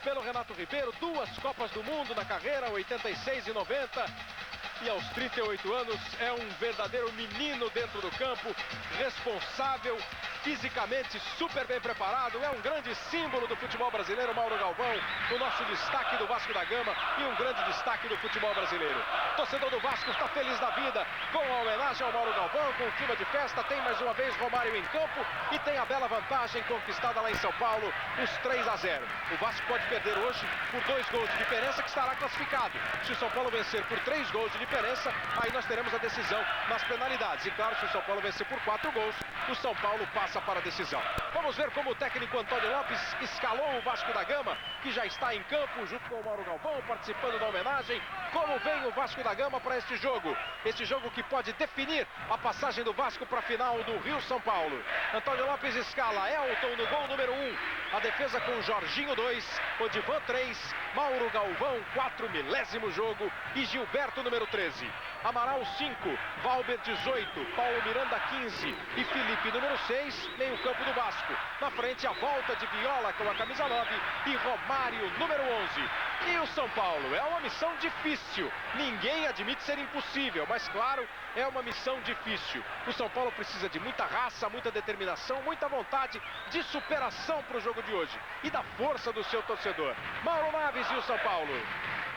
pelo Renato Ribeiro, 2 Copas do Mundo na carreira, 86 e 90. E aos 38 anos é um verdadeiro menino dentro do campo, responsável, fisicamente super bem preparado, é um grande símbolo do futebol brasileiro, Mauro Galvão, o nosso destaque do Vasco da Gama e um grande destaque do futebol brasileiro. O torcedor do Vasco está feliz da vida com a homenagem ao Mauro Galvão, com o clima de festa, tem mais uma vez Romário em campo e tem a bela vantagem conquistada lá em São Paulo, os 3-0. O Vasco pode perder hoje por 2 gols de diferença, que estará classificado. Se o São Paulo vencer por 3 gols de diferença, aí nós teremos a decisão nas penalidades. E claro, se o São Paulo vencer por 4 gols, o São Paulo passa para a decisão. Vamos ver como o técnico Antônio Lopes escalou o Vasco da Gama, que já está em campo junto com o Mauro Galvão, participando da homenagem. Como vem o Vasco da Gama para este jogo? Este jogo que pode definir a passagem do Vasco para a final do Rio-São Paulo. Antônio Lopes escala Elton no gol número 1. A defesa com Jorginho 2, Odivan 3, Mauro Galvão 4, milésimo jogo, e Gilberto número 13. Amaral 5, Valber 18, Paulo Miranda 15 e Felipe número 6, meio campo do Vasco. Na frente a volta de Viola com a camisa 9 e Romário número 11. E o São Paulo é uma missão difícil, ninguém admite ser impossível, mas claro, é uma missão difícil. O São Paulo precisa de muita raça, muita determinação, muita vontade de superação para o jogo de hoje e da força do seu torcedor. Mauro Naves e o São Paulo.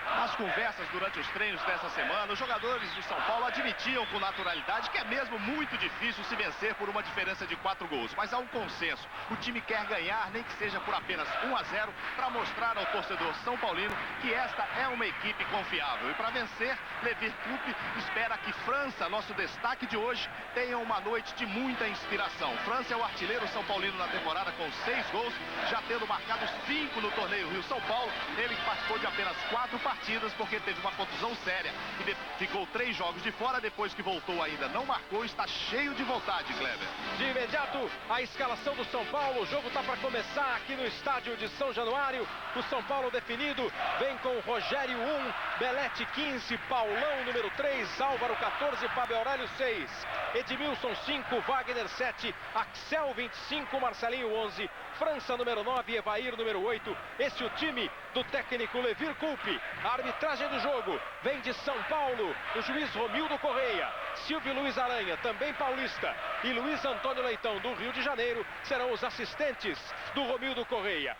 Nas conversas durante os treinos dessa semana, os jogadores do São Paulo admitiam com naturalidade que é mesmo muito difícil se vencer por uma diferença de 4 gols. Mas há um consenso. O time quer ganhar, nem que seja por apenas 1-0, para mostrar ao torcedor são paulino que esta é uma equipe confiável. E para vencer, Levir Coupe espera que França, nosso destaque de hoje, tenha uma noite de muita inspiração. França é o artilheiro são paulino na temporada com 6 gols, já tendo marcado 5 no torneio Rio-São Paulo. Ele participou de apenas 4 partidas porque teve uma contusão séria e ficou 3 jogos de fora. Depois que voltou ainda não marcou, está cheio de vontade, Kleber. De imediato a escalação do São Paulo, o jogo está para começar aqui no estádio de São Januário. O São Paulo definido, vem com Rogério 1, Belete 15, Paulão número 3, Álvaro 14, Fábio Aurélio 6, Edmilson 5, Wagner 7, Axel 25, Marcelinho 11, França número 9, Evair número 8. Esse é o time do técnico Levir Coupe. A arbitragem do jogo vem de São Paulo, o juiz Romildo Correia, Silvio Luiz Aranha, também paulista, e Luiz Antônio Leitão, do Rio de Janeiro, serão os assistentes do Romildo Correia.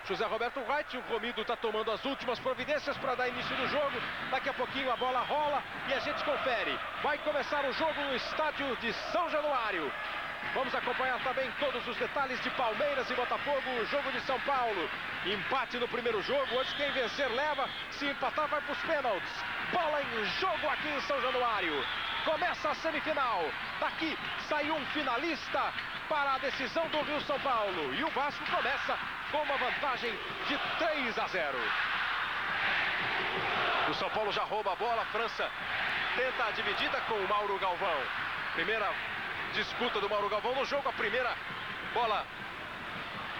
José Roberto Wright, o Romildo está tomando as últimas providências para dar início do jogo. Daqui a pouquinho a bola rola e a gente confere. Vai começar o jogo no estádio de São Januário. Vamos acompanhar também todos os detalhes de Palmeiras e Botafogo, o jogo de São Paulo. Empate no primeiro jogo, hoje quem vencer leva, se empatar vai para os pênaltis. Bola em jogo aqui em São Januário. Começa a semifinal. Daqui sai um finalista para a decisão do Rio-São Paulo. E o Vasco começa com uma vantagem de 3-0. O São Paulo já rouba a bola, a França tenta a dividida com o Mauro Galvão. Primeira disputa do Mauro Galvão no jogo, a primeira bola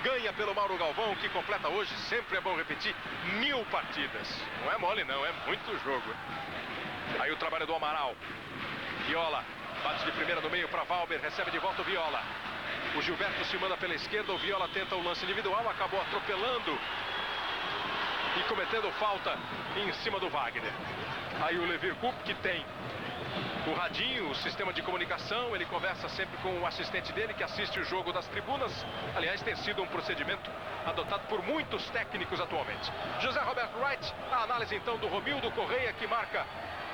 ganha pelo Mauro Galvão, que completa hoje, sempre é bom repetir, 1000 partidas. Não é mole não, é muito jogo. Aí o trabalho do Amaral. Viola, bate de primeira no meio para Valber, recebe de volta o Viola. O Gilberto se manda pela esquerda, o Viola tenta o lance individual, acabou atropelando e cometendo falta em cima do Wagner. Aí o Levir Coupe, que tem o radinho, o sistema de comunicação, ele conversa sempre com o assistente dele, que assiste o jogo das tribunas. Aliás, tem sido um procedimento adotado por muitos técnicos atualmente. José Roberto Wright, a análise então do Romildo Correia, que marca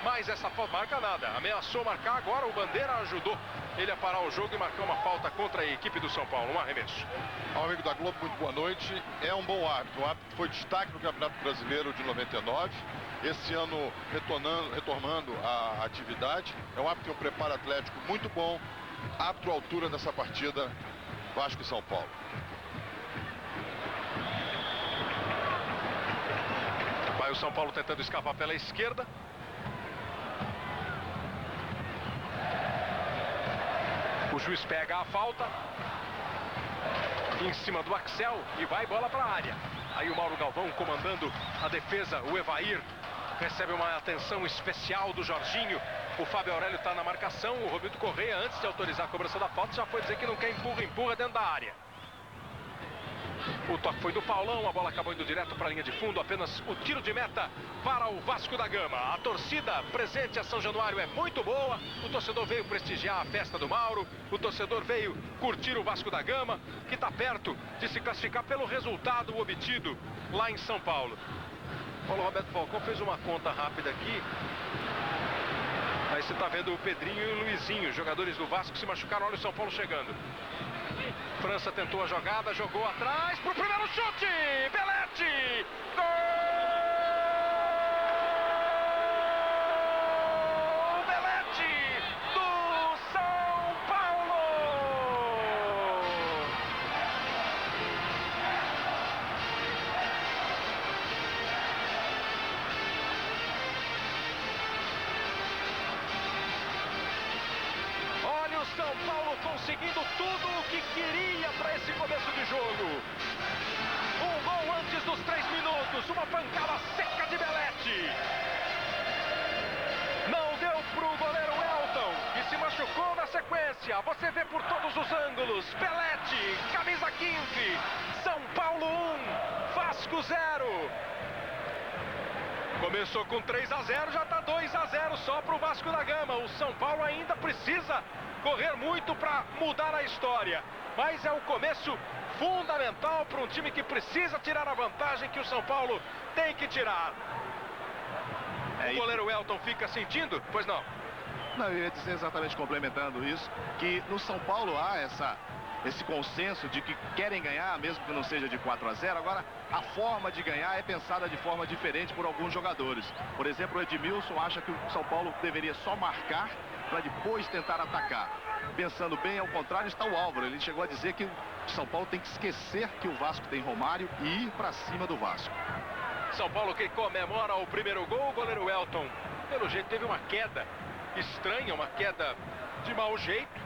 mais essa falta. Marca nada, ameaçou marcar, agora o Bandeira ajudou ele a parar o jogo e marcar uma falta contra a equipe do São Paulo, um arremesso. Ao amigo da Globo, muito boa noite. É um bom árbitro, o árbitro foi destaque no Campeonato Brasileiro de 99. Esse ano retornando à atividade. É um árbitro que tem um preparo atlético muito bom. Árbitro à altura dessa partida, Vasco e São Paulo. Vai o São Paulo tentando escapar pela esquerda. O juiz pega a falta em cima do Axel e vai bola para a área. Aí o Mauro Galvão comandando a defesa, o Evair recebe uma atenção especial do Jorginho. O Fábio Aurélio está na marcação, o Romildo Correia, antes de autorizar a cobrança da falta, já foi dizer que não quer empurra dentro da área. O toque foi do Paulão, a bola acabou indo direto para a linha de fundo, apenas o tiro de meta para o Vasco da Gama. A torcida presente a São Januário é muito boa, o torcedor veio prestigiar a festa do Mauro, o torcedor veio curtir o Vasco da Gama, que está perto de se classificar pelo resultado obtido lá em São Paulo. Paulo Roberto Falcão fez uma conta rápida aqui. Aí você está vendo o Pedrinho e o Luizinho, jogadores do Vasco que se machucaram, olha o São Paulo chegando. França tentou a jogada, jogou atrás pro primeiro chute! Belletti! Gol! Belletti do São Paulo! Olha o São Paulo conseguindo tudo o que queria para esse começo de jogo. Um gol antes dos 3 minutos, uma pancada seca de Belletti. Não deu pro goleiro Elton, que se machucou na sequência. Você vê por todos os ângulos. Belletti, camisa 15. São Paulo 1, Vasco 0. Começou com 3-0, já está 2-0 só para o Vasco da Gama. O São Paulo ainda precisa correr muito para mudar a história. Mas é o começo fundamental para um time que precisa tirar a vantagem que o São Paulo tem que tirar. O goleiro Elton fica sentindo? Pois não. Não, eu ia dizer exatamente complementando isso, que no São Paulo há esse consenso de que querem ganhar, mesmo que não seja de 4-0. Agora, a forma de ganhar é pensada de forma diferente por alguns jogadores. Por exemplo, o Edmilson acha que o São Paulo deveria só marcar para depois tentar atacar. Pensando bem, ao contrário, está o Álvaro. Ele chegou a dizer que o São Paulo tem que esquecer que o Vasco tem Romário e ir para cima do Vasco. São Paulo que comemora o primeiro gol, o goleiro Elton, pelo jeito, teve uma queda estranha, uma queda de mau jeito.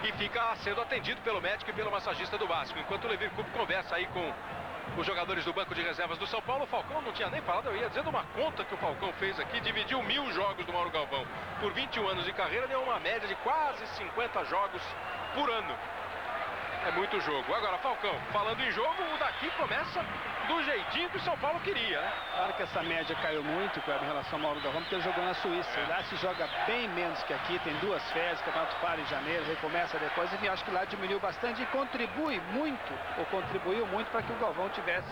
E fica sendo atendido pelo médico e pelo massagista do Vasco. Enquanto o Levi Coupe conversa aí com os jogadores do banco de reservas do São Paulo, o Falcão não tinha nem falado, eu ia dizendo uma conta que o Falcão fez aqui, dividiu 1000 jogos do Mauro Galvão por 21 anos de carreira, deu uma média de quase 50 jogos por ano. É muito jogo. Agora, Falcão, falando em jogo, o daqui começa do jeitinho que o São Paulo queria, né? Claro que essa média caiu muito, em relação ao Mauro Galvão, porque ele jogou na Suíça. Lá se joga bem menos que aqui, tem 2 férias, o campeonato para em janeiro, recomeça depois, e acho que lá diminuiu bastante e contribuiu muito para que o Galvão tivesse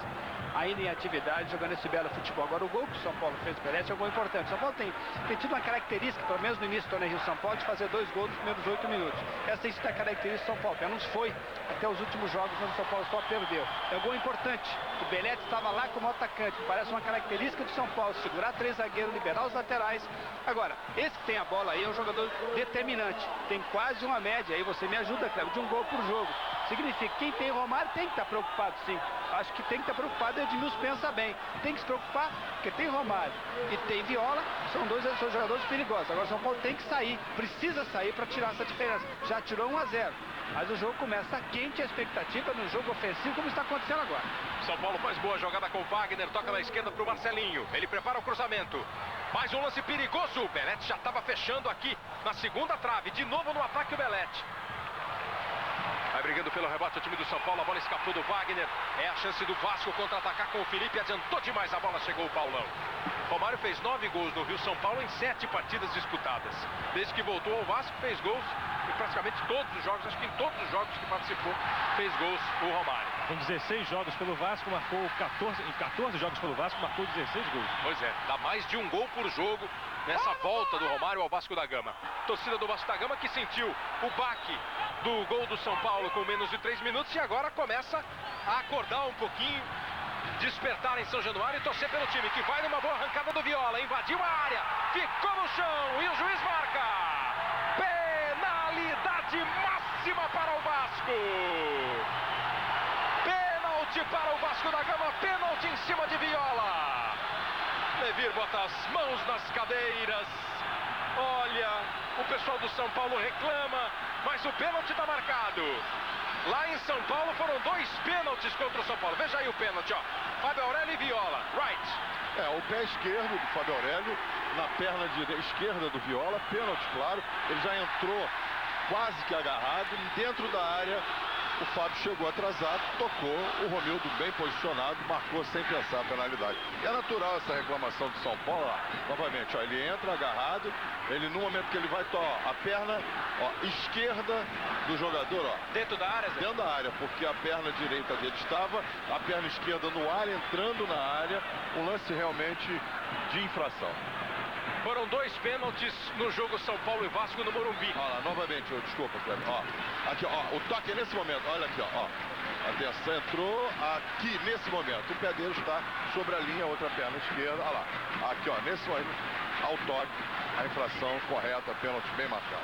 ainda em atividade, jogando esse belo futebol. Agora, o gol que o São Paulo fez do Belletti é um gol importante. O São Paulo tem tido uma característica, pelo menos no início do torneio São Paulo, de fazer 2 gols nos primeiros 8 minutos. Essa é a característica do São Paulo. Pelo menos foi até os últimos jogos onde o São Paulo só perdeu. É um gol importante. O Belletti estava lá como atacante. Parece uma característica do São Paulo, segurar 3 zagueiros, liberar os laterais. Agora, esse que tem a bola aí é um jogador determinante. Tem quase uma média, aí você me ajuda, Cleber, de um gol por jogo. Significa que quem tem Romário tem que estar preocupado, sim. Acho que tem que estar preocupado, e o Edmilson pensa bem. Tem que se preocupar, porque tem Romário e tem Viola, são jogadores perigosos. Agora o São Paulo tem que sair, precisa sair para tirar essa diferença. Já tirou 1-0, mas o jogo começa quente, a expectativa no jogo ofensivo, como está acontecendo agora. São Paulo faz boa jogada com o Wagner, toca na esquerda para o Marcelinho. Ele prepara o cruzamento. Mais um lance perigoso. O Belletti já estava fechando aqui na segunda trave. De novo no ataque o Belletti. Vai brigando pelo rebote o time do São Paulo, a bola escapou do Wagner. É a chance do Vasco contra-atacar com o Felipe, adiantou demais a bola, chegou o Paulão. Romário fez 9 gols no Rio São Paulo em 7 partidas disputadas. Desde que voltou ao Vasco, fez gols em praticamente todos os jogos, acho que em todos os jogos que participou, fez gols o Romário. Com 16 jogos pelo Vasco, marcou 14, em 14 jogos pelo Vasco, marcou 16 gols. Pois é, dá mais de um gol por jogo nessa volta do Romário ao Vasco da Gama. Torcida do Vasco da Gama que sentiu o baque do gol do São Paulo com menos de 3 minutos e agora começa a acordar um pouquinho, despertar em São Januário e torcer pelo time que vai numa boa arrancada do Viola, invadiu a área, ficou no chão e o juiz marca penalidade máxima para o Vasco. Pênalti para o Vasco da Gama, pênalti em cima de Viola. Levir bota as mãos nas cadeiras. Olha, o pessoal do São Paulo reclama, mas o pênalti está marcado. Lá em São Paulo foram 2 pênaltis contra o São Paulo. Veja aí o pênalti, ó. Fábio Aurélio e Viola, right. O pé esquerdo do Fábio Aurélio na perna esquerda do Viola, pênalti, claro. Ele já entrou quase que agarrado dentro da área. O Fábio chegou atrasado, tocou, o Romildo bem posicionado, marcou sem pensar a penalidade. E é natural essa reclamação do São Paulo, ó, novamente, ó, ele entra agarrado, ele no momento que ele vai, a perna, ó, esquerda do jogador, ó. Dentro da área, Zé? Dentro da área, porque a perna direita dele estava, a perna esquerda no ar, entrando na área, um lance realmente de infração. Foram 2 pênaltis no jogo São Paulo e Vasco no Morumbi. Olha lá, novamente, desculpa, Cleber. Ó, aqui, ó, o toque é nesse momento, olha aqui, ó. Atenção, entrou aqui nesse momento. O pé dele está sobre a linha, a outra perna esquerda. Olha lá, aqui, ó, nesse momento, ao toque, a infração correta, pênalti bem marcado.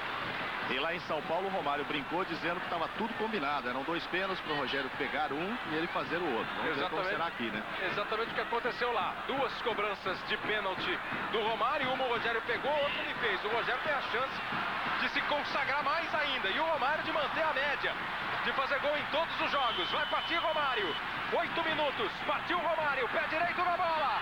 E lá em São Paulo, o Romário brincou dizendo que estava tudo combinado. Eram 2 pênaltis para o Rogério pegar um e ele fazer o outro. Vamos ver como será aqui, né? Exatamente o que aconteceu lá. 2 cobranças de pênalti do Romário. Uma o Rogério pegou, outra ele fez. O Rogério tem a chance de se consagrar mais ainda. E o Romário de manter a média, de fazer gol em todos os jogos. Vai partir Romário. 8 minutos. Partiu Romário. Pé direito na bola.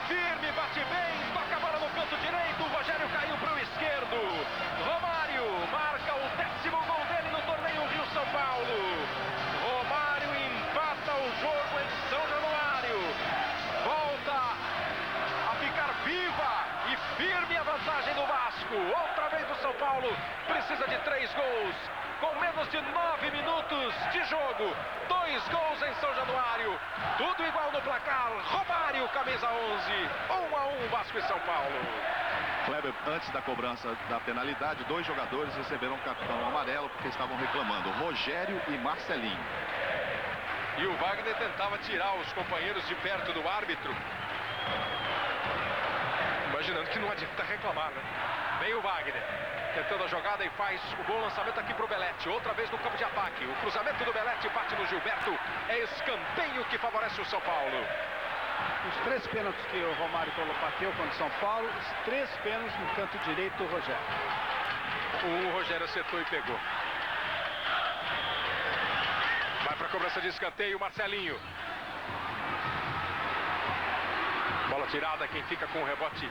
Firme, bate bem, toca a bola no canto direito, o Rogério caiu para o esquerdo. Romário marca o 10º gol dele no torneio Rio-São Paulo. Romário empata o jogo em São Januário. Volta a ficar viva e firme a vantagem do Vasco. Outra vez o São Paulo precisa de 3 gols. Com menos de 9 minutos de jogo, 2 gols em São Januário, tudo igual no placar. Romário, camisa 11, 1-1 Vasco e São Paulo. Kleber, antes da cobrança da penalidade, 2 jogadores receberam cartão amarelo porque estavam reclamando, Rogério e Marcelinho. E o Wagner tentava tirar os companheiros de perto do árbitro, imaginando que não adianta reclamar, né? Vem o Wagner, tentando a jogada e faz o bom lançamento aqui para o Belletti. Outra vez no campo de ataque. O cruzamento do Belletti bate no Gilberto. É escanteio que favorece o São Paulo. Os 3 pênaltis que o Romário bateu contra o São Paulo, os 3 pênaltis no canto direito do Rogério. O Rogério acertou e pegou. Vai para a cobrança de escanteio, Marcelinho. Bola tirada, quem fica com o rebote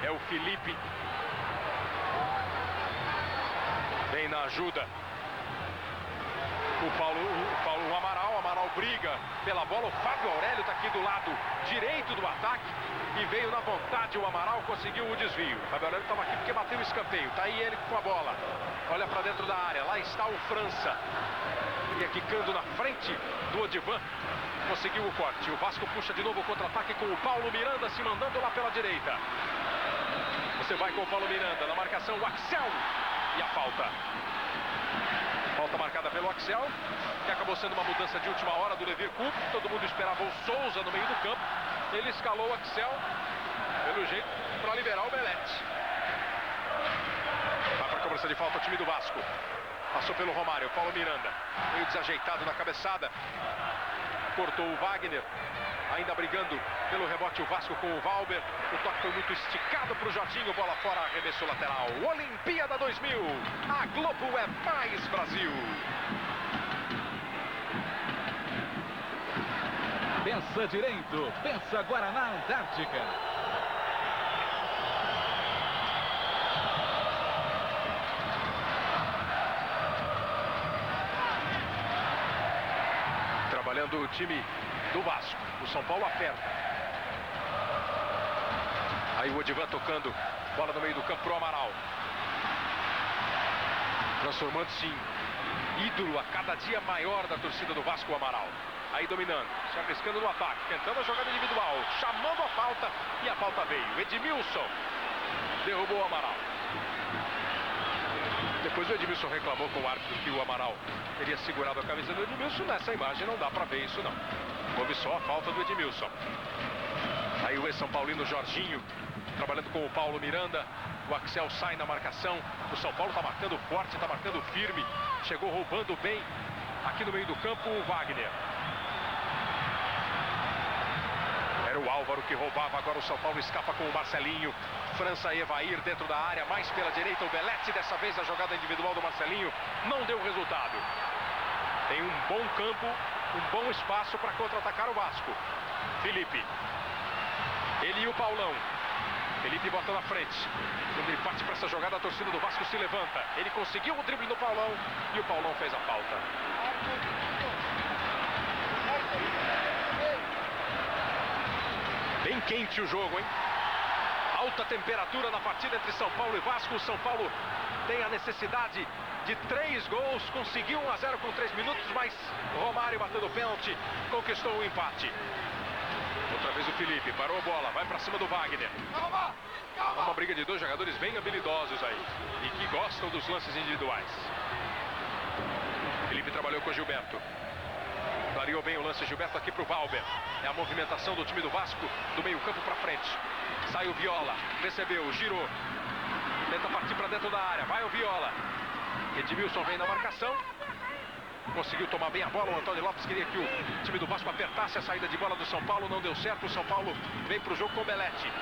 é o Felipe. Vem na ajuda o Amaral briga pela bola. O Fábio Aurélio está aqui do lado direito do ataque e veio na vontade. O Amaral conseguiu o desvio. O Fábio Aurélio estava aqui porque bateu o escanteio. Tá aí ele com a bola, olha para dentro da área. Lá está o França e quicando na frente do Odivan, conseguiu o corte. O Vasco puxa de novo o contra-ataque com o Paulo Miranda se mandando lá pela direita. Você vai com o Paulo Miranda na marcação, o Axel. E a falta. Falta marcada pelo Axel, que acabou sendo uma mudança de última hora do Levir Coupe. Todo mundo esperava o Souza no meio do campo. Ele escalou o Axel, pelo jeito, para liberar o Belletti. Vai para a cobrança de falta o time do Vasco. Passou pelo Romário, Paulo Miranda. Meio desajeitado na cabeçada. Cortou o Wagner. Ainda brigando pelo rebote o Vasco com o Valber. O toque foi muito esticado para o Jorginho. Bola fora, arremesso lateral. Olimpíada 2000. A Globo é mais Brasil. Pensa direito. Pensa Guaraná Antártica. Trabalhando o time do Vasco. O São Paulo aperta. Aí o Odivan tocando. Bola no meio do campo pro Amaral. Transformando-se em ídolo a cada dia maior da torcida do Vasco, o Amaral. Aí dominando, se arriscando no ataque, tentando a jogada individual, chamando a falta e a falta veio. Edmilson derrubou o Amaral. Depois o Edmilson reclamou com o árbitro que o Amaral teria segurado a camisa do Edmilson. Nessa imagem não dá pra ver isso não. Houve só a falta do Edmilson. Aí o ex-São Paulino Jorginho trabalhando com o Paulo Miranda. O Axel sai na marcação. O São Paulo tá marcando forte, tá marcando firme. Chegou roubando bem aqui no meio do campo o Wagner. Era o Álvaro que roubava, agora o São Paulo escapa com o Marcelinho. França e Evair dentro da área, mais pela direita o Belletti. Dessa vez a jogada individual do Marcelinho não deu resultado. Tem um bom campo, um bom espaço para contra-atacar o Vasco. Felipe. Ele e o Paulão. Felipe bota na frente. Quando ele parte para essa jogada, a torcida do Vasco se levanta. Ele conseguiu o drible no Paulão e o Paulão fez a falta. Bem quente o jogo, hein? Alta temperatura na partida entre São Paulo e Vasco. O São Paulo tem a necessidade de 3 gols. Conseguiu 1 a 0 com 3 minutos, mas Romário batendo o pênalti conquistou o empate. Outra vez o Felipe, parou a bola, vai pra cima do Wagner. Uma briga de 2 jogadores bem habilidosos aí e que gostam dos lances individuais. Felipe trabalhou com o Gilberto. Clareou bem o lance Gilberto aqui pro Valber. É a movimentação do time do Vasco, do meio campo pra frente. Sai o Viola, recebeu, girou. Tenta partir pra dentro da área, vai o Viola. Edmilson vem na marcação. Conseguiu tomar bem a bola, o Antônio Lopes queria que o time do Vasco apertasse a saída de bola do São Paulo, não deu certo, o São Paulo veio para o jogo com o Belletti.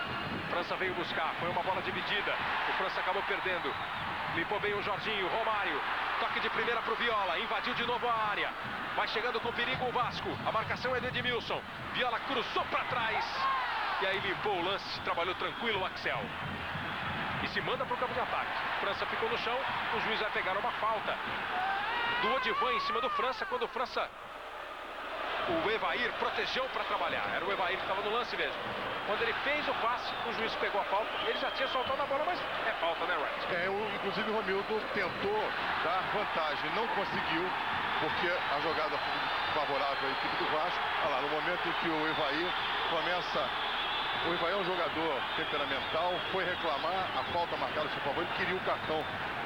França veio buscar, foi uma bola dividida, o França acabou perdendo, limpou bem o Jorginho, Romário, toque de primeira para o Viola, invadiu de novo a área, vai chegando com perigo o Vasco, a marcação é do Edmilson, Viola cruzou para trás, e aí limpou o lance, trabalhou tranquilo o Axel. E se manda para o campo de ataque, França ficou no chão, o juiz vai pegar uma falta do Odivan em cima do França, quando o França, o Evair protegeu para trabalhar. Era o Evair que estava no lance mesmo. Quando ele fez o passe, o juiz pegou a falta. Ele já tinha soltado a bola, mas é falta, né, Red? Inclusive o Romildo tentou dar vantagem, não conseguiu, porque a jogada foi favorável à equipe do Vasco. Olha lá, no momento em que o Evair começa... O Evair é um jogador temperamental, foi reclamar a falta marcada a seu favor, ele queria o cartão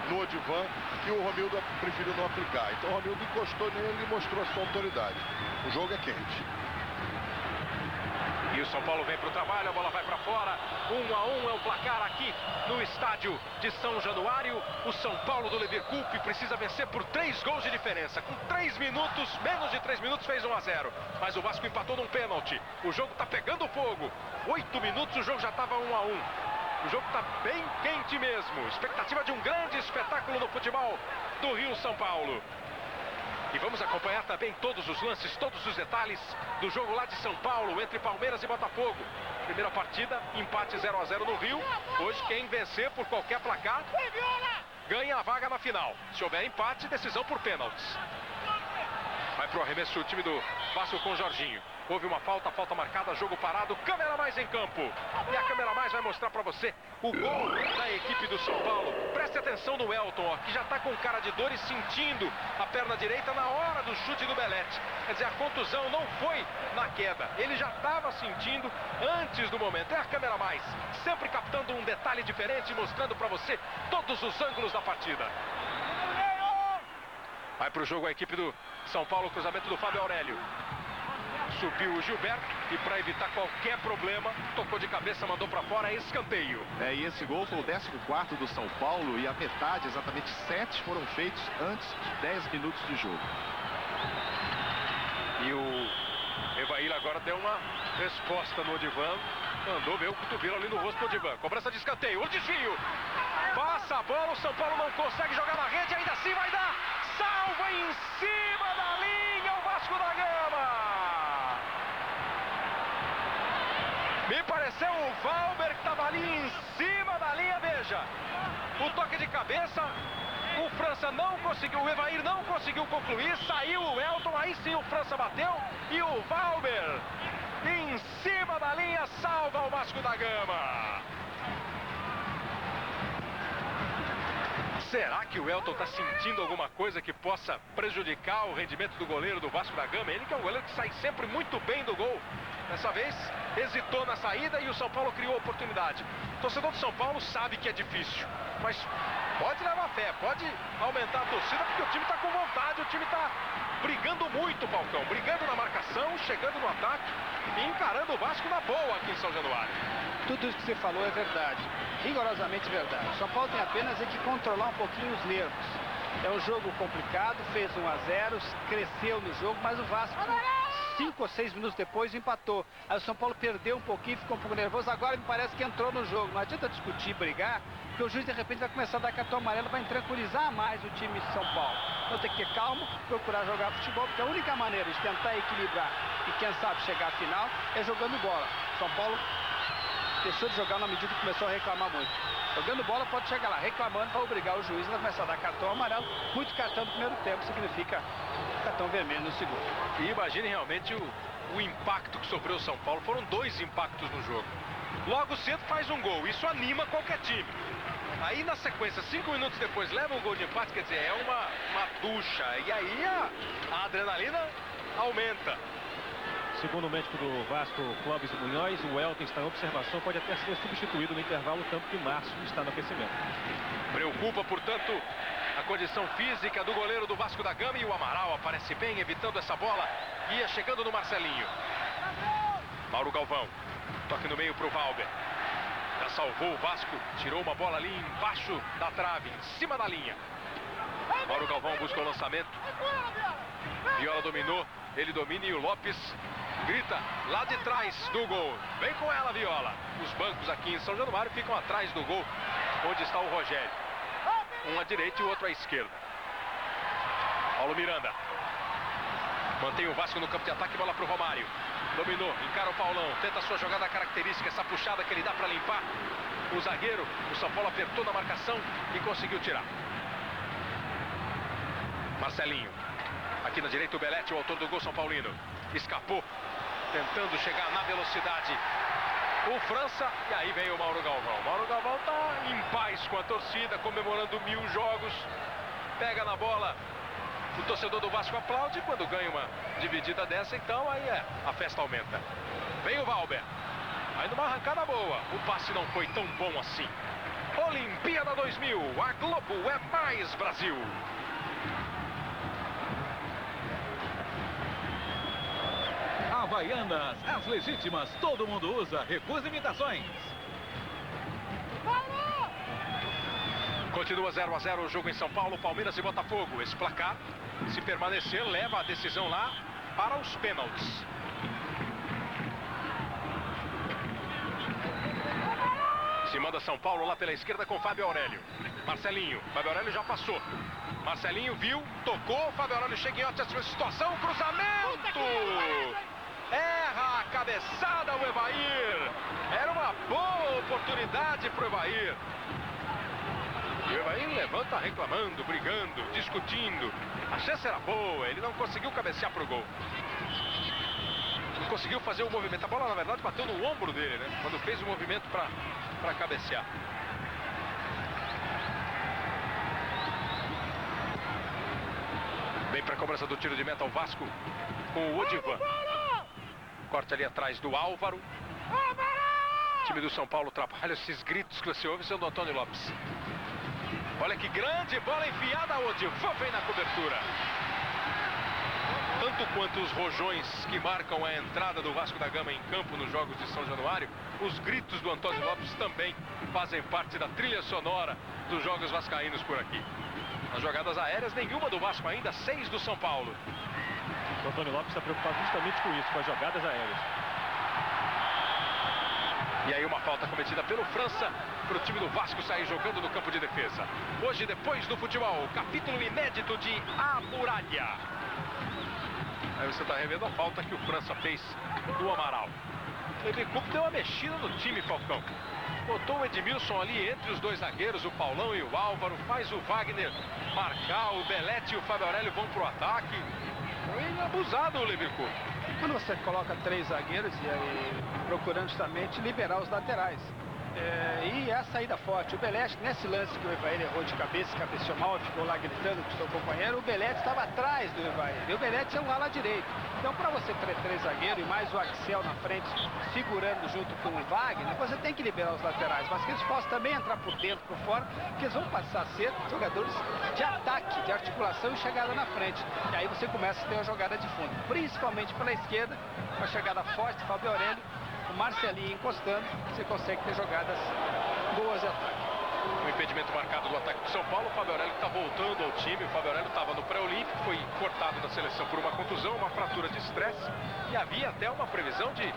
no Odivan e o Romildo preferiu não aplicar. Então o Romildo encostou nele e mostrou a sua autoridade. O jogo é quente. E o São Paulo vem para o trabalho, a bola vai para fora. 1 a 1 é o placar aqui no estádio de São Januário. O São Paulo do Leverkusen precisa vencer por 3 gols de diferença. Com 3 minutos, menos de 3 minutos, fez 1 a 0. Mas o Vasco empatou num pênalti. O jogo está pegando fogo. 8 minutos, o jogo já estava 1 a 1. O jogo está bem quente mesmo. Expectativa de um grande espetáculo no futebol do Rio-São Paulo. E vamos acompanhar também todos os lances, todos os detalhes do jogo lá de São Paulo, entre Palmeiras e Botafogo. Primeira partida, empate 0 a 0 no Rio. Hoje quem vencer por qualquer placar ganha a vaga na final. Se houver empate, decisão por pênaltis. Vai pro arremesso o time do Vasco com o Jorginho. Houve uma falta, falta marcada, jogo parado, câmera mais em campo. E a câmera mais vai mostrar pra você o gol da equipe do São Paulo. Preste atenção no Elton, ó, que já tá com cara de dor e sentindo a perna direita na hora do chute do Belletti. Quer dizer, a contusão não foi na queda, ele já estava sentindo antes do momento. É a câmera mais, sempre captando um detalhe diferente, mostrando pra você todos os ângulos da partida. Vai pro jogo a equipe do São Paulo, cruzamento do Fábio Aurélio. Subiu o Gilberto e para evitar qualquer problema, tocou de cabeça, mandou para fora, escanteio. E esse gol foi o 14º do São Paulo e a metade, exatamente 7, foram feitos antes de 10 minutos de jogo. E o Evair agora deu uma resposta no Odivan, mandou ver o cotovelo ali no rosto do Odivan. Cobrança de escanteio, o desvio. Passa a bola, o São Paulo não consegue jogar na rede, ainda assim vai dar. Salva em cima da linha o Vasco da Gama. Me pareceu o Valber que estava ali em cima da linha, veja. O toque de cabeça, o França não conseguiu, o Evair não conseguiu concluir, saiu o Elton, aí sim o França bateu e o Valber em cima da linha salva o Vasco da Gama. Será que o Elton está sentindo alguma coisa que possa prejudicar o rendimento do goleiro do Vasco da Gama? Ele que é um goleiro que sai sempre muito bem do gol. Dessa vez, hesitou na saída e o São Paulo criou oportunidade. O torcedor do São Paulo sabe que é difícil, mas pode levar fé, pode aumentar a torcida, porque o time está com vontade, o time está brigando muito, Falcão, brigando na marcação, chegando no ataque e encarando o Vasco na boa aqui em São Januário. Tudo isso que você falou é verdade, rigorosamente verdade. O São Paulo tem apenas que controlar um pouquinho os nervos. É um jogo complicado, fez 1 a 0, cresceu no jogo, mas o Vasco, 5 ou 6 minutos depois, empatou. Aí o São Paulo perdeu um pouquinho, ficou um pouco nervoso. Agora me parece que entrou no jogo. Não adianta discutir, brigar, porque o juiz de repente vai começar a dar cartão amarelo, vai tranquilizar mais o time de São Paulo. Então tem que ter calma, procurar jogar futebol, porque a única maneira de tentar equilibrar e quem sabe chegar à final é jogando bola. São Paulo deixou de jogar na medida que começou a reclamar muito. Jogando bola pode chegar lá, reclamando para obrigar o juiz a começar a dar cartão amarelo. Muito cartão no primeiro tempo significa cartão vermelho no segundo. E imagine realmente o impacto que sofreu o São Paulo. Foram 2 impactos no jogo. Logo cedo faz um gol, isso anima qualquer time. Aí na sequência, 5 minutos depois, leva um gol de empate, quer dizer, é uma ducha. E aí a adrenalina aumenta. Segundo o médico do Vasco, Clóvis Munhoz, o Welton está em observação, pode até ser substituído no intervalo, tanto que Márcio está no aquecimento. Preocupa, portanto, a condição física do goleiro do Vasco da Gama, e o Amaral aparece bem, evitando essa bola. Ia chegando no Marcelinho. Mauro Galvão, toque no meio para o Valber. Já salvou o Vasco, tirou uma bola ali embaixo da trave, em cima da linha. Mauro Galvão busca o lançamento. Viola dominou, ele domina e o Lopes grita lá de trás do gol. Vem com ela, Viola. Os bancos aqui em São Januário ficam atrás do gol, onde está o Rogério. Um à direita e o outro à esquerda. Paulo Miranda. Mantém o Vasco no campo de ataque, bola para o Romário. Dominou, encara o Paulão, tenta a sua jogada característica, essa puxada que ele dá para limpar o zagueiro. O São Paulo apertou na marcação e conseguiu tirar. Marcelinho. Aqui na direita o Belletti, o autor do gol São Paulino. Escapou, tentando chegar na velocidade o França, e aí vem o Mauro Galvão. Mauro Galvão está em paz com a torcida, comemorando 1000 jogos. Pega na bola, o torcedor do Vasco aplaude quando ganha uma dividida dessa, então aí a festa aumenta. Vem o Valber, aí numa arrancada boa, o passe não foi tão bom assim. Olimpíada 2000, a Globo é mais Brasil. Havaianas, as legítimas, todo mundo usa, recusa imitações. Continua 0 a 0 o jogo em São Paulo, Palmeiras e Botafogo. Esse placar, se permanecer, leva a decisão lá para os pênaltis. Se manda São Paulo lá pela esquerda com Fábio Aurélio. Marcelinho, Fábio Aurélio já passou. Marcelinho viu, tocou, Fábio Aurélio chega em ótima situação, cruzamento! Erra a cabeçada o Evair. Era uma boa oportunidade para o Evair. E o Evair levanta reclamando, brigando, discutindo. A chance era boa, ele não conseguiu cabecear para o gol. Não conseguiu fazer o movimento. A bola, na verdade, bateu no ombro dele, né? Quando fez o movimento para cabecear. Vem para a cobrança do tiro de meta o Vasco com o Odivan. Corte ali atrás do Álvaro. O time do São Paulo trabalha, esses gritos que você ouve são do Antônio Lopes. Olha que grande bola enfiada, Odivan vem na cobertura. Tanto quanto os rojões que marcam a entrada do Vasco da Gama em campo nos jogos de São Januário, os gritos do Antônio Lopes também fazem parte da trilha sonora dos jogos vascaínos por aqui. Nas jogadas aéreas, nenhuma do Vasco ainda, 6 do São Paulo. O Antônio Lopes está preocupado justamente com isso, com as jogadas aéreas. E aí uma falta cometida pelo França para o time do Vasco sair jogando no campo de defesa. Hoje, depois do futebol, capítulo inédito de A Muralha. Aí você está revendo a falta que o França fez do Amaral. O Leverkusen deu uma mexida no time, Falcão. Botou o Edmilson ali entre os dois zagueiros, o Paulão e o Álvaro. Faz o Wagner marcar, o Belletti e o Fábio Aurélio vão para o ataque. Foi abusado o Leverkusen. Quando você coloca 3 zagueiros e aí procurando justamente liberar os laterais. E a saída forte, o Belletti, nesse lance que o Evair errou de cabeça, cabeceou mal, ficou lá gritando com o seu companheiro, o Belletti estava atrás do Evair, e o Belletti é um ala direito. Então, para você ter 3 zagueiros e mais o Axel na frente, segurando junto com o Wagner, você tem que liberar os laterais, mas que eles possam também entrar por dentro, por fora, porque eles vão passar a ser jogadores de ataque, de articulação e chegada na frente. E aí você começa a ter a jogada de fundo, principalmente pela esquerda, uma chegada forte, Fábio Aurélio, o Marcelinho encostando, você consegue ter jogadas boas de ataque. Um impedimento marcado do ataque do São Paulo. O Fábio Aurélio está voltando ao time. O Fábio Aurélio estava no pré-olímpico, foi cortado da seleção por uma contusão, uma fratura de estresse. E havia até uma previsão de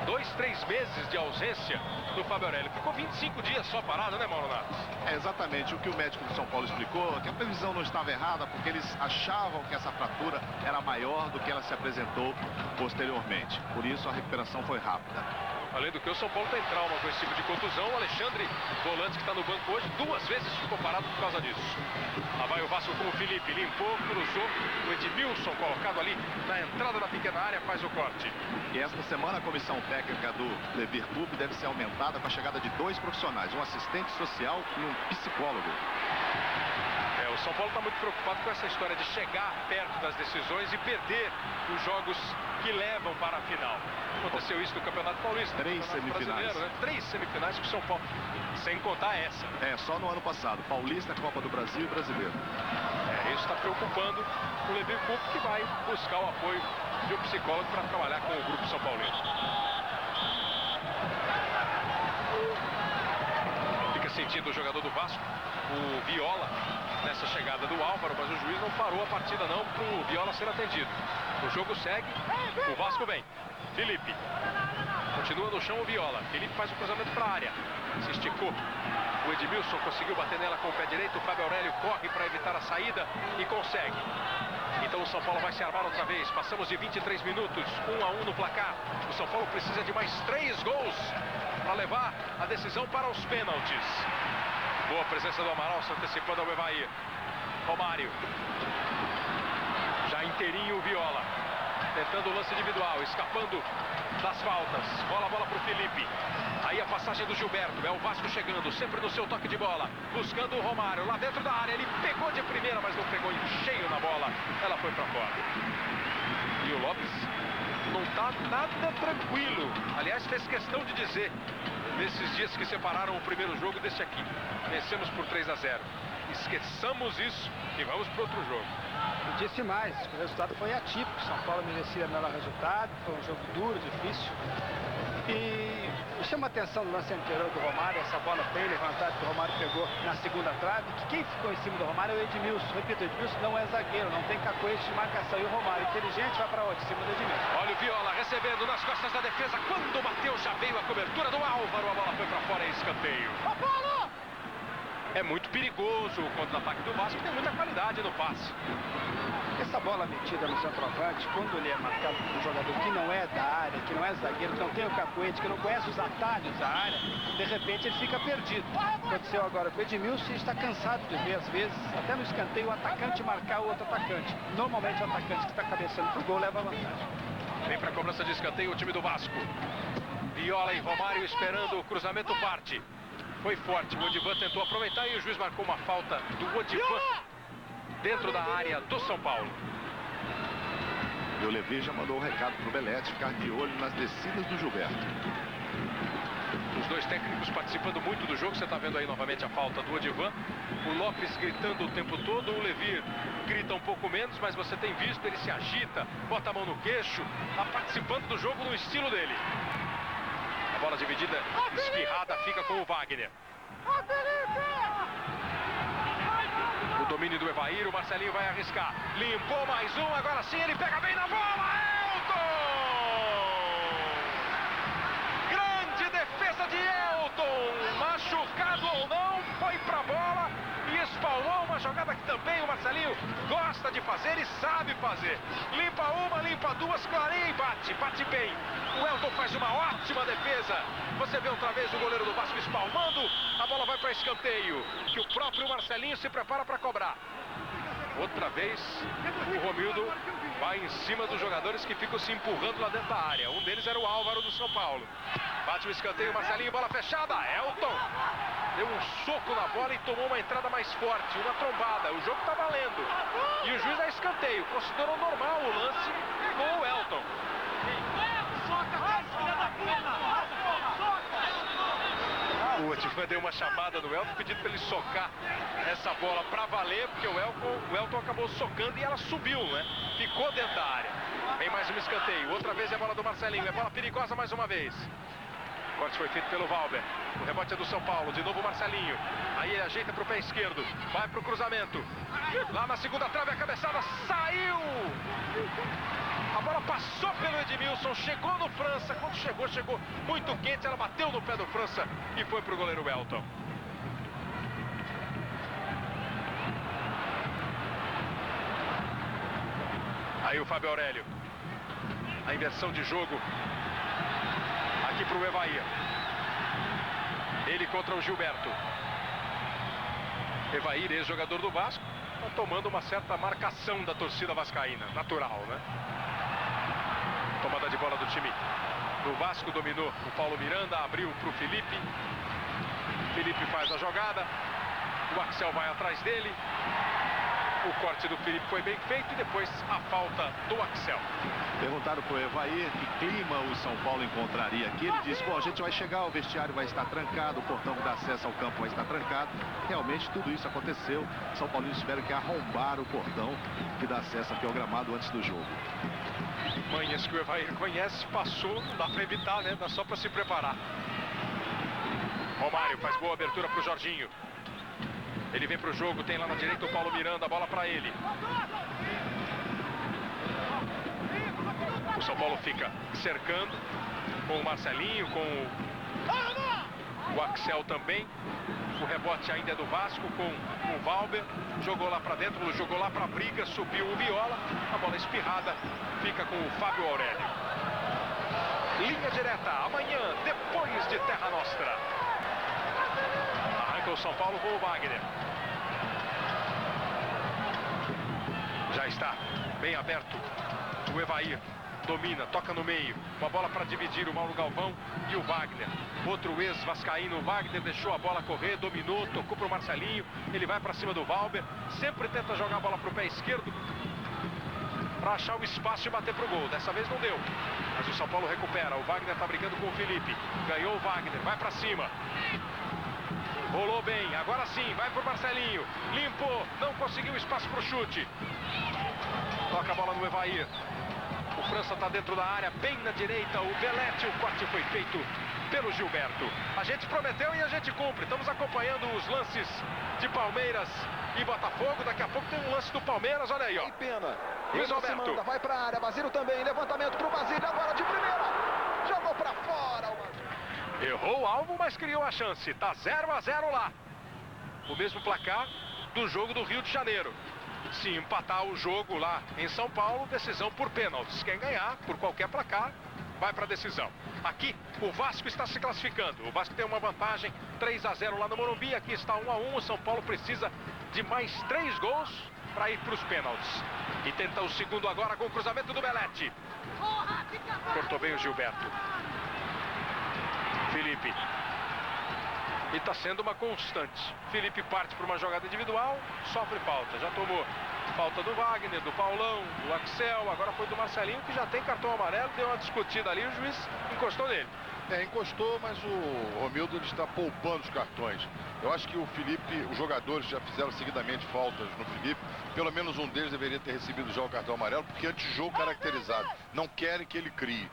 2, 3 meses de ausência do Fábio Aurélio. Ficou 25 dias só parado, né, Mauro Naves? É exatamente o que o médico do São Paulo explicou, que a previsão não estava errada, porque eles achavam que essa fratura era maior do que ela se apresentou posteriormente. Por isso a recuperação foi rápida. Além do que o São Paulo tem trauma com esse tipo de contusão. O Alexandre, volante que está no banco hoje, 2 vezes ficou parado por causa disso. Lá vai o Vasco com o Felipe, limpou, cruzou. O Edmilson, colocado ali na entrada da pequena área, faz o corte. E esta semana a comissão técnica do Levir Clube deve ser aumentada com a chegada de 2 profissionais, um assistente social e um psicólogo. O São Paulo está muito preocupado com essa história de chegar perto das decisões e perder os jogos que levam para a final. Aconteceu isso no Campeonato Paulista. 3 semifinais. Né? 3 semifinais com o São Paulo, sem contar essa. É, só no ano passado. Paulista, Copa do Brasil e Brasileiro. Isso está preocupando o Levir Clube, que vai buscar o apoio de um psicólogo para trabalhar com o grupo São Paulino. Fica sentindo o jogador do Vasco, o Viola, nessa chegada do Álvaro, mas o juiz não parou a partida não para o Viola ser atendido. O jogo segue, o Vasco vem. Felipe, continua no chão o Viola. Felipe faz o cruzamento para a área, se esticou. O Edmilson conseguiu bater nela com o pé direito. O Fábio Aurélio corre para evitar a saída e consegue. Então o São Paulo vai se armar outra vez. Passamos de 23 minutos, 1-1 no placar. O São Paulo precisa de mais 3 gols para levar a decisão para os pênaltis. Boa presença do Amaral, se antecipando ao Evair. Romário. Já inteirinho o Viola. Tentando o lance individual, escapando das faltas. Rola a bola para o Felipe. Aí a passagem do Gilberto. É o Vasco chegando, sempre no seu toque de bola. Buscando o Romário lá dentro da área. Ele pegou de primeira, mas não pegou em cheio na bola. Ela foi para fora. E o Lopes não está nada tranquilo. Aliás, fez questão de dizer, nesses dias que separaram o primeiro jogo desse aqui. Vencemos por 3-0. Esqueçamos isso e vamos para outro jogo. E disse mais, o resultado foi atípico. São Paulo merecia melhor resultado. Foi um jogo duro, difícil. E chama a atenção no lance anterior do Romário, essa bola bem levantada que o Romário pegou na segunda trave, que quem ficou em cima do Romário é o Edmilson. Repito, o Edmilson não é zagueiro, não tem cacoete de marcação. E o Romário, inteligente, vai para onde? Em cima do Edmilson. Olha o Viola recebendo nas costas da defesa. Quando bateu, já veio a cobertura do Álvaro. A bola foi para fora em escanteio. É muito perigoso o contra-ataque do Vasco, tem muita qualidade no passe. Essa bola metida no centroavante, quando ele é marcado por um jogador que não é da área, que não é zagueiro, que não tem o cacuete, que não conhece os atalhos da área, de repente ele fica perdido. Aconteceu agora com o Edmilson e está cansado de ver, às vezes, até no escanteio, o atacante marcar o outro atacante. Normalmente o atacante que está cabeçando pro gol leva vantagem. Vem para a cobrança de escanteio o time do Vasco. Viola e Romário esperando o cruzamento parte. Foi forte, o Odivan tentou aproveitar e o juiz marcou uma falta do Odivan dentro da área do São Paulo. E o Levir já mandou um recado para o Belete ficar de olho nas descidas do Gilberto. Os dois técnicos participando muito do jogo. Você está vendo aí novamente a falta do Odivan. O Lopes gritando o tempo todo. O Levir grita um pouco menos, mas você tem visto, ele se agita, bota a mão no queixo, está participando do jogo no estilo dele. A bola dividida, espirrada, fica com o Wagner. O domínio do Evair, o Marcelinho vai arriscar. Limpou mais um, agora sim ele pega bem na bola. Elton! Grande defesa de Elton. Machucado ou não, foi pra bola e espalmou uma jogada que também o Marcelinho gosta de fazer e sabe fazer. Limpa uma, limpa duas, clareia e bate, bate bem. O Elton faz uma ótima defesa. Você vê outra vez o goleiro do Vasco espalmando. A bola vai para escanteio, que o próprio Marcelinho se prepara para cobrar. Outra vez o Romildo vai em cima dos jogadores que ficam se empurrando lá dentro da área. Um deles era o Álvaro do São Paulo. Bate o escanteio, Marcelinho, bola fechada. Elton deu um soco na bola e tomou uma entrada mais forte, uma trombada. O jogo está valendo. E o juiz é escanteio. Considerou normal o lance com o Elton. O Odivan deu uma chamada no Elton, pedindo para ele socar essa bola para valer, porque o Elton acabou socando e ela subiu, né? Ficou dentro da área. Vem mais um escanteio. Outra vez é a bola do Marcelinho. É bola perigosa mais uma vez. O corte foi feito pelo Valber. O rebote é do São Paulo. De novo o Marcelinho. Aí ele ajeita para o pé esquerdo. Vai para o cruzamento. Lá na segunda trave a cabeçada saiu. A bola passou pelo Edmilson. Chegou no França. Quando chegou muito quente. Ela bateu no pé do França e foi para o goleiro Welton. Aí o Fábio Aurélio. A inversão de jogo. Aqui para o Evair. Ele contra o Gilberto. Evair, ex-jogador do Vasco, está tomando uma certa marcação da torcida vascaína. Natural, né? Tomada de bola do time do Vasco, dominou o Paulo Miranda, abriu para o Felipe. Felipe faz a jogada. O Axel vai atrás dele. O corte do Felipe foi bem feito e depois a falta do Axel. Perguntaram para o Evair que clima o São Paulo encontraria aqui. Ele disse, bom, a gente vai chegar, o vestiário vai estar trancado, o portão que dá acesso ao campo vai estar trancado. Realmente tudo isso aconteceu. São Paulinos tiveram que arrombar o portão que dá acesso aqui ao gramado antes do jogo. Manhas que o Evair conhece, passou, não dá para evitar, né? Dá só para se preparar. Romário faz boa abertura para o Jorginho. Ele vem para o jogo, tem lá na direita o Paulo Miranda, a bola para ele. O São Paulo fica cercando com o Marcelinho, com o Axel também. O rebote ainda é do Vasco com o Valber. Jogou lá para dentro, jogou lá para a briga, subiu o Viola. A bola espirrada fica com o Fábio Aurélio. Linha direta, amanhã, depois de Terra Nostra. Arranca o São Paulo com o Wagner. Já está bem aberto o Evair. Domina, toca no meio. Uma bola para dividir o Mauro Galvão e o Wagner. Outro ex-vascaíno, o Wagner, deixou a bola correr, dominou, tocou para o Marcelinho. Ele vai para cima do Valber. Sempre tenta jogar a bola para o pé esquerdo para achar o espaço e bater para o gol. Dessa vez não deu. Mas o São Paulo recupera. O Wagner está brigando com o Felipe. Ganhou o Wagner, vai para cima. Rolou bem, agora sim, vai pro Marcelinho. Limpou, não conseguiu espaço pro chute. Toca a bola no Evair. O França está dentro da área, bem na direita. O Belete, o corte foi feito pelo Gilberto. A gente prometeu e a gente cumpre. Estamos acompanhando os lances de Palmeiras e Botafogo. Daqui a pouco tem um lance do Palmeiras, olha aí, ó. Que pena. Luiz Alberto. Manda, vai pra área, Basílio também. Levantamento pro Basílio, agora de primeira. Jogou pra fora o Basílio. Errou o alvo, mas criou a chance. Tá 0-0 lá. O mesmo placar do jogo do Rio de Janeiro. Se empatar o jogo lá em São Paulo, decisão por pênaltis. Quem ganhar, por qualquer placar, vai para a decisão. Aqui, o Vasco está se classificando. O Vasco tem uma vantagem, 3-0 lá no Morumbi. Aqui está 1-1. O São Paulo precisa de mais 3 gols para ir para os pênaltis. E tenta o segundo agora com o cruzamento do Belete. Cortou bem o Gilberto. Felipe. E está sendo uma constante. Felipe parte para uma jogada individual, sofre falta. Já tomou falta do Wagner, do Paulão, do Axel, agora foi do Marcelinho, que já tem cartão amarelo, deu uma discutida ali, o juiz encostou nele. Encostou, mas o Romildo ele está poupando os cartões. Eu acho que o Felipe, os jogadores já fizeram seguidamente faltas no Felipe. Pelo menos um deles deveria ter recebido já o cartão amarelo, porque antijogo caracterizado. Não querem que ele crie.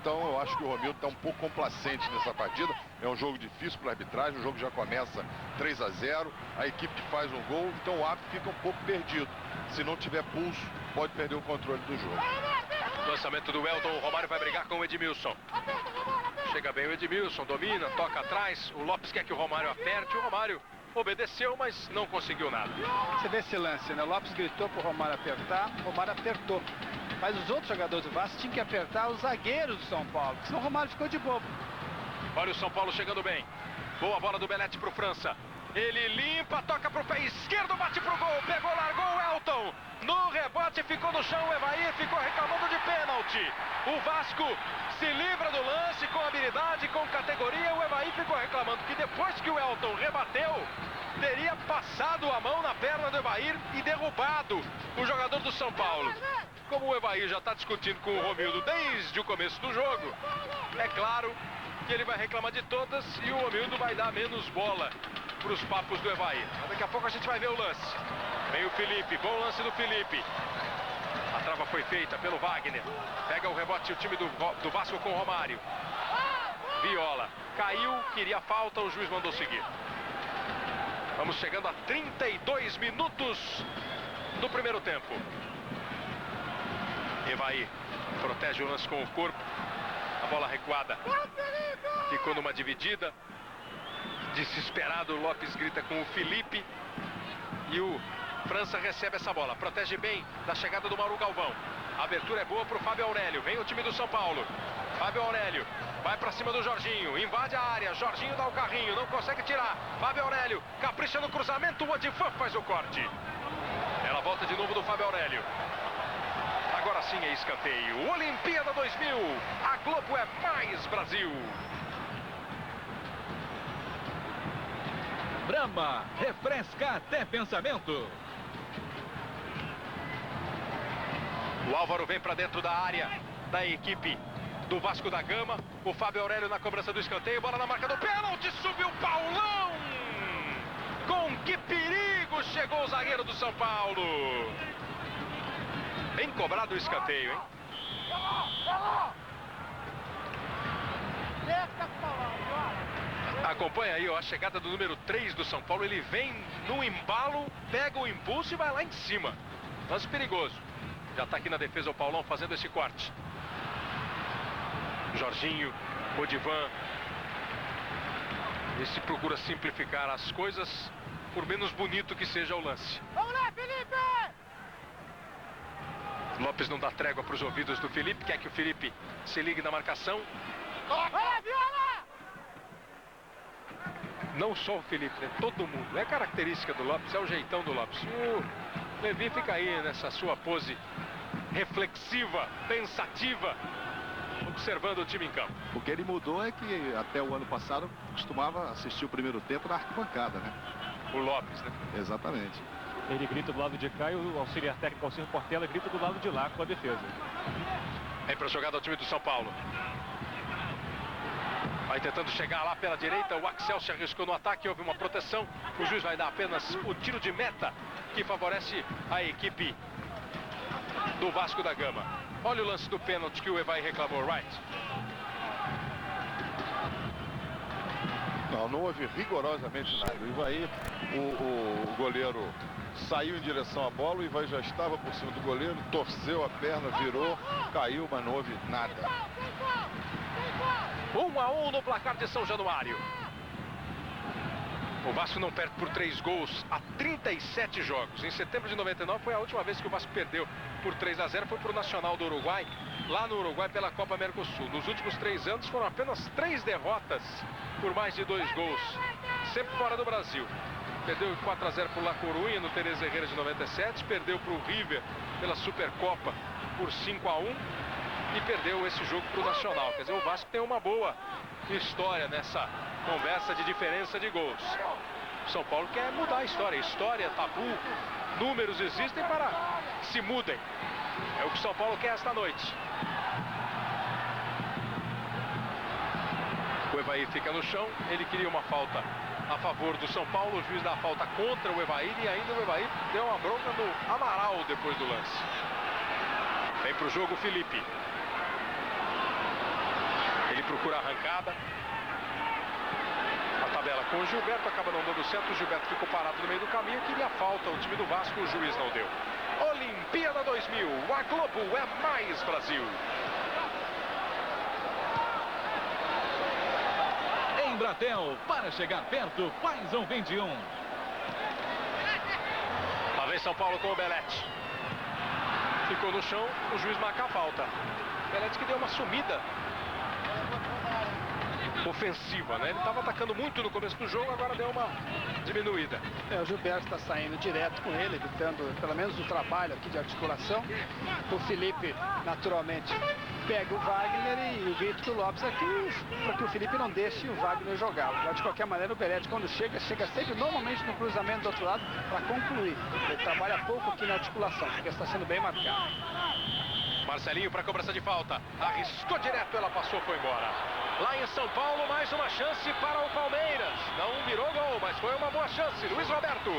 Então eu acho que o Romildo está um pouco complacente nessa partida. É um jogo difícil para a arbitragem, o jogo já começa 3-0, a equipe que faz um gol, então o árbitro fica um pouco perdido. Se não tiver pulso, pode perder o controle do jogo. Lançamento do Welton, o Romário vai brigar com o Edmilson. Chega bem o Edmilson, domina, toca atrás, o Lopes quer que o Romário aperte, o Romário obedeceu, mas não conseguiu nada. Você vê esse lance, né? O Lopes gritou pro Romário apertar, o Romário apertou. Mas os outros jogadores do Vasco tinham que apertar os zagueiros do São Paulo, senão o Romário ficou de bobo. Olha o São Paulo chegando bem. Boa bola do Belete pro França. Ele limpa, toca pro pé esquerdo, bate pro gol, pegou, largou o Welton. No rebote ficou no chão, o Evair ficou reclamando de pênalti. O Vasco se livra do lance com habilidade, com categoria. O Evair ficou reclamando que depois que o Welton rebateu, teria passado a mão na perna do Evair e derrubado o jogador do São Paulo. Como o Evair já está discutindo com o Romildo desde o começo do jogo, é claro que ele vai reclamar de todas e o Romildo vai dar menos bola para os papos do Evair. Mas daqui a pouco a gente vai ver o lance. Vem o Felipe, bom lance do Felipe. A trava foi feita pelo Wagner. Pega o rebote o time do Vasco com o Romário. Viola caiu, queria falta, o juiz mandou seguir. Vamos chegando a 32 minutos do primeiro tempo. Evaí protege o lance com o corpo. A bola recuada. Ficou numa dividida. Desesperado, o Lopes grita com o Felipe. E o França recebe essa bola. Protege bem da chegada do Mauro Galvão. A abertura é boa para o Fábio Aurélio. Vem o time do São Paulo. Fábio Aurélio vai para cima do Jorginho. Invade a área. Jorginho dá o carrinho. Não consegue tirar. Fábio Aurélio capricha no cruzamento. O Odifan faz o corte. Ela volta de novo do Fábio Aurélio. Agora sim é escanteio. Olimpíada 2000. A Globo é mais Brasil. Brahma, refresca até pensamento. O Álvaro vem para dentro da área da equipe do Vasco da Gama. O Fábio Aurélio na cobrança do escanteio. Bola na marca do pênalti. Subiu o Paulão. Com que perigo chegou o zagueiro do São Paulo. Bem cobrado o escanteio, hein? Acompanha aí, ó, a chegada do número 3 do São Paulo. Ele vem no embalo, pega o impulso e vai lá em cima. Lance perigoso. Já está aqui na defesa o Paulão fazendo esse corte. Jorginho, Odivan. Esse procura simplificar as coisas, por menos bonito que seja o lance. Vamos lá, Felipe! Lopes não dá trégua para os ouvidos do Felipe. Quer que o Felipe se ligue na marcação. Vai lá, Viola! Não só o Felipe, né? Todo mundo. É característica do Lopes, é o jeitão do Lopes. O Levi fica aí nessa sua pose reflexiva, pensativa, observando o time em campo. O que ele mudou é que até o ano passado costumava assistir o primeiro tempo na arquibancada, né? O Lopes, né? Exatamente. Ele grita do lado de cá e o auxiliar técnico Alcir Portela grita do lado de lá com a defesa. Vem para a jogada o time do São Paulo. Vai tentando chegar lá pela direita. O Axel se arriscou no ataque. Houve uma proteção. O juiz vai dar apenas o tiro de meta que favorece a equipe do Vasco da Gama. Olha o lance do pênalti que o Evaí reclamou, Wright. Não houve rigorosamente nada. O Evaí, o goleiro saiu em direção à bola. O Evaí já estava por cima do goleiro, torceu a perna, virou, caiu, mas não houve nada. 1-1 no placar de São Januário. O Vasco não perde por 3 gols há 37 jogos. Em setembro de 99 foi a última vez que o Vasco perdeu por 3-0. Foi para o Nacional do Uruguai, lá no Uruguai pela Copa Mercosul. Nos últimos 3 anos foram apenas 3 derrotas por mais de 2 gols. Sempre fora do Brasil. Perdeu 4-0 por La Coruña no Teresa Herrera de 97. Perdeu para o River pela Supercopa por 5-1. E perdeu esse jogo para o Nacional. Quer dizer, o Vasco tem uma boa história nessa conversa de diferença de gols. O São Paulo quer mudar a história. História, tabu, números existem para que se mudem. É o que o São Paulo quer esta noite. O Evaí fica no chão. Ele queria uma falta a favor do São Paulo. O juiz dá a falta contra o Evaí. E ainda o Evaí deu uma bronca no Amaral depois do lance. Vem para o jogo o Felipe. Ele procura a arrancada. A tabela com o Gilberto acaba não dando certo. O Gilberto ficou parado no meio do caminho. Queria falta o time do Vasco. O juiz não deu. Olimpíada 2000. A Globo é mais Brasil. Embratel, para chegar perto, faz um 21. Lá vem São Paulo com o Belete. Ficou no chão, o juiz marca a falta. Belete que deu uma sumida ofensiva, né? Ele estava atacando muito no começo do jogo, agora deu uma diminuída. O Gilberto está saindo direto com ele, evitando pelo menos o trabalho aqui de articulação. O Felipe, naturalmente, pega o Wagner e o grito do Lopes aqui para que o Felipe não deixe o Wagner jogar. Mas, de qualquer maneira, o Belete, quando chega sempre normalmente no cruzamento do outro lado para concluir. Ele trabalha pouco aqui na articulação, porque está sendo bem marcado. Marcelinho para cobrança de falta. Arriscou direto, ela passou, foi embora. Lá em São Paulo, mais uma chance para o Palmeiras. Não virou gol, mas foi uma boa chance. Luiz Roberto.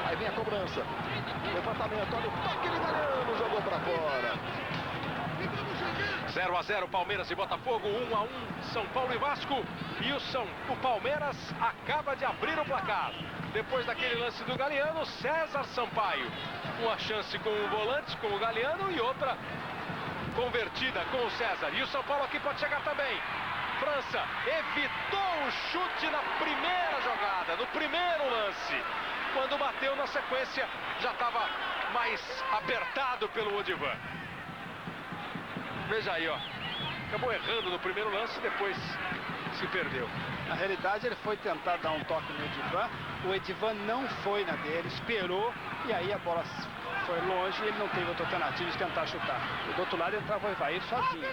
Aí vem a cobrança. Levantamento, olha o toque do Mariano, jogou para fora. 0 a 0 Palmeiras e Botafogo, 1 a 1 São Paulo e Vasco. E o Palmeiras acaba de abrir o placar. Depois daquele lance do Galeano, César Sampaio. Uma chance com o volante, com o Galeano, e outra convertida com o César. E o São Paulo aqui pode chegar também. França evitou o chute na primeira jogada, no primeiro lance. Quando bateu na sequência, já estava mais apertado pelo Odivan. Veja aí, ó. Acabou errando no primeiro lance, depois se perdeu. Na realidade, ele foi tentar dar um toque no Odivan. O Odivan não foi na dele, esperou, e aí a bola foi longe e ele não teve outra alternativa de tentar chutar. E do outro lado entrava o Evair sozinho.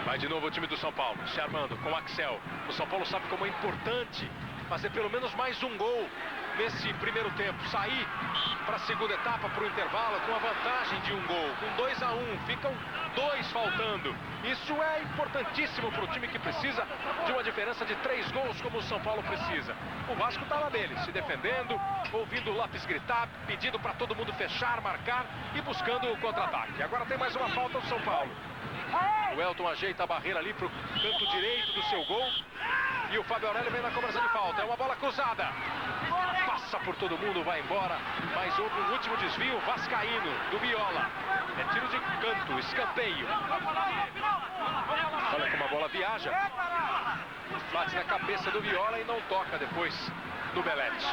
Vai de novo o time do São Paulo, se armando com o Axel. O São Paulo sabe como é importante fazer pelo menos mais um gol nesse primeiro tempo. Sair para a segunda etapa, para o intervalo, com a vantagem de um gol. Com 2 a 1, ficam 2 faltando. Isso é importantíssimo para o time que precisa de uma diferença de 3 gols, como o São Paulo precisa. O Vasco está lá dele, se defendendo, ouvindo o Lopes gritar, pedindo para todo mundo fechar, marcar e buscando o contra-ataque. Agora tem mais uma falta do São Paulo. O Elton ajeita a barreira ali para o canto direito do seu gol. E o Fábio Aurélio vem na cobrança de falta. É uma bola cruzada. Passa por todo mundo, vai embora. Mas houve um último desvio vascaíno do Viola. É tiro de canto, escanteio. Olha como a bola viaja. Bate na cabeça do Viola e não toca depois do Belete.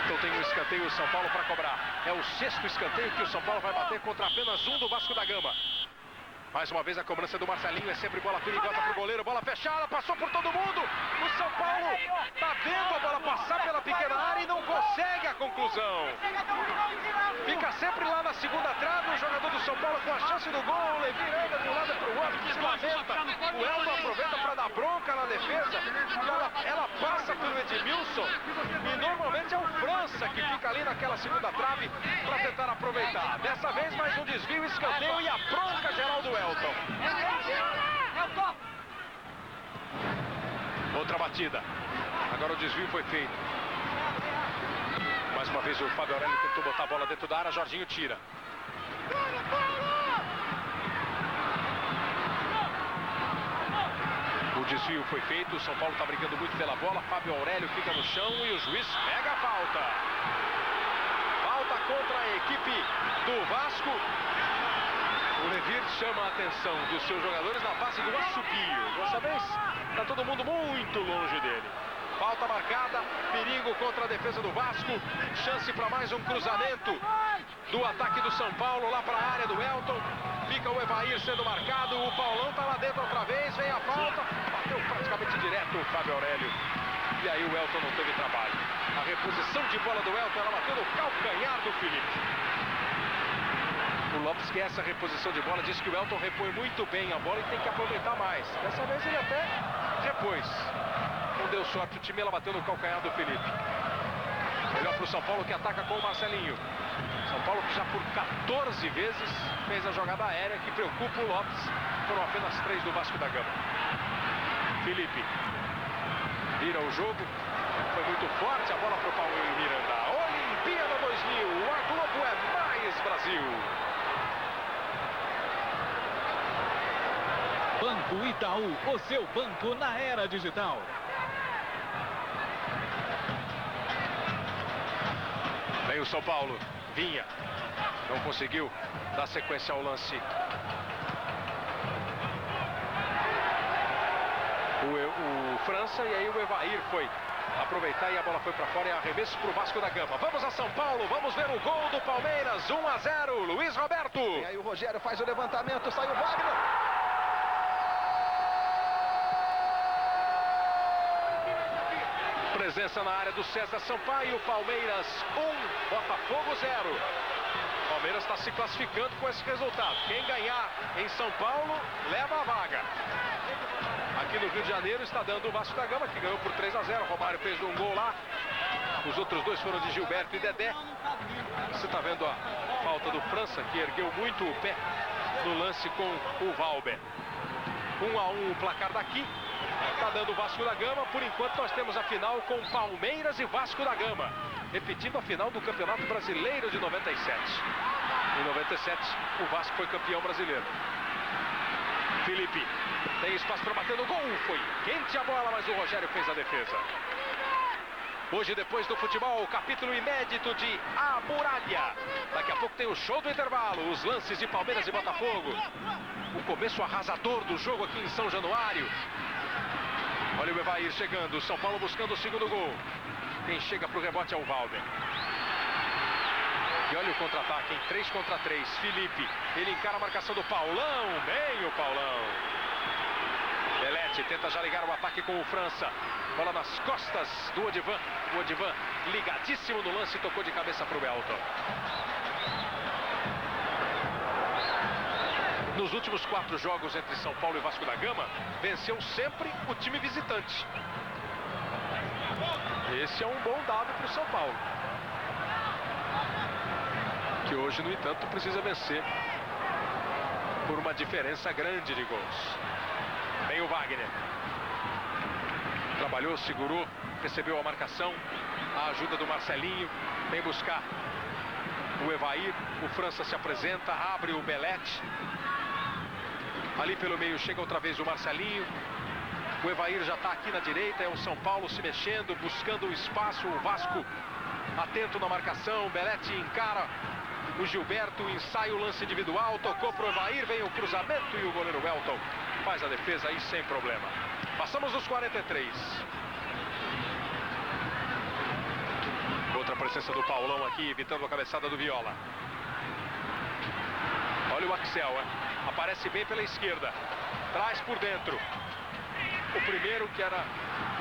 Então tem um escanteio o São Paulo para cobrar. É o 6º escanteio que o São Paulo vai bater contra apenas um do Vasco da Gama. Mais uma vez a cobrança do Marcelinho, é sempre bola perigosa pro goleiro, bola fechada, passou por todo mundo. O São Paulo tá vendo a bola passar pela pequena área e não consegue a conclusão. Fica sempre lá na segunda trave, o jogador do São Paulo com a chance do gol. O Levi anda de um lado pro outro, se lamenta. O Elton aproveita para dar bronca na defesa. Ela passa pelo Edmilson e normalmente é o França que fica ali naquela segunda trave para tentar aproveitar. Dessa vez mais um desvio, escanteio e a bronca geral do Elton. Outra batida. Agora o desvio foi feito. Mais uma vez o Fábio Aurélio tentou botar a bola dentro da área. Jorginho tira. O desvio foi feito. O São Paulo está brigando muito pela bola. Fábio Aurélio fica no chão e o juiz pega a falta. Falta contra a equipe do Vasco. O Levir chama a atenção dos seus jogadores na base do assobio. Dessa vez está todo mundo muito longe dele. Falta marcada, perigo contra a defesa do Vasco. Chance para mais um cruzamento do ataque do São Paulo lá para a área do Elton. Fica o Evair sendo marcado. O Paulão está lá dentro outra vez. Vem a falta. Bateu praticamente direto o Fábio Aurélio. E aí o Elton não teve trabalho. A reposição de bola do Elton, ela bateu no calcanhar do Felipe. O Lopes quer essa reposição de bola, diz que o Elton repõe muito bem a bola e tem que aproveitar mais. Dessa vez ele até repôs. Não deu sorte, o time ela bateu no calcanhar do Felipe. Melhor para o São Paulo que ataca com o Marcelinho. São Paulo que já por 14 vezes fez a jogada aérea que preocupa o Lopes. Foram apenas 3 do Vasco da Gama. Felipe vira o jogo. Foi muito forte a bola para o Paulo Miranda. Olimpíada 2000, a Globo é mais Brasil. Banco Itaú, o seu banco na era digital. Vem o São Paulo, Vinha, não conseguiu dar sequência ao lance. O França e aí o Evair foi aproveitar e a bola foi para fora e arremesso para o Vasco da Gama. Vamos a São Paulo, vamos ver o gol do Palmeiras, 1 a 0, Luiz Roberto. E aí o Rogério faz o levantamento, sai o Wagner. Presença na área do César Sampaio, Palmeiras 1, Botafogo 0. Palmeiras está se classificando com esse resultado. Quem ganhar em São Paulo, leva a vaga. Aqui no Rio de Janeiro está dando o Vasco da Gama, que ganhou por 3 a 0. Romário fez um gol lá. Os outros dois foram de Gilberto e Dedé. Você está vendo a falta do França, que ergueu muito o pé no lance com o Valber. 1 a 1 o placar daqui. Está dando o Vasco da Gama. Por enquanto nós temos a final com Palmeiras e Vasco da Gama. repetindo a final do Campeonato Brasileiro de 97. Em 97, o Vasco foi campeão brasileiro. Felipe tem espaço para bater no gol. Foi quente a bola, mas o Rogério fez a defesa. Hoje, depois do futebol, capítulo inédito de A Muralha. Daqui a pouco tem o show do intervalo, os lances de Palmeiras e Botafogo. O começo arrasador do jogo aqui em São Januário. Olha o Evair chegando, o São Paulo buscando o segundo gol. Quem chega para o rebote é o Valber. E olha o contra-ataque em 3 contra 3. Felipe, ele encara a marcação do Paulão. Bem o Paulão. Belete tenta já ligar o ataque com o França. Bola nas costas do Odivan. O Odivan ligadíssimo no lance, tocou de cabeça para o Elton. Nos últimos 4 jogos entre São Paulo e Vasco da Gama, venceu sempre o time visitante. Esse é um bom dado para o São Paulo, que hoje, no entanto, precisa vencer por uma diferença grande de gols. Vem o Wagner. Trabalhou, segurou, recebeu a marcação, a ajuda do Marcelinho. Vem buscar o Evair. O França se apresenta, abre o Belete. Ali pelo meio chega outra vez o Marcelinho. O Evair já está aqui na direita. É o São Paulo se mexendo, buscando o espaço. O Vasco atento na marcação. Belete encara o Gilberto, ensaia o lance individual. Tocou para o Evair, vem o cruzamento e o goleiro Elton faz a defesa aí sem problema. Passamos os 43. Outra presença do Paulão aqui, evitando a cabeçada do Viola. Olha o Axel, aparece bem pela esquerda. Traz por dentro. O primeiro, que era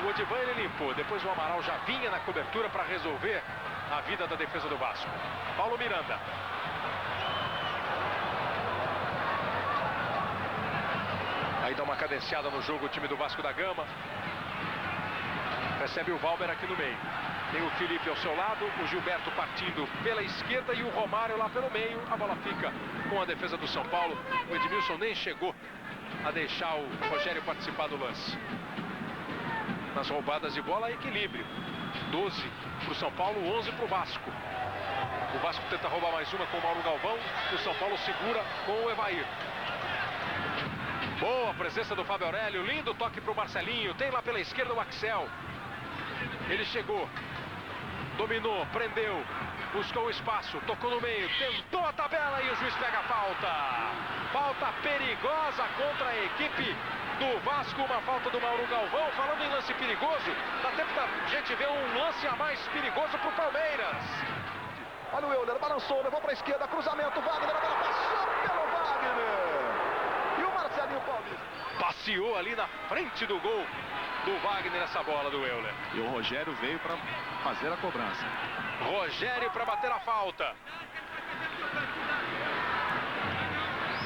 o Odivan, ele limpou. Depois o Amaral já vinha na cobertura para resolver a vida da defesa do Vasco. Paulo Miranda. Aí dá uma cadenciada no jogo o time do Vasco da Gama. Recebe o Valber aqui no meio. Tem o Felipe ao seu lado, o Gilberto partindo pela esquerda e o Romário lá pelo meio. A bola fica com a defesa do São Paulo. O Edmilson nem chegou a deixar o Rogério participar do lance. Nas roubadas de bola, equilíbrio. 12 para o São Paulo, 11 para o Vasco. O Vasco tenta roubar mais uma com o Mauro Galvão. E o São Paulo segura com o Evair. Boa presença do Fábio Aurélio. Lindo toque para o Marcelinho. Tem lá pela esquerda o Axel. Ele chegou. Dominou, prendeu. Buscou o espaço, tocou no meio. Tentou a tabela e o juiz pega a falta. Falta perigosa contra a equipe do Vasco. Uma falta do Mauro Galvão. Falando em lance perigoso, dá tempo da gente ver um lance a mais perigoso para o Palmeiras. Olha o Euler, balançou, levou para a esquerda, cruzamento, Wagner, a bola passou pelo Wagner. E o Marcelinho Paulista passeou ali na frente do gol do Wagner essa bola do Euler. E o Rogério veio para fazer a cobrança. Rogério para bater a falta.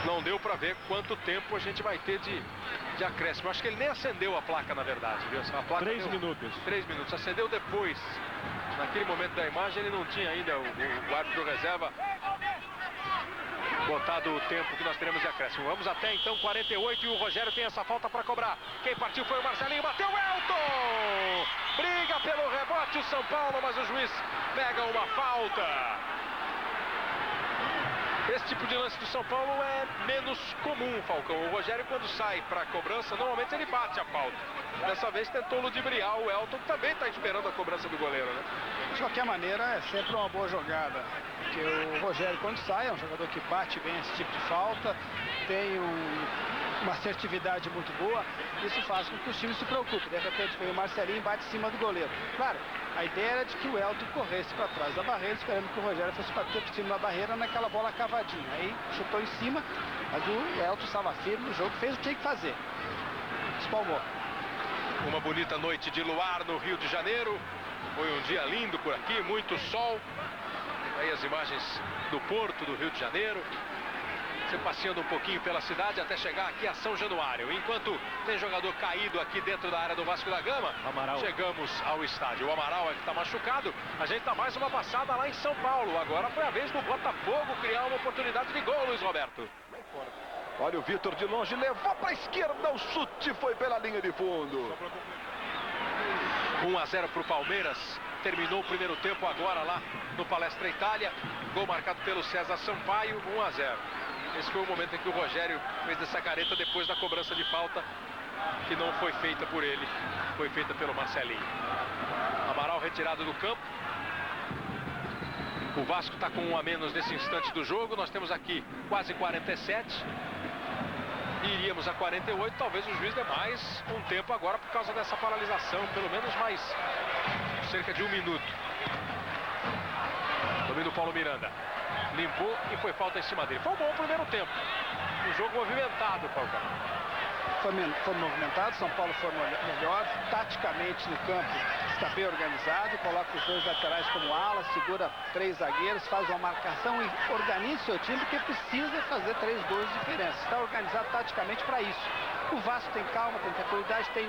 Não deu para ver quanto tempo a gente vai ter de acréscimo. Acho que ele nem acendeu a placa, na verdade, viu? A placa 3 minutos. 3 minutos. Acendeu depois. Naquele momento da imagem ele não tinha ainda o árbitro reserva botado o tempo que nós teremos de acréscimo. Vamos até então 48 e o Rogério tem essa falta para cobrar. Quem partiu foi o Marcelinho, bateu o Elton! Briga pelo rebote o São Paulo, mas o juiz pega uma falta. Esse tipo de lance do São Paulo é menos comum, Falcão. O Rogério, quando sai para a cobrança, normalmente ele bate a falta. Dessa vez tentou ludibriar o Elton, que também está esperando a cobrança do goleiro, né? De qualquer maneira, é sempre uma boa jogada. Porque o Rogério, quando sai, é um jogador que bate bem esse tipo de falta, tem uma assertividade muito boa. Isso faz com que os times se preocupem. De repente, veio o Marcelinho e bate em cima do goleiro. Claro, a ideia era de que o Elton corresse para trás da barreira, esperando que o Rogério fosse bater por cima da barreira naquela bola cavadinha. Aí chutou em cima, mas o Elton estava firme no jogo, fez o que tinha que fazer. Espalmou. Uma bonita noite de luar no Rio de Janeiro. Foi um dia lindo por aqui, muito sol. Aí as imagens do porto do Rio de Janeiro. Você passeando um pouquinho pela cidade até chegar aqui a São Januário. Enquanto tem jogador caído aqui dentro da área do Vasco da Gama, Amaral. Chegamos ao estádio. O Amaral é que está machucado. A gente dá mais uma passada lá em São Paulo. Agora foi a vez do Botafogo criar uma oportunidade de gol, Luiz Roberto. Olha o Vitor de longe, levou para a esquerda, o chute foi pela linha de fundo. 1 a 0 para o Palmeiras. terminou o primeiro tempo agora lá no Palestra Itália. Gol marcado pelo César Sampaio, 1-0. Esse foi o momento em que o Rogério fez essa careta depois da cobrança de falta, que não foi feita por ele, foi feita pelo Marcelinho. Amaral retirado do campo. O Vasco está com 1 a menos nesse instante do jogo. Nós temos aqui quase 47. Iríamos a 48, talvez o juiz dê mais um tempo agora por causa dessa paralisação, pelo menos mais cerca de 1 minuto. Domínio do Paulo Miranda. Limpou e foi falta em cima dele. Foi um bom primeiro tempo. Um jogo movimentado, Falcão. Foi movimentado, São Paulo foi melhor, taticamente no campo está bem organizado, coloca os 2 laterais como ala, segura 3 zagueiros, faz uma marcação e organiza o seu time, porque precisa fazer 3 gols de diferença. Está organizado taticamente para isso. O Vasco tem calma, tem tranquilidade, tem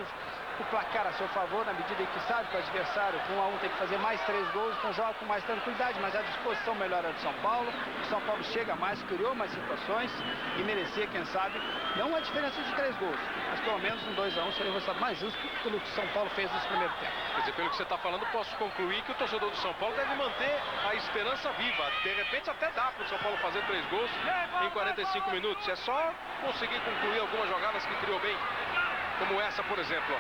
o placar a seu favor, na medida em que sabe que o adversário com 1 a 1 tem que fazer mais 3 gols, então joga com mais tranquilidade, mas a disposição melhor é do São Paulo. O São Paulo chega mais, criou mais situações e merecia, quem sabe, não a diferença de 3 gols, mas pelo menos um 2 a 1 seria o resultado mais justo pelo que o São Paulo fez nesse primeiro tempo. Quer dizer, pelo que você está falando, posso concluir que o torcedor do São Paulo deve manter a esperança viva. De repente até dá para o São Paulo fazer 3 gols em 45 minutos. É só conseguir concluir algumas jogadas que criou bem, como essa, por exemplo.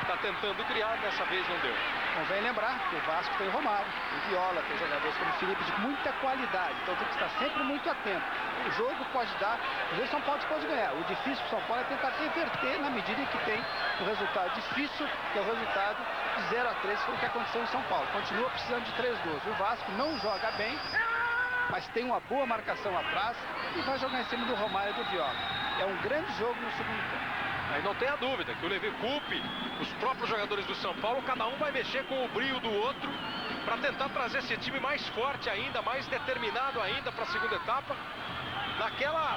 Está tentando criar, dessa vez não deu. Convém lembrar que o Vasco tem Romário, tem Viola, tem jogadores como Felipe de muita qualidade, então tem que estar sempre muito atento. O jogo pode dar, às vezes o São Paulo pode ganhar. O difícil para o São Paulo é tentar reverter na medida em que tem o resultado difícil, que é o resultado de 0 a 3, foi o que aconteceu em São Paulo. Continua precisando de 3 gols. O Vasco não joga bem, mas tem uma boa marcação atrás e vai jogar em cima do Romário e do Viola. É um grande jogo no segundo tempo. Aí não tenha dúvida que o Levi Coupe, os próprios jogadores do São Paulo, cada um vai mexer com o brio do outro para tentar trazer esse time mais forte ainda, mais determinado ainda para a segunda etapa,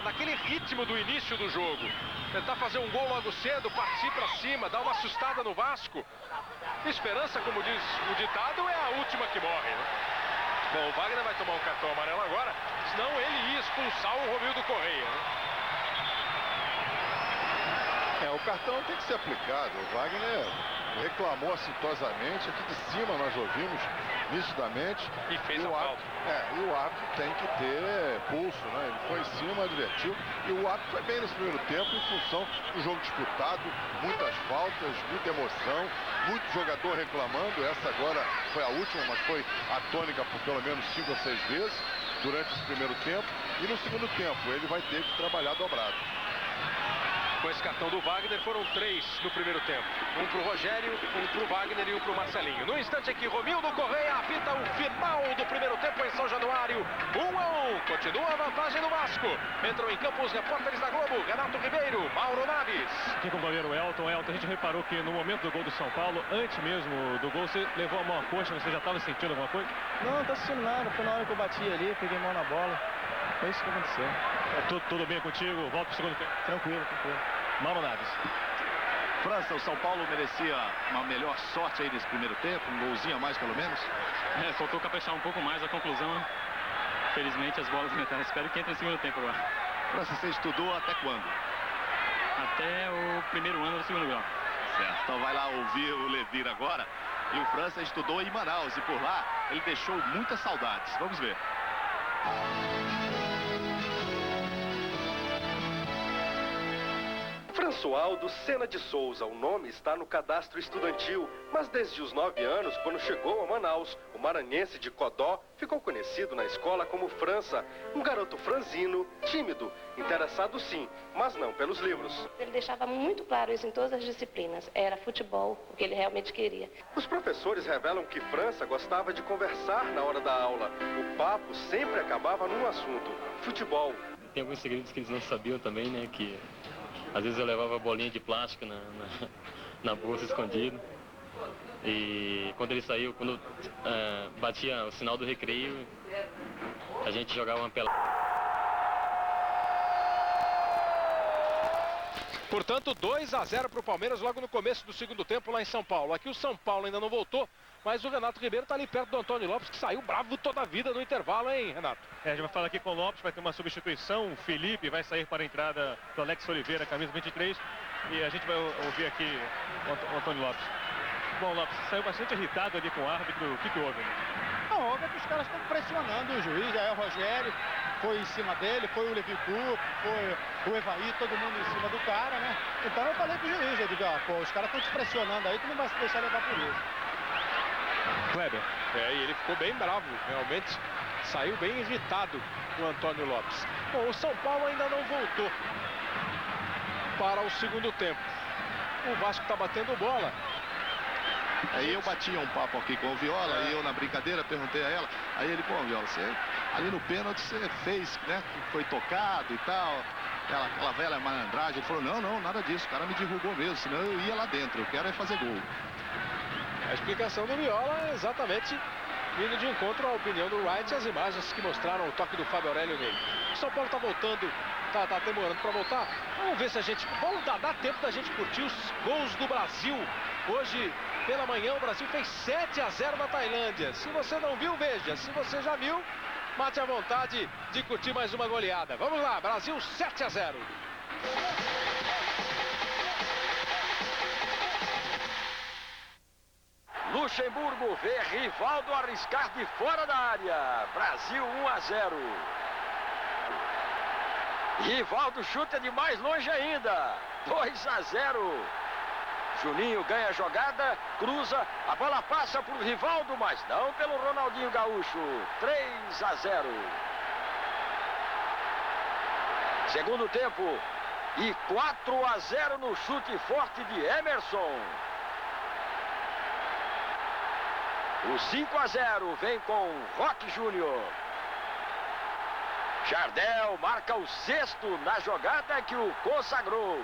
naquele ritmo do início do jogo. Tentar fazer um gol logo cedo, partir para cima, dar uma assustada no Vasco. Esperança, como diz o ditado, é a última que morre, né? Bom, o Wagner vai tomar um cartão amarelo agora, senão ele ia expulsar o Romildo Correia, né? O cartão tem que ser aplicado. O Wagner reclamou assintosamente. Aqui de cima nós ouvimos nitidamente. E fez a falta. E o árbitro tem que ter pulso, né? Ele foi em cima, advertiu. E o árbitro foi bem nesse primeiro tempo em função do jogo disputado. Muitas faltas, muita emoção, muito jogador reclamando. Essa agora foi a última, mas foi a tônica por pelo menos 5 ou 6 vezes durante esse primeiro tempo. E no segundo tempo ele vai ter que trabalhar dobrado. Com esse cartão do Wagner, foram 3 no primeiro tempo. Um pro Rogério, um pro Wagner e um pro Marcelinho. No instante aqui, Romildo Correia apita o final do primeiro tempo em São Januário. 1 a 1. Continua a vantagem do Vasco. Entram em campo os repórteres da Globo. Renato Ribeiro, Mauro Naves. Aqui com o goleiro Elton. Elton, a gente reparou que no momento do gol do São Paulo, antes mesmo do gol, você levou a mão à coxa, você já estava sentindo alguma coisa? Não, não tô sentindo nada. Foi na hora que eu bati ali, peguei a mão na bola. Foi isso que aconteceu. Tudo bem contigo? Volta pro segundo tempo. Tranquilo, tranquilo. Mauro Naves. França, o São Paulo merecia uma melhor sorte aí nesse primeiro tempo, um golzinho a mais pelo menos. Faltou caprichar um pouco mais a conclusão. Felizmente as bolas entraram. Espero que entre no segundo tempo agora. França, você estudou até quando? Até o primeiro ano do segundo grau. Certo, então vai lá ouvir o Levir agora. E o França estudou em Manaus e por lá ele deixou muitas saudades. Vamos ver. Françoaldo Sena de Souza, o nome está no cadastro estudantil, mas desde os 9 anos, quando chegou a Manaus, o maranhense de Codó ficou conhecido na escola como França, um garoto franzino, tímido, interessado sim, mas não pelos livros. Ele deixava muito claro isso em todas as disciplinas, era futebol, o que ele realmente queria. Os professores revelam que França gostava de conversar na hora da aula, o papo sempre acabava num assunto, futebol. Tem alguns segredos que eles não sabiam também, né, que às vezes eu levava bolinha de plástico na bolsa escondido. E quando ele saiu, quando batia o sinal do recreio, a gente jogava uma pelada. Portanto, 2 a 0 para o Palmeiras logo no começo do segundo tempo lá em São Paulo. Aqui o São Paulo ainda não voltou, mas o Renato Ribeiro está ali perto do Antônio Lopes, que saiu bravo toda a vida no intervalo, hein, Renato? A gente vai falar aqui com o Lopes, vai ter uma substituição. O Felipe vai sair para a entrada do Alex Oliveira, camisa 23. E a gente vai ouvir aqui o Antônio Lopes. Bom, Lopes, saiu bastante irritado ali com o árbitro. O que houve? Não, houve é que os caras estão pressionando o juiz, aí o Rogério foi em cima dele, foi o Levi Coupe, foi o Evaí, todo mundo em cima do cara, né? Então eu falei pro juiz, eu digo, pô, os caras estão te pressionando aí, tu não vai se deixar levar por isso. Kleber. E ele ficou bem bravo, realmente saiu bem irritado o Antônio Lopes. Bom, o São Paulo ainda não voltou para o segundo tempo. O Vasco está batendo bola. Aí eu batia um papo aqui com o Viola, e eu na brincadeira perguntei a ela, aí ele, pô, Viola, você ali no pênalti você fez, né, que foi tocado e tal, aquela velha malandragem. Ele falou, não, nada disso, o cara me derrubou mesmo, senão eu ia lá dentro, eu quero é fazer gol. A explicação do Viola é exatamente indo de encontro à opinião do Wright e as imagens que mostraram o toque do Fábio Aurélio nele. O São Paulo está voltando, tá demorando para voltar. Vamos ver se a gente... Vamos dar tempo da gente curtir os gols do Brasil. Hoje, pela manhã, o Brasil fez 7-0 na Tailândia. Se você não viu, veja. Se você já viu, mate a vontade de curtir mais uma goleada. Vamos lá, Brasil 7-0. Luxemburgo vê Rivaldo arriscar de fora da área. Brasil 1-0. Rivaldo chuta de mais longe ainda. 2-0. Juninho ganha a jogada, cruza, a bola passa por Rivaldo, mas não pelo Ronaldinho Gaúcho. 3-0. Segundo tempo e 4-0 no chute forte de Emerson. O 5-0 vem com Roque Júnior. Jardel marca o sexto na jogada que o consagrou.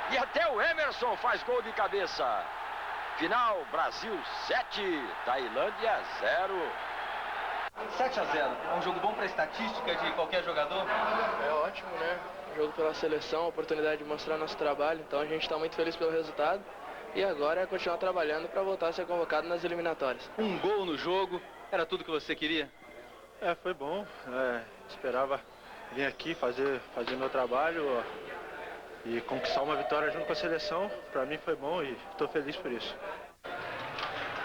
E até o Emerson faz gol de cabeça. Final, Brasil 7, Tailândia 0. 7-0, é um jogo bom para a estatística de qualquer jogador? É ótimo, né? Jogo pela seleção, oportunidade de mostrar nosso trabalho. Então a gente está muito feliz pelo resultado. E agora é continuar trabalhando para voltar a ser convocado nas eliminatórias. Um gol no jogo, era tudo que você queria? Foi bom. Esperava vir aqui fazer meu trabalho e conquistar uma vitória junto com a seleção. Para mim foi bom e estou feliz por isso.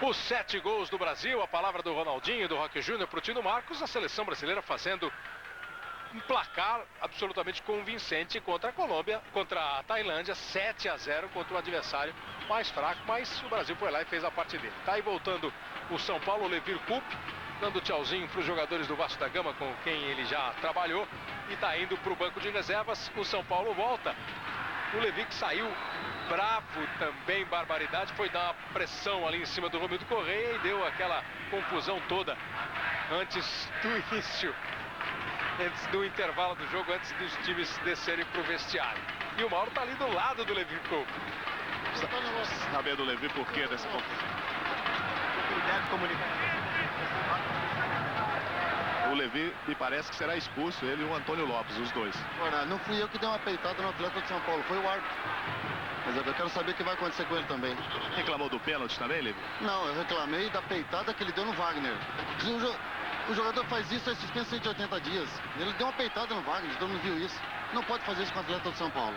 Os 7 gols do Brasil, a palavra do Ronaldinho, do Roque Júnior para o Tino Marcos, a seleção brasileira fazendo um placar absolutamente convincente contra a Colômbia, contra a Tailândia, 7-0 contra o adversário mais fraco, mas o Brasil foi lá e fez a parte dele. Tá aí voltando o São Paulo, o Levi Coupe, dando tchauzinho para os jogadores do Vasco da Gama com quem ele já trabalhou e tá indo para o banco de reservas. O São Paulo volta. O Levi que saiu bravo também, barbaridade, foi dar uma pressão ali em cima do Romildo Correia e deu aquela confusão toda antes do início. Antes do intervalo do jogo, antes dos times descerem para o vestiário. E o Mauro tá ali do lado do Levi Coupe. Saber do Levi por quê desse ponto? Ele deve comunicar. O Levi me parece que será expulso, ele e o Antônio Lopes, os dois. Ora, não fui eu que dei uma peitada no atleta de São Paulo, foi o árbitro. Mas eu quero saber o que vai acontecer com ele também. Reclamou do pênalti também, Levi? Não, eu reclamei da peitada que ele deu no Wagner. O jogador faz isso, é suspenso 180 dias. Ele deu uma peitada no Wagner, todo mundo viu isso. Não pode fazer isso com o atleta de São Paulo.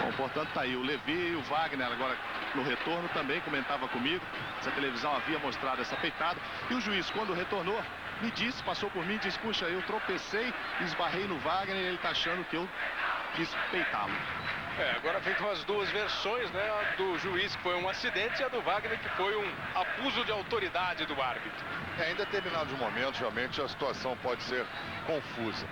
Bom, portanto, tá aí o Levi e o Wagner agora no retorno também comentava comigo. Se a televisão havia mostrado essa peitada. E o juiz, quando retornou, me disse, passou por mim, disse, puxa, eu tropecei, esbarrei no Wagner e ele tá achando que eu quis peitá-lo. Agora vem com as duas versões, né? A do juiz que foi um acidente e a do Wagner que foi um abuso de autoridade do árbitro. Em determinados momentos, realmente, a situação pode ser confusa.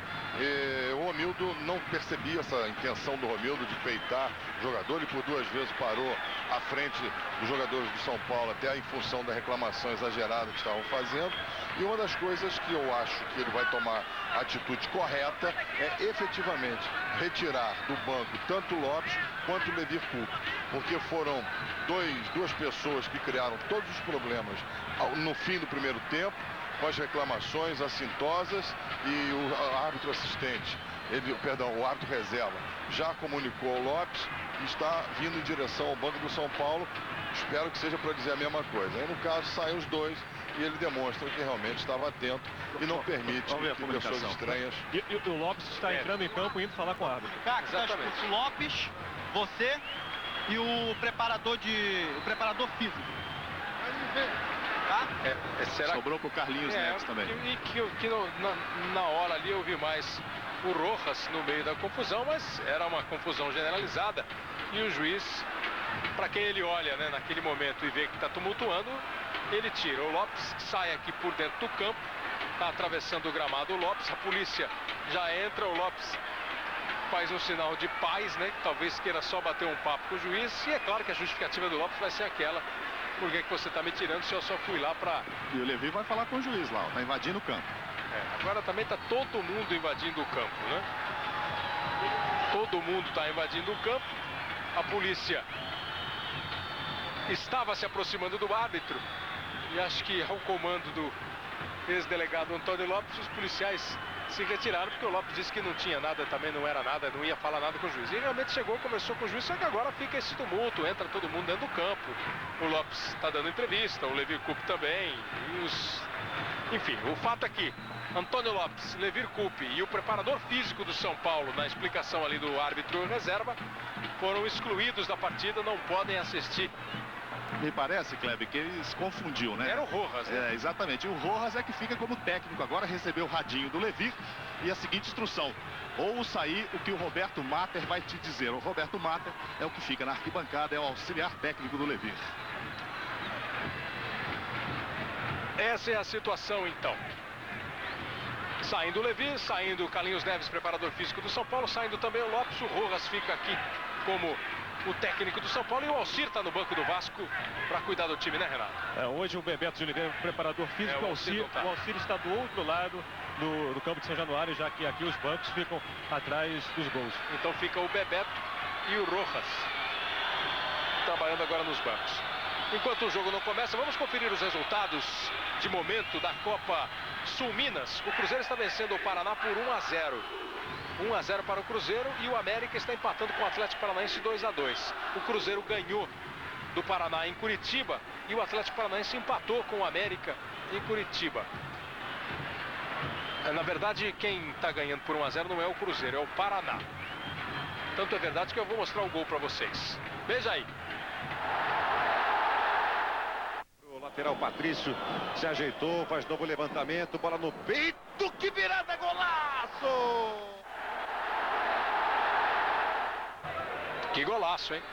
O Romildo não percebia essa intenção do Romildo de peitar o jogador. Ele por duas vezes parou à frente dos jogadores do São Paulo, até em função da reclamação exagerada que estavam fazendo. E uma das coisas que eu acho que ele vai tomar a atitude correta é efetivamente retirar do banco tanto o Lopes quanto o Levi Coupe, porque foram duas pessoas que criaram todos os problemas no fim do primeiro tempo, com as reclamações assintosas, e o árbitro assistente, o árbitro reserva, já comunicou ao Lopes e está vindo em direção ao banco do São Paulo. Espero que seja para dizer a mesma coisa. Aí, no caso, saem os dois e ele demonstra que realmente estava atento e não permite que pessoas estranhas... E o Lopes está entrando em campo e indo falar com o árbitro. Exatamente. Lopes, você e o preparador físico. Tá? Será Sobrou pro Carlinhos Neves também. E que na hora ali eu vi mais o Rojas no meio da confusão, mas era uma confusão generalizada. E o juiz, para quem ele olha, né, naquele momento e vê que está tumultuando, ele tira. O Lopes sai aqui por dentro do campo, está atravessando o gramado o Lopes, a polícia já entra, o Lopes faz um sinal de paz, né, que talvez queira só bater um papo com o juiz, e é claro que a justificativa do Lopes vai ser aquela: por que você está me tirando se eu só fui lá para... E o Levi vai falar com o juiz lá, tá invadindo o campo. Agora também está todo mundo invadindo o campo, né? Todo mundo está invadindo o campo. A polícia estava se aproximando do árbitro e acho que ao comando do ex-delegado Antônio Lopes, os policiais se retiraram, porque o Lopes disse que não tinha nada, também não era nada, não ia falar nada com o juiz. E realmente chegou, conversou com o juiz, só que agora fica esse tumulto, entra todo mundo dentro do campo. O Lopes está dando entrevista, o Levir Coupe também, enfim, o fato é que Antônio Lopes, Levir Coupe e o preparador físico do São Paulo, na explicação ali do árbitro reserva, foram excluídos da partida, não podem assistir. Me parece, Kleber, que eles confundiu, né? Era o Rojas, né? Exatamente. O Rojas é que fica como técnico agora, recebeu o radinho do Levir e a seguinte instrução: ou sair o que o Roberto Mater vai te dizer. O Roberto Mater é o que fica na arquibancada, é o auxiliar técnico do Levir. Essa é a situação, então. Saindo o Levir, saindo o Carlinhos Neves, preparador físico do São Paulo, saindo também o Lopes. O Rojas fica aqui como o técnico do São Paulo, e o Alcir está no banco do Vasco para cuidar do time, né, Renato? Hoje o Bebeto de Oliveira, preparador físico, o Alcir está do outro lado do campo de São Januário, já que aqui os bancos ficam atrás dos gols. Então fica o Bebeto e o Rojas trabalhando agora nos bancos. Enquanto o jogo não começa, vamos conferir os resultados de momento da Copa Sul Minas. O Cruzeiro está vencendo o Paraná por 1-0. 1-0 para o Cruzeiro, e o América está empatando com o Atlético Paranaense 2-2. O Cruzeiro ganhou do Paraná em Curitiba e o Atlético Paranaense empatou com o América em Curitiba. Na verdade, quem está ganhando por 1-0 não é o Cruzeiro, é o Paraná. Tanto é verdade que eu vou mostrar o gol para vocês. Veja aí. O lateral Patrício se ajeitou, faz novo levantamento, bola no peito, que virada, golaço! Que golaço, hein?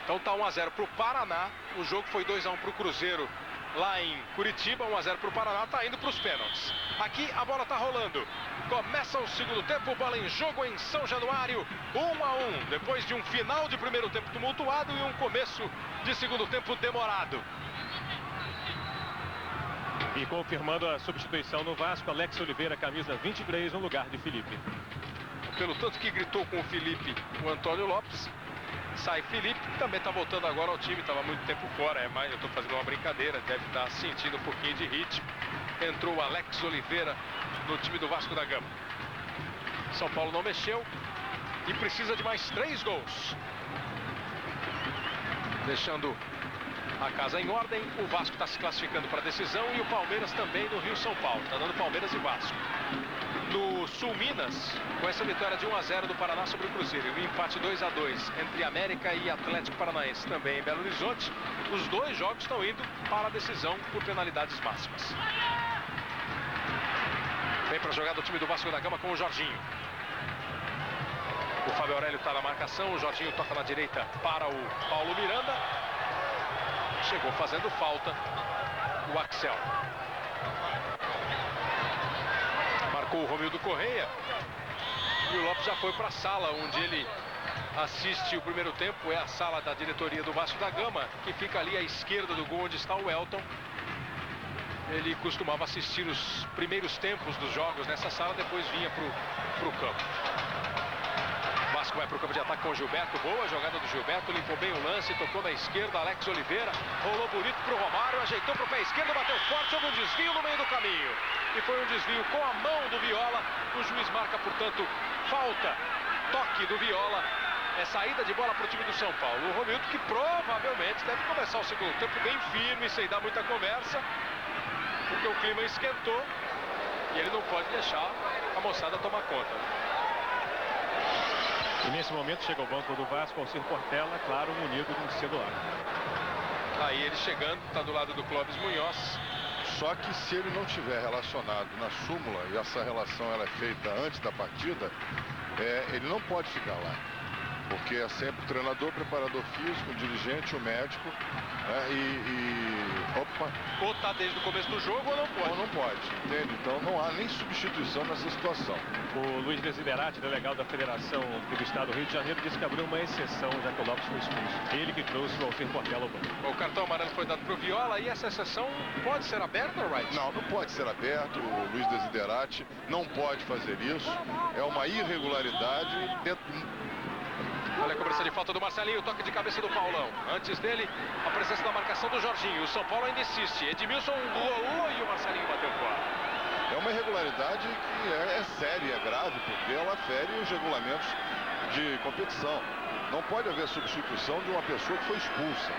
Então tá 1-0 para o Paraná. O jogo foi 2-1 para o Cruzeiro lá em Curitiba. 1-0 para o Paraná, tá indo para os pênaltis. Aqui a bola tá rolando. Começa o segundo tempo, bola em jogo em São Januário. 1-1, depois de um final de primeiro tempo tumultuado e um começo de segundo tempo demorado. E confirmando a substituição no Vasco, Alex Oliveira, camisa 23, no lugar de Felipe. Pelo tanto que gritou com o Felipe, o Antônio Lopes, sai Felipe, que também está voltando agora ao time, estava muito tempo fora, mas eu estou fazendo uma brincadeira, deve estar sentindo um pouquinho de ritmo. Entrou o Alex Oliveira no time do Vasco da Gama. São Paulo não mexeu e precisa de mais 3 gols. Deixando a casa em ordem, o Vasco está se classificando para a decisão e o Palmeiras também no Rio-São Paulo. Está dando Palmeiras e Vasco. No Sul Minas, com essa vitória de 1-0 do Paraná sobre o Cruzeiro e o empate 2-2 entre América e Atlético Paranaense também em Belo Horizonte, os 2 jogos estão indo para a decisão por penalidades máximas. Vem para jogar do time do Vasco da Gama com o Jorginho. O Fábio Aurélio está na marcação, o Jorginho toca na direita para o Paulo Miranda. Chegou fazendo falta o Axel. Marcou o Romildo Correia. E o Lopes já foi para a sala onde ele assiste o primeiro tempo. É a sala da diretoria do Vasco da Gama, que fica ali à esquerda do gol onde está o Elton. Ele costumava assistir os primeiros tempos dos jogos nessa sala, depois vinha para o campo. Vasco vai para o campo de ataque com o Gilberto. Boa jogada do Gilberto, limpou bem o lance, tocou na esquerda, Alex Oliveira, rolou bonito para o Romário, ajeitou para o pé esquerdo, bateu forte, houve um desvio no meio do caminho. E foi um desvio com a mão do Viola. O juiz marca, portanto, falta, toque do Viola. É saída de bola para o time do São Paulo. O Romildo, que provavelmente deve começar o segundo tempo bem firme, sem dar muita conversa, porque o clima esquentou e ele não pode deixar a moçada tomar conta. E nesse momento chega ao banco do Vasco, Alcir Portela, claro, munido de um celular. Aí ele chegando, está do lado do Clóvis Munhoz. Só que se ele não tiver relacionado na súmula, e essa relação ela é feita antes da partida, ele não pode ficar lá. Porque é sempre o treinador, preparador físico, o dirigente, o médico, opa. Ou tá desde o começo do jogo ou não pode. Ou não pode, entende? Então não há nem substituição nessa situação. O Luiz Desiderati, delegado da Federação do Estado do Rio de Janeiro, disse que abriu uma exceção, já que o Lopes foi expulso. Ele que trouxe o Alcir Portela ao banco. O cartão amarelo foi dado pro Viola e essa exceção pode ser aberta, Wright? Não, não pode ser aberto. O Luiz Desiderati não pode fazer isso. É uma irregularidade dentro... Olha a cobrança de falta do Marcelinho, toque de cabeça do Paulão. Antes dele, a presença da marcação do Jorginho. O São Paulo ainda insiste. Edmilson rolou e o Marcelinho bateu fora. É uma irregularidade que é séria, é grave, porque ela fere os regulamentos de competição. Não pode haver substituição de uma pessoa que foi expulsa.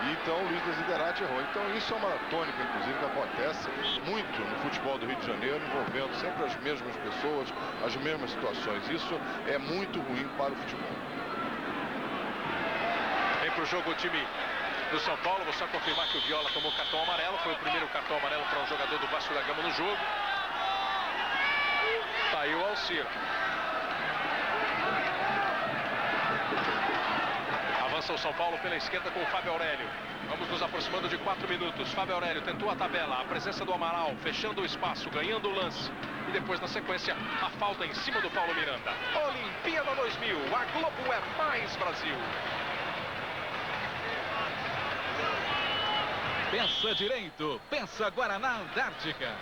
E então o Luiz Desiderati errou. Então isso é uma tônica, inclusive, que acontece muito no futebol do Rio de Janeiro, envolvendo sempre as mesmas pessoas, as mesmas situações. Isso é muito ruim para o futebol. Vem pro jogo o time do São Paulo. Vou só confirmar que o Viola tomou cartão amarelo. Foi o primeiro cartão amarelo para um jogador do Vasco da Gama no jogo. Tá aí o Alcir. Avança o São Paulo pela esquerda com o Fábio Aurélio. Vamos nos aproximando de 4 minutos. Fábio Aurélio tentou a tabela. A presença do Amaral, fechando o espaço, ganhando o lance. E depois, na sequência, a falta em cima do Paulo Miranda. Olimpíada 2000. A Globo é mais Brasil. Pensa direito. Pensa Guaraná Antártica.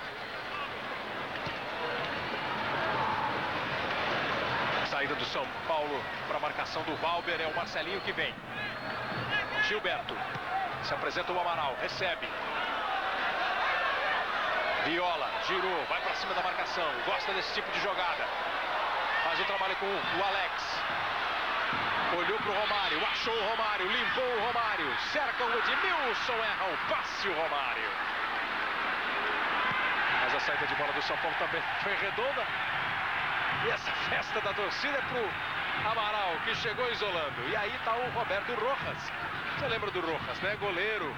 Saída do São Paulo para a marcação do Valber. É o Marcelinho que vem. Gilberto. Se apresenta o Amaral. Recebe. Viola. Girou. Vai para cima da marcação. Gosta desse tipo de jogada. Faz o trabalho com o Alex. Olhou para o Romário. Achou o Romário. Limpou o Romário. Cerca o Edmilson. Erra o passe o Romário. Mas a saída de bola do São Paulo também foi redonda. E essa festa da torcida é pro Amaral, que chegou isolando. E aí tá o Roberto Rojas. Você lembra do Rojas, né? Goleiro,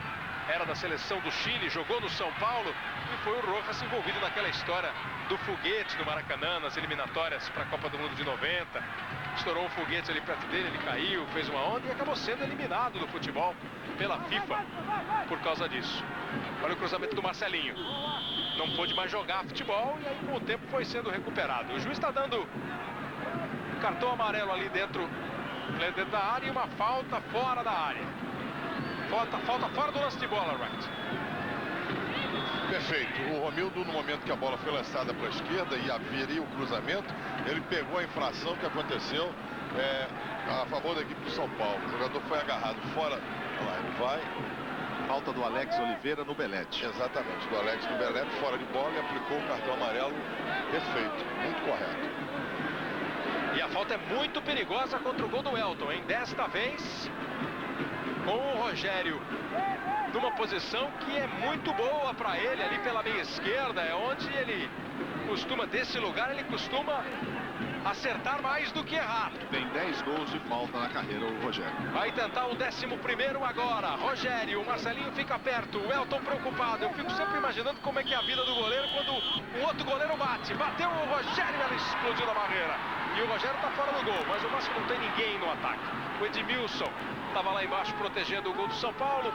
era da seleção do Chile, jogou no São Paulo. E foi o Rojas envolvido naquela história do foguete do Maracanã, nas eliminatórias para a Copa do Mundo de 90. Estourou um foguete ali perto dele, ele caiu, fez uma onda e acabou sendo eliminado do futebol pela FIFA por causa disso. Olha o cruzamento do Marcelinho. Não pôde mais jogar futebol e aí com o tempo foi sendo recuperado. O juiz está dando cartão amarelo ali dentro da área e uma falta fora da área. Falta fora do lance de bola, Wright. Perfeito. O Romildo, no momento que a bola foi lançada para a esquerda e haveria o cruzamento, ele pegou a infração que aconteceu a favor da equipe do São Paulo. O jogador foi agarrado fora. Olha lá, ele vai. Falta do Alex Oliveira no Belete. Exatamente, do Alex no Belete, fora de bola, e aplicou o cartão amarelo. Perfeito, muito correto. E a falta é muito perigosa contra o gol do Elton, hein? Desta vez, com o Rogério numa posição que é muito boa para ele, ali pela meia esquerda, é onde ele costuma, desse lugar, ele costuma acertar mais do que errar. Tem 10 gols de falta na carreira o Rogério. Vai tentar o 11º agora. Rogério, o Marcelinho fica perto, o Elton preocupado. Eu fico sempre imaginando como é que é a vida do goleiro quando o outro goleiro bate. Bateu o Rogério, ela explodiu na barreira. E o Rogério está fora do gol, mas o Vasco não tem ninguém no ataque. O Edmilson estava lá embaixo protegendo o gol do São Paulo.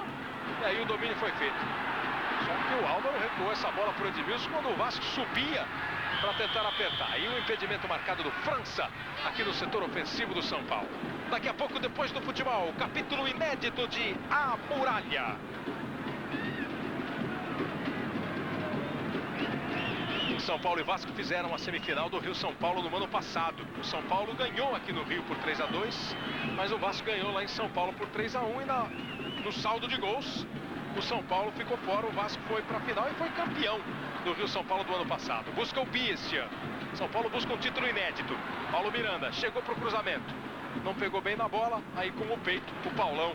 E aí o domínio foi feito. Só que o Álvaro recuou essa bola para o Edmilson quando o Vasco subia para tentar apertar. E o impedimento marcado do França aqui no setor ofensivo do São Paulo. Daqui a pouco, depois do futebol, capítulo inédito de A Muralha. São Paulo e Vasco fizeram a semifinal do Rio São Paulo no ano passado. O São Paulo ganhou aqui no Rio por 3-2, mas o Vasco ganhou lá em São Paulo por 3-1 e no saldo de gols o São Paulo ficou fora. O Vasco foi para a final e foi campeão do Rio São Paulo do ano passado. Busca o bi este ano. São Paulo busca um título inédito. Paulo Miranda chegou para o cruzamento. Não pegou bem na bola, aí com o peito, o Paulão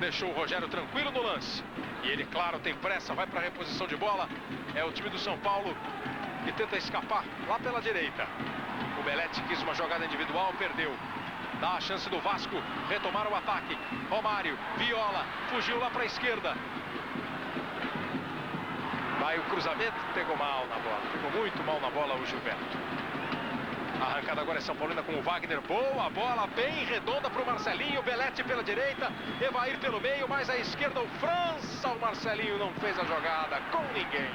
deixou o Rogério tranquilo no lance. E ele, claro, tem pressa, vai para a reposição de bola. É o time do São Paulo que tenta escapar lá pela direita. O Belete quis uma jogada individual, perdeu. Dá a chance do Vasco retomar o ataque. Romário, Viola, fugiu lá para a esquerda. Vai o cruzamento, pegou mal na bola. Pegou muito mal na bola o Gilberto. A arrancada agora é São Paulina com o Wagner. Boa bola, bem redonda para o Marcelinho. Belete pela direita, Evair pelo meio, mais à esquerda o França. O Marcelinho não fez a jogada com ninguém.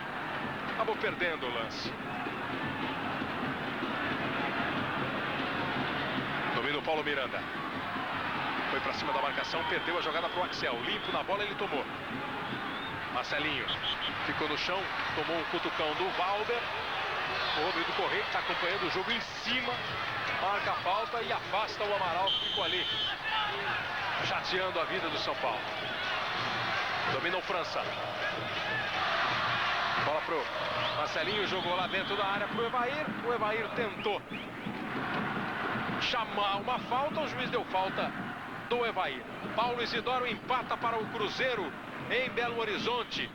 Acabou perdendo o lance. Domina o Paulo Miranda. Foi para cima da marcação, perdeu a jogada para o Axel. Limpo na bola, ele tomou. Marcelinho ficou no chão, tomou um cutucão do Valber. O Rodrigo Correia está acompanhando o jogo em cima, marca a falta e afasta o Amaral, que ficou ali chateando a vida do São Paulo. Domina o França. Bola pro Marcelinho, jogou lá dentro da área pro Evair. O Evair tentou chamar uma falta, o juiz deu falta do Evair. Paulo Isidoro empata para o Cruzeiro em Belo Horizonte,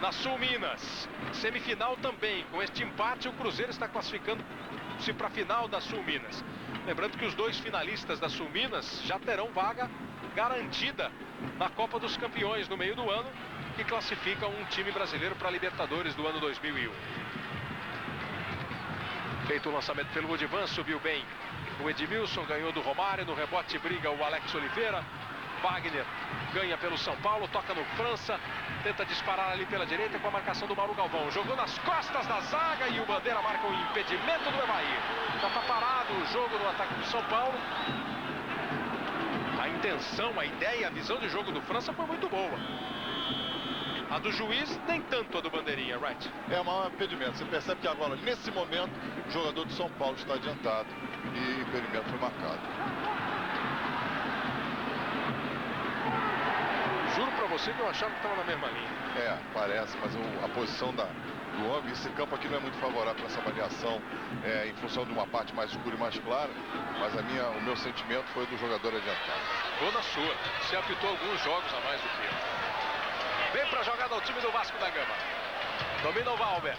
na Sul Minas. Semifinal também. Com este empate, o Cruzeiro está classificando-se para a final da Sul Minas. Lembrando que os dois finalistas da Sul Minas já terão vaga garantida na Copa dos Campeões no meio do ano, que classifica um time brasileiro para a Libertadores do ano 2001. Feito o lançamento pelo Odivan, subiu bem o Edmilson, ganhou do Romário, no rebote briga o Alex Oliveira. Wagner ganha pelo São Paulo, toca no França, tenta disparar ali pela direita com a marcação do Mauro Galvão. Jogou nas costas da zaga e o Bandeira marca um impedimento do Evair. Já está parado o jogo no ataque do São Paulo. A intenção, a ideia, a visão de jogo do França foi muito boa. A do juiz, nem tanto a do Bandeirinha, right? É um maior impedimento. Você percebe que agora, nesse momento, o jogador do São Paulo está adiantado e o impedimento foi marcado. Juro pra você que eu achava que estava na mesma linha. É, parece, mas a posição do homem, esse campo aqui não é muito favorável para essa avaliação, em função de uma parte mais escura e mais clara, mas o meu sentimento foi do jogador adiantado. Vou na sua. Você apitou alguns jogos a mais do que eu. Vem pra jogada ao time do Vasco da Gama. Domina o Valber.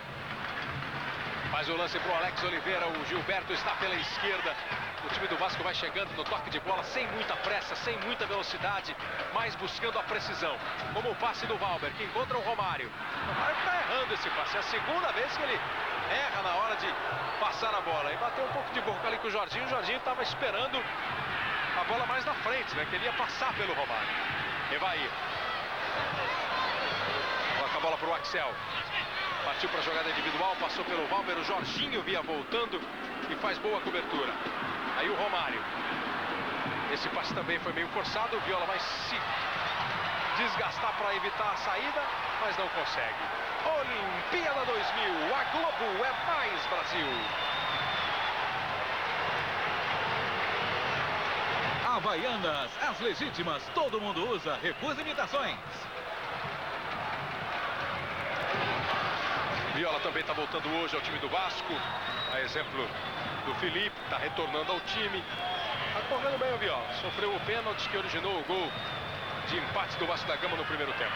Faz o lance pro Alex Oliveira. O Gilberto está pela esquerda. O time do Vasco vai chegando no toque de bola sem muita pressa, sem muita velocidade, mas buscando a precisão. Como o passe do Valber, que encontra o Romário. O Romário está errando esse passe. É a segunda vez que ele erra na hora de passar a bola. E bateu um pouco de boca ali com o Jorginho. O Jorginho estava esperando a bola mais na frente, né? Que ele ia passar pelo Romário. Evair. Coloca a bola para o Axel. Partiu para a jogada individual, passou pelo Valber. O Jorginho via voltando e faz boa cobertura. Aí o Romário. Esse passe também foi meio forçado. O Viola vai se desgastar para evitar a saída, mas não consegue. Olimpíada 2000. A Globo é mais Brasil. Havaianas, as legítimas, todo mundo usa. Recusa imitações. Viola também está voltando hoje ao time do Vasco. A exemplo do Felipe, está retornando ao time. Está correndo bem o Viola. Sofreu o pênalti que originou o gol de empate do Vasco da Gama no primeiro tempo.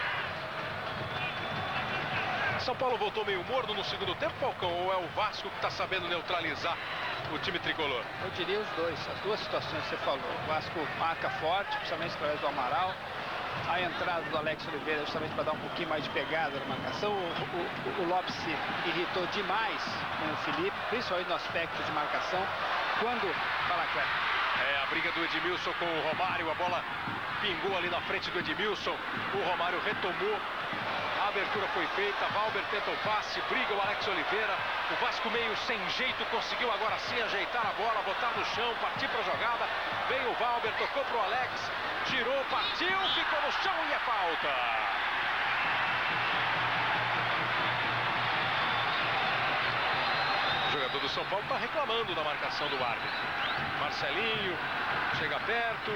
São Paulo voltou meio morno no segundo tempo, Falcão, ou é o Vasco que está sabendo neutralizar o time tricolor? Eu diria os dois, as duas situações que você falou. O Vasco marca forte, principalmente através do Amaral. A entrada do Alex Oliveira justamente para dar um pouquinho mais de pegada na marcação. O Lopes se irritou demais com o Felipe, principalmente no aspecto de marcação. Quando... Fala, Cleber. A briga do Edmilson com o Romário, a bola pingou ali na frente do Edmilson. O Romário retomou, a abertura foi feita, Valber tenta o passe, briga o Alex Oliveira. O Vasco meio sem jeito, conseguiu agora sim ajeitar a bola, botar no chão, partir para a jogada. Vem o Valber, tocou para o Alex. Girou, partiu, ficou no chão e é falta. O jogador do São Paulo está reclamando da marcação do árbitro. Marcelinho chega perto.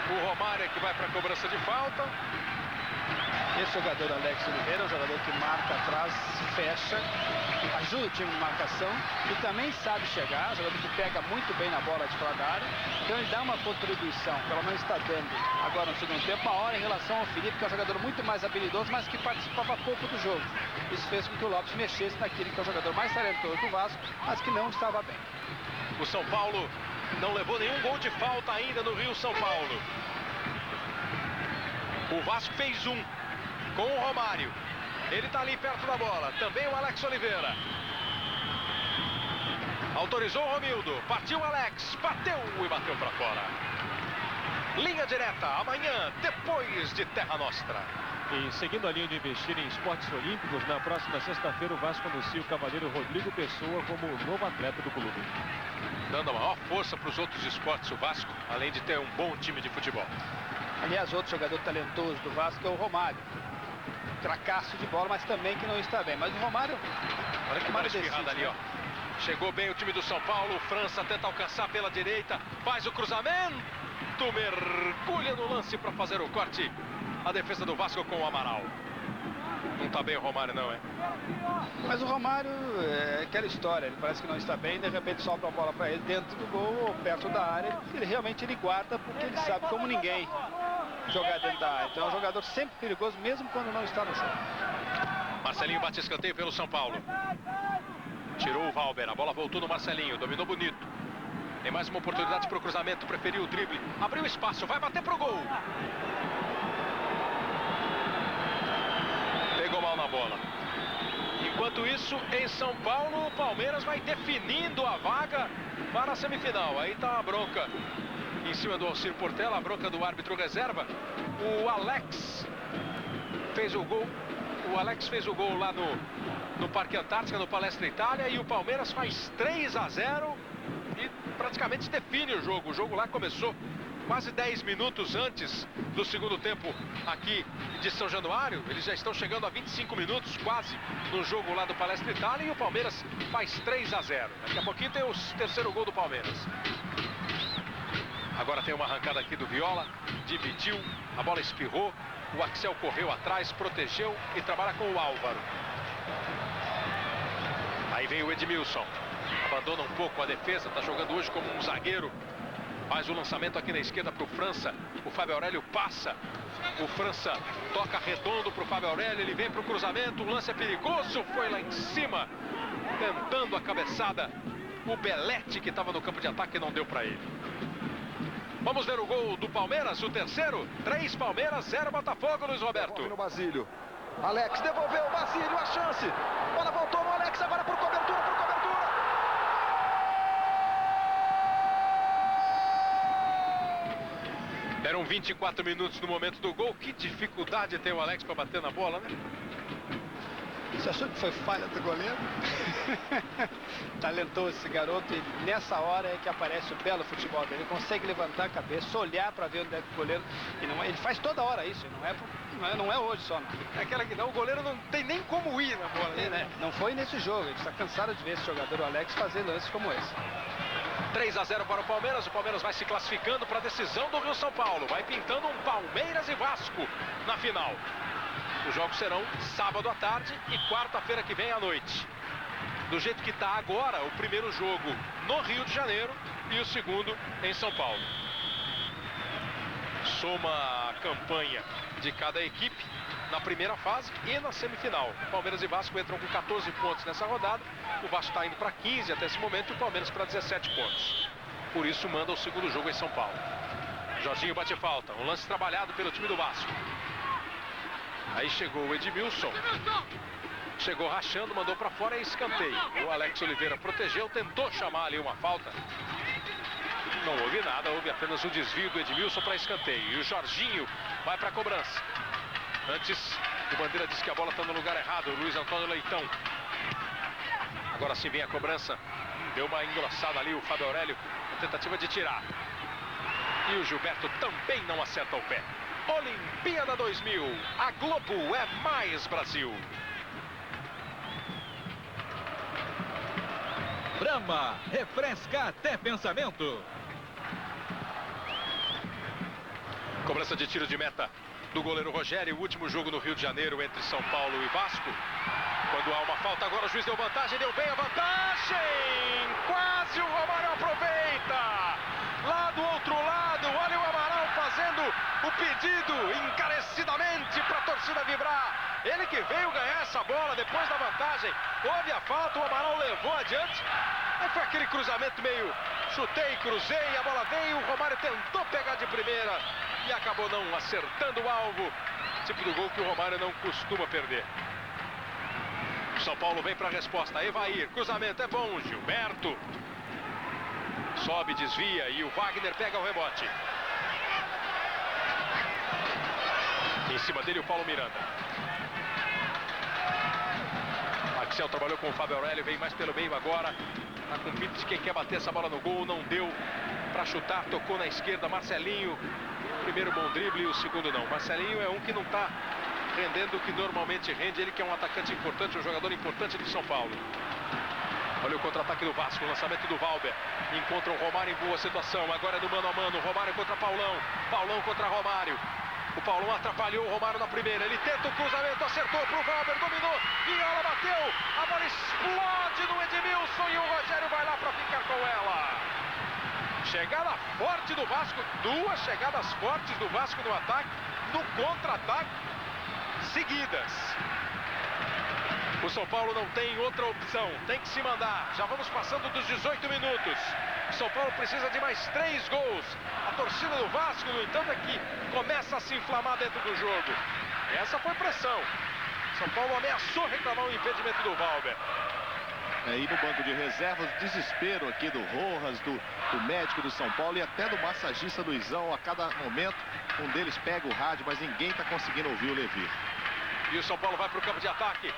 O Romário é que vai para a cobrança de falta. Esse jogador Alex Oliveira é um jogador que marca atrás, fecha, ajuda o time de marcação e também sabe chegar, um jogador que pega muito bem na bola de fora da área. Então ele dá uma contribuição, pelo menos está dando agora no segundo tempo, maior em relação ao Felipe, que é um jogador muito mais habilidoso, mas que participava pouco do jogo. Isso fez com que o Lopes mexesse naquele que é o jogador mais talentoso do Vasco, mas que não estava bem. O São Paulo não levou nenhum gol de falta ainda no Rio São Paulo. O Vasco fez um com o Romário. Ele está ali perto da bola. Também o Alex Oliveira. Autorizou o Romildo. Partiu o Alex. Bateu e bateu para fora. Linha direta. Amanhã, depois de Terra Nostra. E seguindo a linha de investir em esportes olímpicos, na próxima sexta-feira o Vasco anuncia o cavaleiro Rodrigo Pessoa como o novo atleta do clube. Dando a maior força para os outros esportes o Vasco, além de ter um bom time de futebol. Aliás, outro jogador talentoso do Vasco é o Romário. Cracaço de bola, mas também que não está bem. Mas o Romário... Olha que bola espirrada ali, ó. Chegou bem o time do São Paulo. França tenta alcançar pela direita. Faz o cruzamento. Mergulha no lance para fazer o corte. A defesa do Vasco com o Amaral. Não está bem o Romário, não, é? Mas o Romário é aquela história. Ele parece que não está bem. De repente sobra a bola para ele dentro do gol ou perto da área. Ele realmente guarda porque ele sabe como ninguém jogar dentro da área. Então é um jogador sempre perigoso, mesmo quando não está no jogo. Marcelinho bate escanteio pelo São Paulo. Tirou o Valber. A bola voltou no Marcelinho. Dominou bonito. Tem mais uma oportunidade para o cruzamento. Preferiu o drible. Abriu espaço. Vai bater pro gol. Pegou mal na bola. Enquanto isso, em São Paulo, o Palmeiras vai definindo a vaga para a semifinal. Aí tá a bronca em cima do Alcir Portela, a bronca do árbitro reserva. O Alex fez o gol. O Alex fez o gol lá no Parque Antártica, no Palestra Itália, e o Palmeiras faz 3-0 e praticamente define o jogo. O jogo lá começou quase 10 minutos antes do segundo tempo aqui de São Januário. Eles já estão chegando a 25 minutos quase no jogo lá do Palestra Itália, e o Palmeiras faz 3-0. Daqui a pouquinho tem o terceiro gol do Palmeiras. Agora tem uma arrancada aqui do Viola, dividiu, a bola espirrou, o Axel correu atrás, protegeu e trabalha com o Álvaro. Aí vem o Edmilson, abandona um pouco a defesa, está jogando hoje como um zagueiro. Faz o lançamento aqui na esquerda para o França. O Fábio Aurélio passa. O França toca redondo para o Fábio Aurélio. Ele vem para o cruzamento. O lance é perigoso. Foi lá em cima. Tentando a cabeçada. O Belete, que estava no campo de ataque, não deu para ele. Vamos ver o gol do Palmeiras. O terceiro. 3 Palmeiras, 0 Botafogo, Luiz Roberto. No Basílio. Alex devolveu. Basílio, a chance. Bola voltou no Alex. Agora por cobertura, Deram 24 minutos no momento do gol. Que dificuldade tem o Alex para bater na bola, né? Você achou que foi falha do goleiro? Talentoso esse garoto, e nessa hora é que aparece o belo futebol dele. Ele consegue levantar a cabeça, olhar para ver onde é que o goleiro... E não é, ele faz toda hora isso, não é hoje só. Não. É aquela que não, o goleiro não tem nem como ir na bola. Né? Não foi nesse jogo, a gente está cansado de ver esse jogador, o Alex, fazer lances como esse. 3-0 para o Palmeiras. O Palmeiras vai se classificando para a decisão do Rio São Paulo. Vai pintando um Palmeiras e Vasco na final. Os jogos serão sábado à tarde e quarta-feira que vem à noite. Do jeito que está agora, o primeiro jogo no Rio de Janeiro e o segundo em São Paulo. Soma a campanha de cada equipe na primeira fase e na semifinal. Palmeiras e Vasco entram com 14 pontos nessa rodada. O Vasco está indo para 15 até esse momento e o Palmeiras para 17 pontos. Por isso manda o segundo jogo em São Paulo. Jorginho bate falta. Um lance trabalhado pelo time do Vasco. Aí chegou o Edmilson. Chegou rachando, mandou para fora e escanteio. O Alex Oliveira protegeu, tentou chamar ali uma falta. Não houve nada, houve apenas o desvio do Edmilson para escanteio. E o Jorginho vai para a cobrança. Antes, o Bandeira diz que a bola está no lugar errado. O Luiz Antônio Leitão. Agora sim vem a cobrança. Deu uma engrossada ali o Fábio Aurélio. A tentativa de tirar. E o Gilberto também não acerta o pé. Olimpíada 2000. A Globo é mais Brasil. Brahma, refresca até pensamento. Cobrança de tiro de meta do goleiro Rogério, o último jogo no Rio de Janeiro entre São Paulo e Vasco. Quando há uma falta, agora o juiz deu vantagem, deu bem a vantagem! Quase o Romário aproveita! Lá do outro lado, olha o Amaral fazendo o pedido encarecidamente para a torcida vibrar. Ele que veio ganhar essa bola depois da vantagem. Houve a falta, o Amaral levou adiante. Aí foi aquele cruzamento meio chutei, cruzei, a bola veio, o Romário tentou pegar de primeira e acabou não acertando o alvo. Tipo do gol que o Romário não costuma perder. São Paulo vem para a resposta, Evair, cruzamento é bom, Gilberto. Sobe, desvia e o Wagner pega o rebote. Em cima dele o Paulo Miranda. Axel trabalhou com o Fábio Aurélio, vem mais pelo meio agora. Tá com pinta de quem quer bater essa bola no gol, não deu para chutar, tocou na esquerda, Marcelinho. O primeiro bom drible e o segundo não. Marcelinho é um que não está rendendo o que normalmente rende, ele que é um atacante importante, um jogador importante do São Paulo. Olha o contra-ataque do Vasco, o lançamento do Valber. Encontra o Romário em boa situação, agora é no mano a mano, Romário contra Paulão, Paulão contra Romário. O Paulão atrapalhou o Romário na primeira, ele tenta o cruzamento, acertou pro Valber, dominou, Viola bateu, a bola explode no Edmilson e o Rogério vai lá para ficar com ela. Chegada forte do Vasco, duas chegadas fortes do Vasco no ataque, no contra-ataque, seguidas. O São Paulo não tem outra opção, tem que se mandar. Já vamos passando dos 18 minutos. O São Paulo precisa de mais 3 gols. A torcida do Vasco, no entanto, é que começa a se inflamar dentro do jogo. Essa foi pressão. São Paulo ameaçou reclamar o impedimento do Valber. Aí no banco de reservas, desespero aqui do Rojas, do médico do São Paulo e até do massagista Luizão. A cada momento, um deles pega o rádio, mas ninguém está conseguindo ouvir o Levi. E o São Paulo vai para o campo de ataque.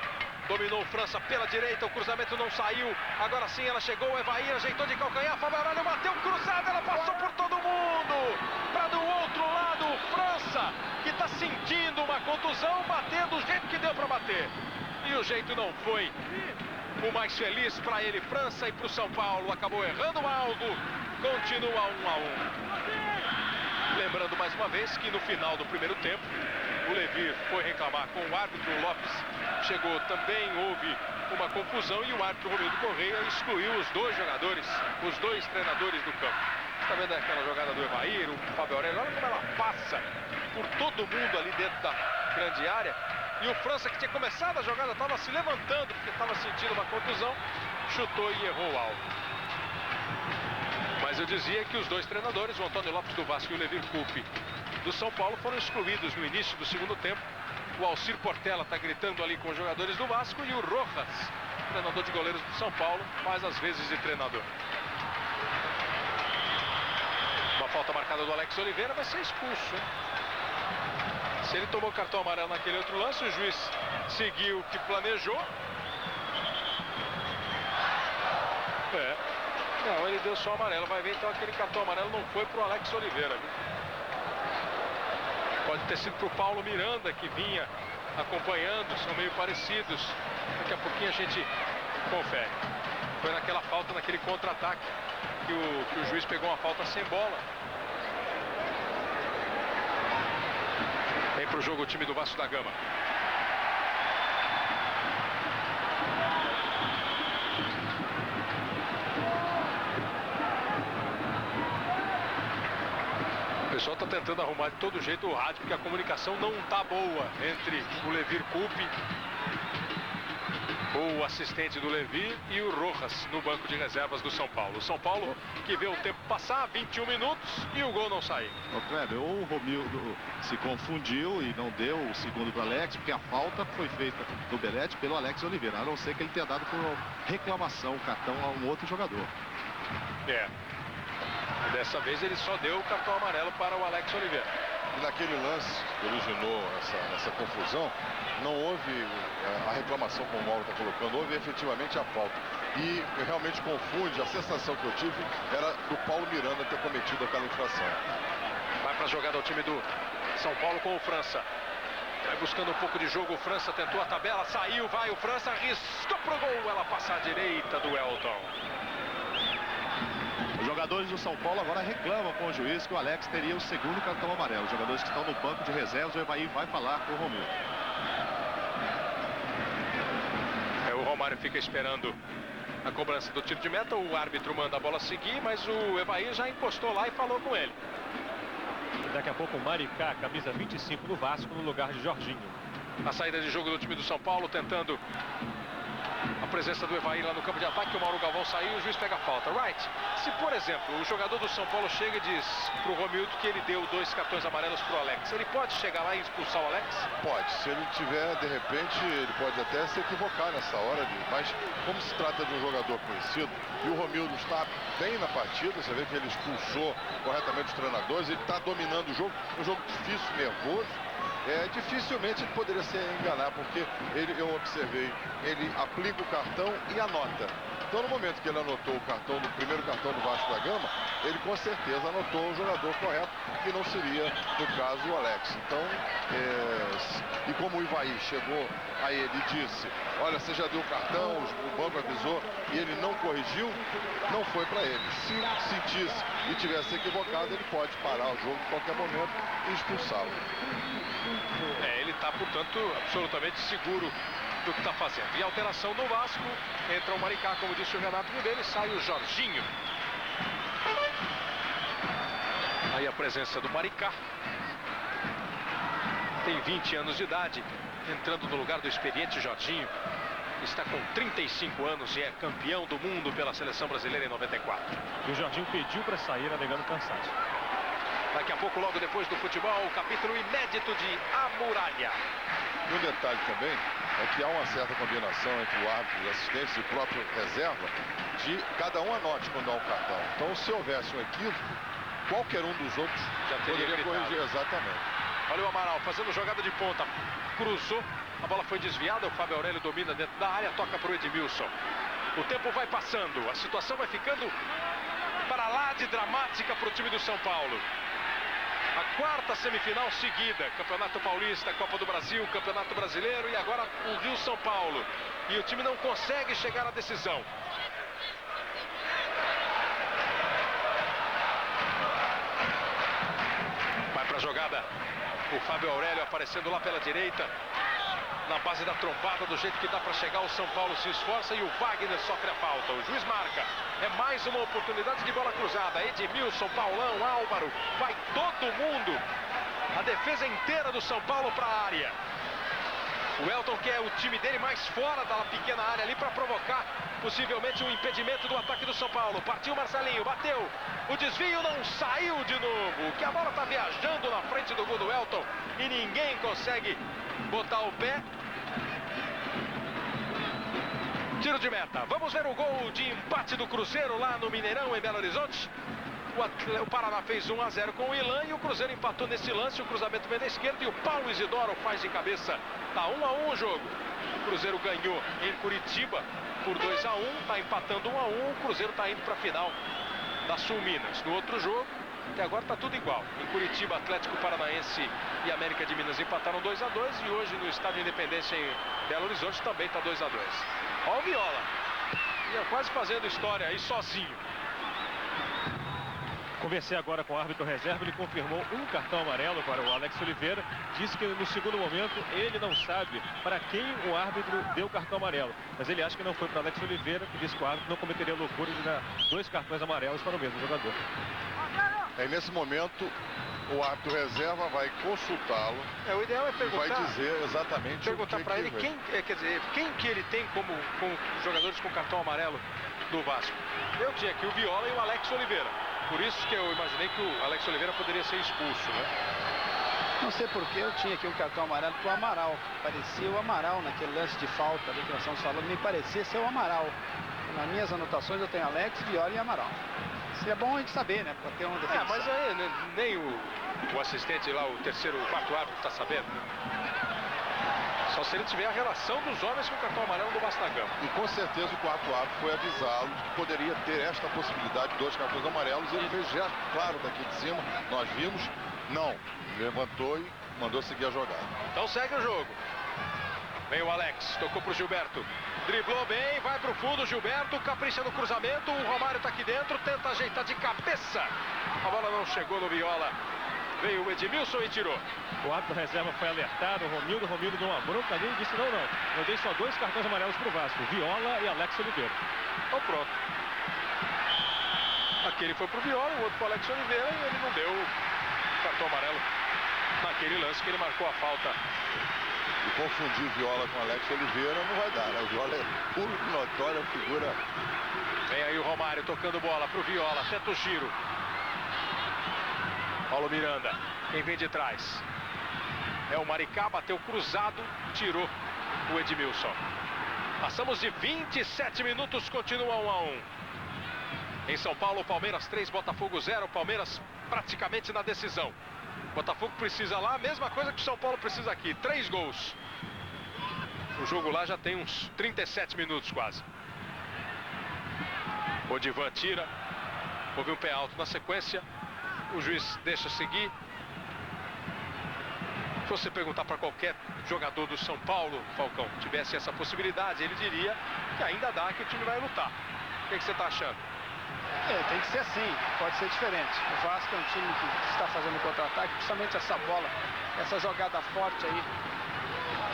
Dominou França pela direita, o cruzamento não saiu. Agora sim ela chegou, o Evair ajeitou de calcanhar, Fábio Aurélio bateu cruzado, ela passou por todo mundo. Para do outro lado, o França, que está sentindo uma contusão, bater do jeito que deu para bater. E o jeito não foi o mais feliz para ele. França e para o São Paulo, acabou errando o alvo, continua 1 a 1. Lembrando mais uma vez que no final do primeiro tempo, o Levi foi reclamar com o árbitro, o Lopes chegou também, houve uma confusão e o árbitro Romildo Correia excluiu os dois jogadores, os dois treinadores do campo. Está vendo aquela jogada do Evair, o Fábio Aurélio, olha como ela passa por todo mundo ali dentro da grande área. E o França, que tinha começado a jogada, estava se levantando porque estava sentindo uma contusão, chutou e errou o alvo. Mas eu dizia que os dois treinadores, o Antônio Lopes do Vasco e o Levir Coupe do São Paulo, foram excluídos no início do segundo tempo. O Alcir Portela está gritando ali com os jogadores do Vasco e o Rojas, treinador de goleiros do São Paulo, faz as vezes de treinador. Uma falta marcada do Alex Oliveira, vai ser expulso, hein? Se ele tomou cartão amarelo naquele outro lance, o juiz seguiu o que planejou. Não, ele deu só amarelo, vai ver então aquele cartão amarelo não foi pro Alex Oliveira, viu? Pode ter sido pro Paulo Miranda, que vinha acompanhando, são meio parecidos. Daqui a pouquinho a gente confere. Foi naquela falta, naquele contra-ataque, que o juiz pegou uma falta sem bola. Vem pro jogo o time do Vasco da Gama. O pessoal está tentando arrumar de todo jeito o rádio, porque a comunicação não está boa entre o Levir Coupe, o assistente do Levi, e o Rojas no banco de reservas do São Paulo. O São Paulo que vê o tempo passar, 21 minutos, e o gol não sair. Kleber, o Romildo se confundiu e não deu o segundo do Alex, porque a falta foi feita do Belete pelo Alex Oliveira, a não ser que ele tenha dado por reclamação o cartão a um outro jogador. E dessa vez ele só deu o cartão amarelo para o Alex Oliveira. E naquele lance que originou essa confusão, não houve a reclamação, como o Mauro está colocando, houve efetivamente a falta. E realmente confunde, a sensação que eu tive era do Paulo Miranda ter cometido aquela infração. Vai para a jogada o time do São Paulo com o França. Vai buscando um pouco de jogo, o França tentou a tabela, saiu, vai o França, arriscou pro gol, ela passa à direita do Elton. O Jogadores do São Paulo agora reclamam com o juiz que o Alex teria o segundo cartão amarelo. Os jogadores que estão no banco de reservas, o Evaí vai falar com o Romildo. O Romário fica esperando a cobrança do tiro de meta, o árbitro manda a bola seguir, mas o Evaí já encostou lá e falou com ele. Daqui a pouco o Maricá, camisa 25 do Vasco, no lugar de Jorginho. A saída de jogo do time do São Paulo, tentando a presença do Evaí lá no campo de ataque. O Mauro Galvão saiu e o juiz pega a falta. Right, se por exemplo o jogador do São Paulo chega e diz pro Romildo que ele deu 2 cartões amarelos pro Alex, ele pode chegar lá e expulsar o Alex? Pode, se ele tiver, de repente, ele pode até se equivocar nessa hora, mas como se trata de um jogador conhecido e o Romildo está bem na partida, você vê que ele expulsou corretamente os treinadores, ele está dominando o jogo, um jogo difícil, nervoso. Dificilmente ele poderia se enganar, porque eu observei, ele aplica o cartão e anota. Então, no momento que ele anotou o cartão, do primeiro cartão do Vasco da Gama, ele com certeza anotou o jogador correto, que não seria, no caso, o Alex. Então, e como o Ivaí chegou a ele e disse, olha, você já deu o cartão, o banco avisou, e ele não corrigiu, não foi para ele. Se sentisse e tivesse equivocado, ele pode parar o jogo em qualquer momento e expulsá-lo. Ele está, portanto, absolutamente seguro do que está fazendo. E alteração do Vasco, entra o Maricá, como disse o Renato Ribeiro, e sai o Jorginho. Aí a presença do Maricá. Tem 20 anos de idade, entrando no lugar do experiente Jorginho. Está com 35 anos e é campeão do mundo pela seleção brasileira em 94. E o Jorginho pediu para sair, alegando cansaço. Daqui a pouco, logo depois do futebol, o capítulo inédito de A Muralha. E um detalhe também é que há uma certa combinação entre o árbitro, os assistentes e o próprio reserva, de cada um anote quando há um cartão. Então, se houvesse um equívoco, qualquer um dos outros já poderia corrigir. Exatamente. Olha o Amaral fazendo jogada de ponta. Cruzou, a bola foi desviada, o Fábio Aurélio domina dentro da área, toca para o Edmilson. O tempo vai passando, a situação vai ficando para lá de dramática para o time do São Paulo. A 4ª semifinal seguida, Campeonato Paulista, Copa do Brasil, Campeonato Brasileiro e agora o Rio-São Paulo. E o time não consegue chegar à decisão. Vai para a jogada, o Fábio Aurélio aparecendo lá pela direita, na base da trombada, do jeito que dá para chegar, o São Paulo se esforça e o Wagner sofre a falta. O juiz marca. É mais uma oportunidade de bola cruzada. Edmilson, Paulão, Álvaro, vai todo mundo. A defesa inteira do São Paulo para a área. O Elton quer o time dele mais fora da pequena área ali para provocar possivelmente um impedimento do ataque do São Paulo. Partiu Marcelinho, bateu. O desvio não saiu de novo. Que a bola está viajando na frente do gol do Elton e ninguém consegue botar o pé. Tiro de meta. Vamos ver o gol de empate do Cruzeiro lá no Mineirão, em Belo Horizonte. O Paraná fez 1-0 com o Ilan e o Cruzeiro empatou nesse lance. O cruzamento vem da esquerda e o Paulo Isidoro faz de cabeça. Tá 1-1 o jogo. O Cruzeiro ganhou em Curitiba por 2-1. Tá empatando 1-1. O Cruzeiro tá indo para a final da Sul Minas. No outro jogo, até agora tá tudo igual. Em Curitiba, Atlético Paranaense e América de Minas empataram 2-2. E hoje no Estádio Independência em Belo Horizonte também tá 2-2. Olha o Viola. Ia quase fazendo história aí sozinho. Conversei agora com o árbitro reserva, ele confirmou um cartão amarelo para o Alex Oliveira. Disse que no segundo momento ele não sabe para quem o árbitro deu o cartão amarelo. Mas ele acha que não foi para o Alex Oliveira, que disse que o árbitro não cometeria a loucura de dar 2 cartões amarelos para o mesmo jogador. Nesse momento, o árbitro reserva vai consultá-lo. O ideal é perguntar. Vai dizer exatamente perguntar para ele quem que ele tem como jogadores com cartão amarelo do Vasco. Eu tinha aqui o Viola e o Alex Oliveira. Por isso que eu imaginei que o Alex Oliveira poderia ser expulso, né? Não sei porque eu tinha aqui um cartão amarelo para o Amaral. Parecia o Amaral naquele lance de falta ali que nós estamos falando. Me parecia ser o Amaral. Nas minhas anotações eu tenho Alex, Viola e Amaral. Seria bom a gente saber, né? Para ter uma definição. Mas aí nem o assistente lá, o quarto árbitro está sabendo, né? Só se ele tiver a relação dos homens com o cartão amarelo do Vasco da Gama. E com certeza o quarto árbitro foi avisá-lo de que poderia ter esta possibilidade de 2 cartões amarelos. E ele fez gesto claro daqui de cima. Nós vimos, não. Levantou e mandou seguir a jogada. Então segue o jogo. Vem o Alex, tocou pro Gilberto. Driblou bem, vai pro fundo, Gilberto, capricha no cruzamento. O Romário tá aqui dentro, tenta ajeitar de cabeça. A bola não chegou no Viola. Veio o Edmilson e tirou. O árbitro reserva foi alertado, o Romildo deu uma bronca ali e disse: não, eu dei só 2 cartões amarelos pro Vasco, Viola e Alex Oliveira. Então pronto. Aquele foi pro Viola, o outro pro Alex Oliveira e ele não deu cartão amarelo naquele lance que ele marcou a falta. E confundir Viola com Alex Oliveira não vai dar, né? O Viola é puro notória figura. Vem aí o Romário tocando bola pro Viola, tenta o giro. Paulo Miranda, quem vem de trás é o Maricá, bateu cruzado, tirou o Edmilson. Passamos de 27 minutos, continua 1-1. Em São Paulo, Palmeiras 3, Botafogo 0, Palmeiras praticamente na decisão. Botafogo precisa lá, a mesma coisa que o São Paulo precisa aqui, 3 gols. O jogo lá já tem uns 37 minutos quase. O Divan tira, houve um pé alto na sequência, o juiz deixa seguir. Se você perguntar para qualquer jogador do São Paulo, Falcão, tivesse essa possibilidade, ele diria que ainda dá, que o time vai lutar. O que você está achando? Tem que ser assim, pode ser diferente. O Vasco é um time que está fazendo contra-ataque, principalmente essa bola, essa jogada forte aí,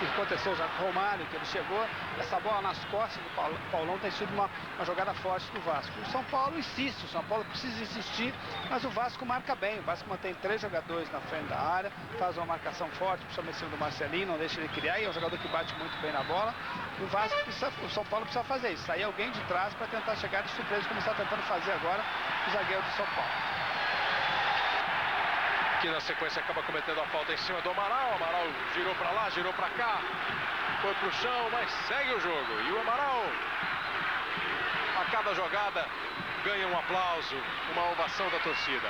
que aconteceu já com o Romário, que ele chegou, essa bola nas costas do Paulão tem sido uma jogada forte do Vasco. O São Paulo insiste, o São Paulo precisa insistir, mas o Vasco marca bem. O Vasco mantém 3 jogadores na frente da área, faz uma marcação forte, principalmente em cima do Marcelinho, não deixa ele criar, e é um jogador que bate muito bem na bola. O São Paulo precisa fazer isso, sair alguém de trás para tentar chegar de surpresa, como está tentando fazer agora o zagueiro do São Paulo. Que na sequência acaba cometendo a falta em cima do Amaral. O Amaral girou para lá, girou para cá, foi pro chão, mas segue o jogo. E o Amaral, a cada jogada, ganha um aplauso, uma ovação da torcida.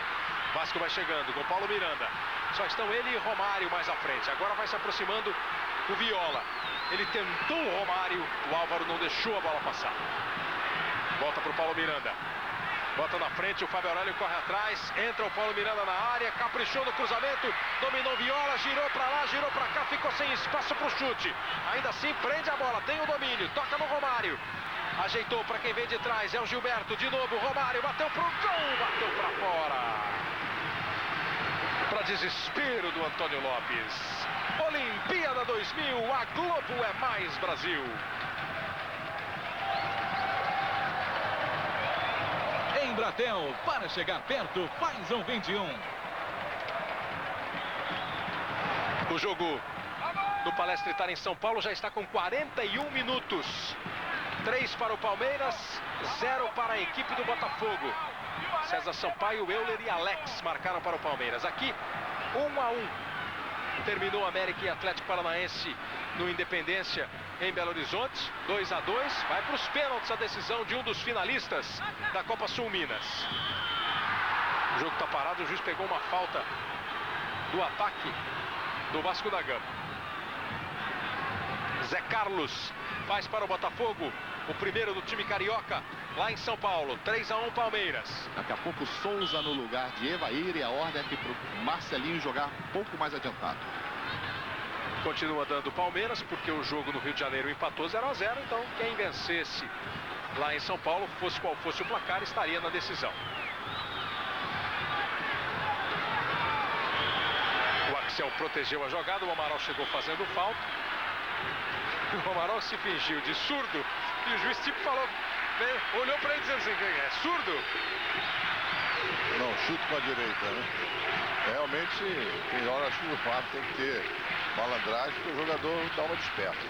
Vasco vai chegando com Paulo Miranda. Só estão ele e Romário mais à frente. Agora vai se aproximando o Viola. Ele tentou o Romário, o Álvaro não deixou a bola passar. Volta pro Paulo Miranda. Bota na frente, o Fábio Aurélio corre atrás, entra o Paulo Miranda na área, caprichou no cruzamento, dominou Viola, girou pra lá, girou pra cá, ficou sem espaço pro chute. Ainda assim prende a bola, tem o domínio, toca no Romário. Ajeitou pra quem vem de trás, é o Gilberto, de novo o Romário, bateu pro gol, bateu pra fora. Pra desespero do Antônio Lopes. Olimpíada 2000, a Globo é mais Brasil. Embratel, para chegar perto, faz um 21. O jogo do Palestra Itália em São Paulo já está com 41 minutos. 3 para o Palmeiras, 0 para a equipe do Botafogo. César Sampaio, Euler e Alex marcaram para o Palmeiras. Aqui, 1-1. Terminou América e Atlético Paranaense no Independência em Belo Horizonte, 2-2. Vai para os pênaltis a decisão de um dos finalistas da Copa Sul Minas. O jogo está parado, o juiz pegou uma falta do ataque do Vasco da Gama. Zé Carlos faz para o Botafogo, o primeiro do time carioca lá em São Paulo. 3-1 Palmeiras. Daqui a pouco Souza no lugar de Evair, e a ordem é que para o Marcelinho jogar um pouco mais adiantado. Continua dando Palmeiras, porque o jogo no Rio de Janeiro empatou 0-0, então quem vencesse lá em São Paulo, fosse qual fosse o placar, estaria na decisão. O Axel protegeu a jogada, o Amaral chegou fazendo falta. O Amaral se fingiu de surdo e o juiz tipo falou, né, olhou para ele dizendo assim, é surdo? Não, chute com a direita, né? Realmente, tem horas que o árbitro tem que ter malandragem para o jogador dar uma desperta.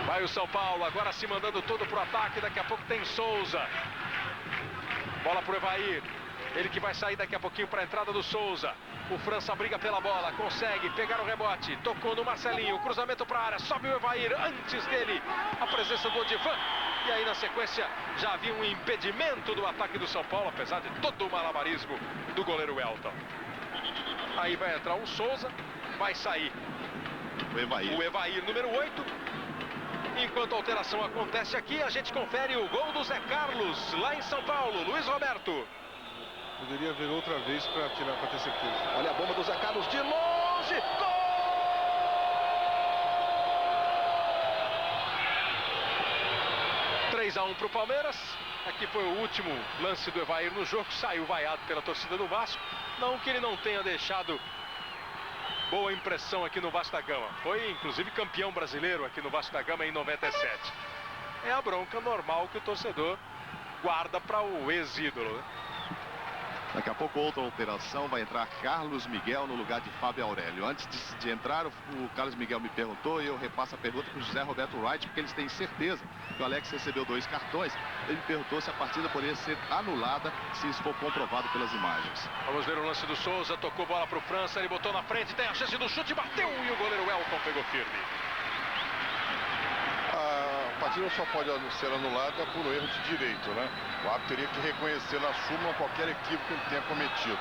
Vai o São Paulo, agora se mandando todo pro ataque, daqui a pouco tem Souza. Bola pro Evair, ele que vai sair daqui a pouquinho para a entrada do Souza. O França briga pela bola, consegue pegar o rebote, tocou no Marcelinho, cruzamento para a área, sobe o Evair, antes dele a presença do Odivan. E aí na sequência já havia um impedimento do ataque do São Paulo, apesar de todo o malabarismo do goleiro Elton. Aí vai entrar o Souza, vai sair o Evair número 8. Enquanto a alteração acontece aqui, a gente confere o gol do Zé Carlos lá em São Paulo. Luiz Roberto. Poderia ver outra vez para ter certeza. Olha a bomba do Zé Carlos de longe. Gol! 3-1 para o Palmeiras. Aqui foi o último lance do Evair no jogo, saiu vaiado pela torcida do Vasco. Não que ele não tenha deixado boa impressão aqui no Vasco da Gama. Foi inclusive campeão brasileiro aqui no Vasco da Gama em 97. É a bronca normal que o torcedor guarda para o ex-ídolo, né? Daqui a pouco outra alteração, vai entrar Carlos Miguel no lugar de Fábio Aurélio. Antes de entrar, o Carlos Miguel me perguntou e eu repasso a pergunta para o José Roberto Wright, porque eles têm certeza que o Alex recebeu 2 cartões. Ele me perguntou se a partida poderia ser anulada se isso for comprovado pelas imagens. Vamos ver o lance do Souza, tocou bola para o França, ele botou na frente, tem a chance do chute, bateu e o goleiro Elton pegou firme. A partida só pode ser anulada por erro de direito, né? O árbitro teria que reconhecer na súmula qualquer equívoco que ele tenha cometido.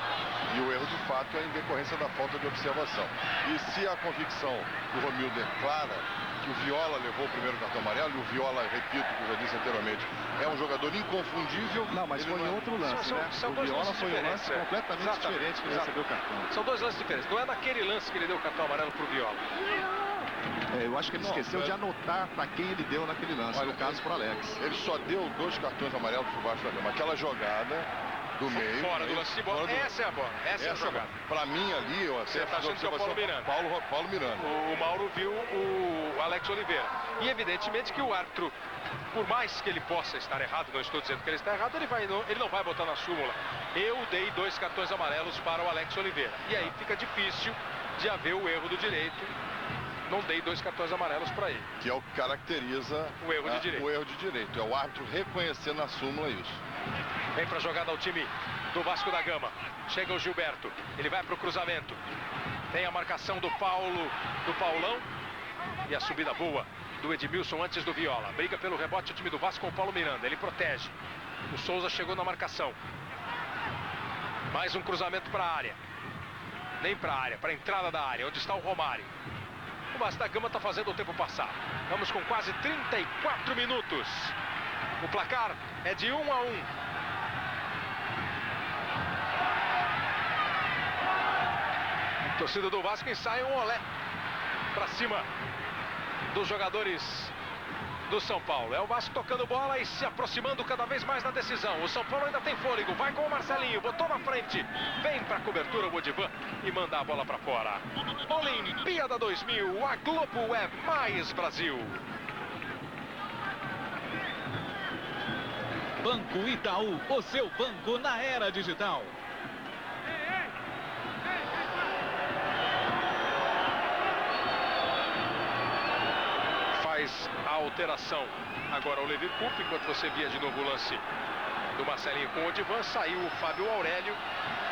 E o erro de fato é em decorrência da falta de observação. E se a convicção do Romildo é clara que o Viola levou o primeiro cartão amarelo, e o Viola, repito, que eu já disse anteriormente, é um jogador inconfundível. Não, mas foi em outro lance, né? O Viola foi um lance completamente diferente que ele recebeu o cartão. São 2 lances diferentes. Não é naquele lance que ele deu o cartão amarelo pro Viola. Eu acho que ele esqueceu de anotar para quem ele deu naquele lance, no caso pro Alex. Ele só deu 2 cartões amarelos pro Vasco da Gama. Aquela jogada do meio. Fora do lance de bola. Essa é a bola. Essa é a jogada. Pra mim ali, eu você tá achando que é o Paulo Miranda. Paulo Miranda. O Mauro viu o Alex Oliveira. E evidentemente que o árbitro, por mais que ele possa estar errado, não estou dizendo que ele está errado, ele não vai botar na súmula. Eu dei 2 cartões amarelos para o Alex Oliveira. E aí fica difícil de haver o erro do direito. Não dei 2 cartões amarelos para ele. Que é o que caracteriza o erro de direito. O erro de direito. É o árbitro reconhecer na súmula isso. Vem para a jogada o time do Vasco da Gama. Chega o Gilberto. Ele vai para o cruzamento. Tem a marcação do Paulão. E a subida boa do Edmilson antes do Viola. Briga pelo rebote o time do Vasco com o Paulo Miranda. Ele protege. O Souza chegou na marcação. Mais um cruzamento para a área. Nem para a área, para a entrada da área, onde está o Romário. O Vasco da Gama está fazendo o tempo passar. Vamos com quase 34 minutos. O placar é de 1-1. Torcida do Vasco ensaia um olé para cima dos jogadores do São Paulo. É o Vasco tocando bola e se aproximando cada vez mais da decisão. O São Paulo ainda tem fôlego, vai com o Marcelinho, botou na frente, vem para a cobertura o Odivan e manda a bola para fora. Olimpíada 2000, a Globo é mais Brasil. Banco Itaú, o seu banco na era digital. Faz a alteração agora o Levi Coupe, enquanto você via de novo o lance do Marcelinho com o Odivan, saiu o Fábio Aurélio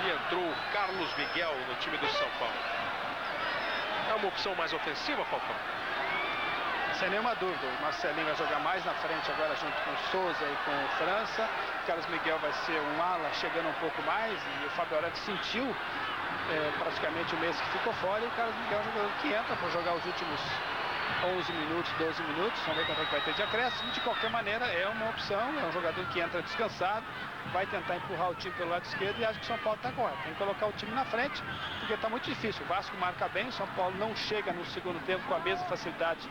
e entrou o Carlos Miguel no time do São Paulo. É uma opção mais ofensiva, Falcão? Sem nenhuma dúvida, o Marcelinho vai jogar mais na frente agora junto com o Souza e com o França. O Carlos Miguel vai ser um ala chegando um pouco mais e o Fábio Aurélio sentiu praticamente o mês que ficou fora e o Carlos Miguel é um jogador que entra para jogar os últimos 11 minutos, 12 minutos, vamos ver quanto é que vai ter de acréscimo. De qualquer maneira, é uma opção, é um jogador que entra descansado, vai tentar empurrar o time pelo lado esquerdo e acho que o São Paulo está correto. Tem que colocar o time na frente, porque está muito difícil. O Vasco marca bem, o São Paulo não chega no segundo tempo com a mesma facilidade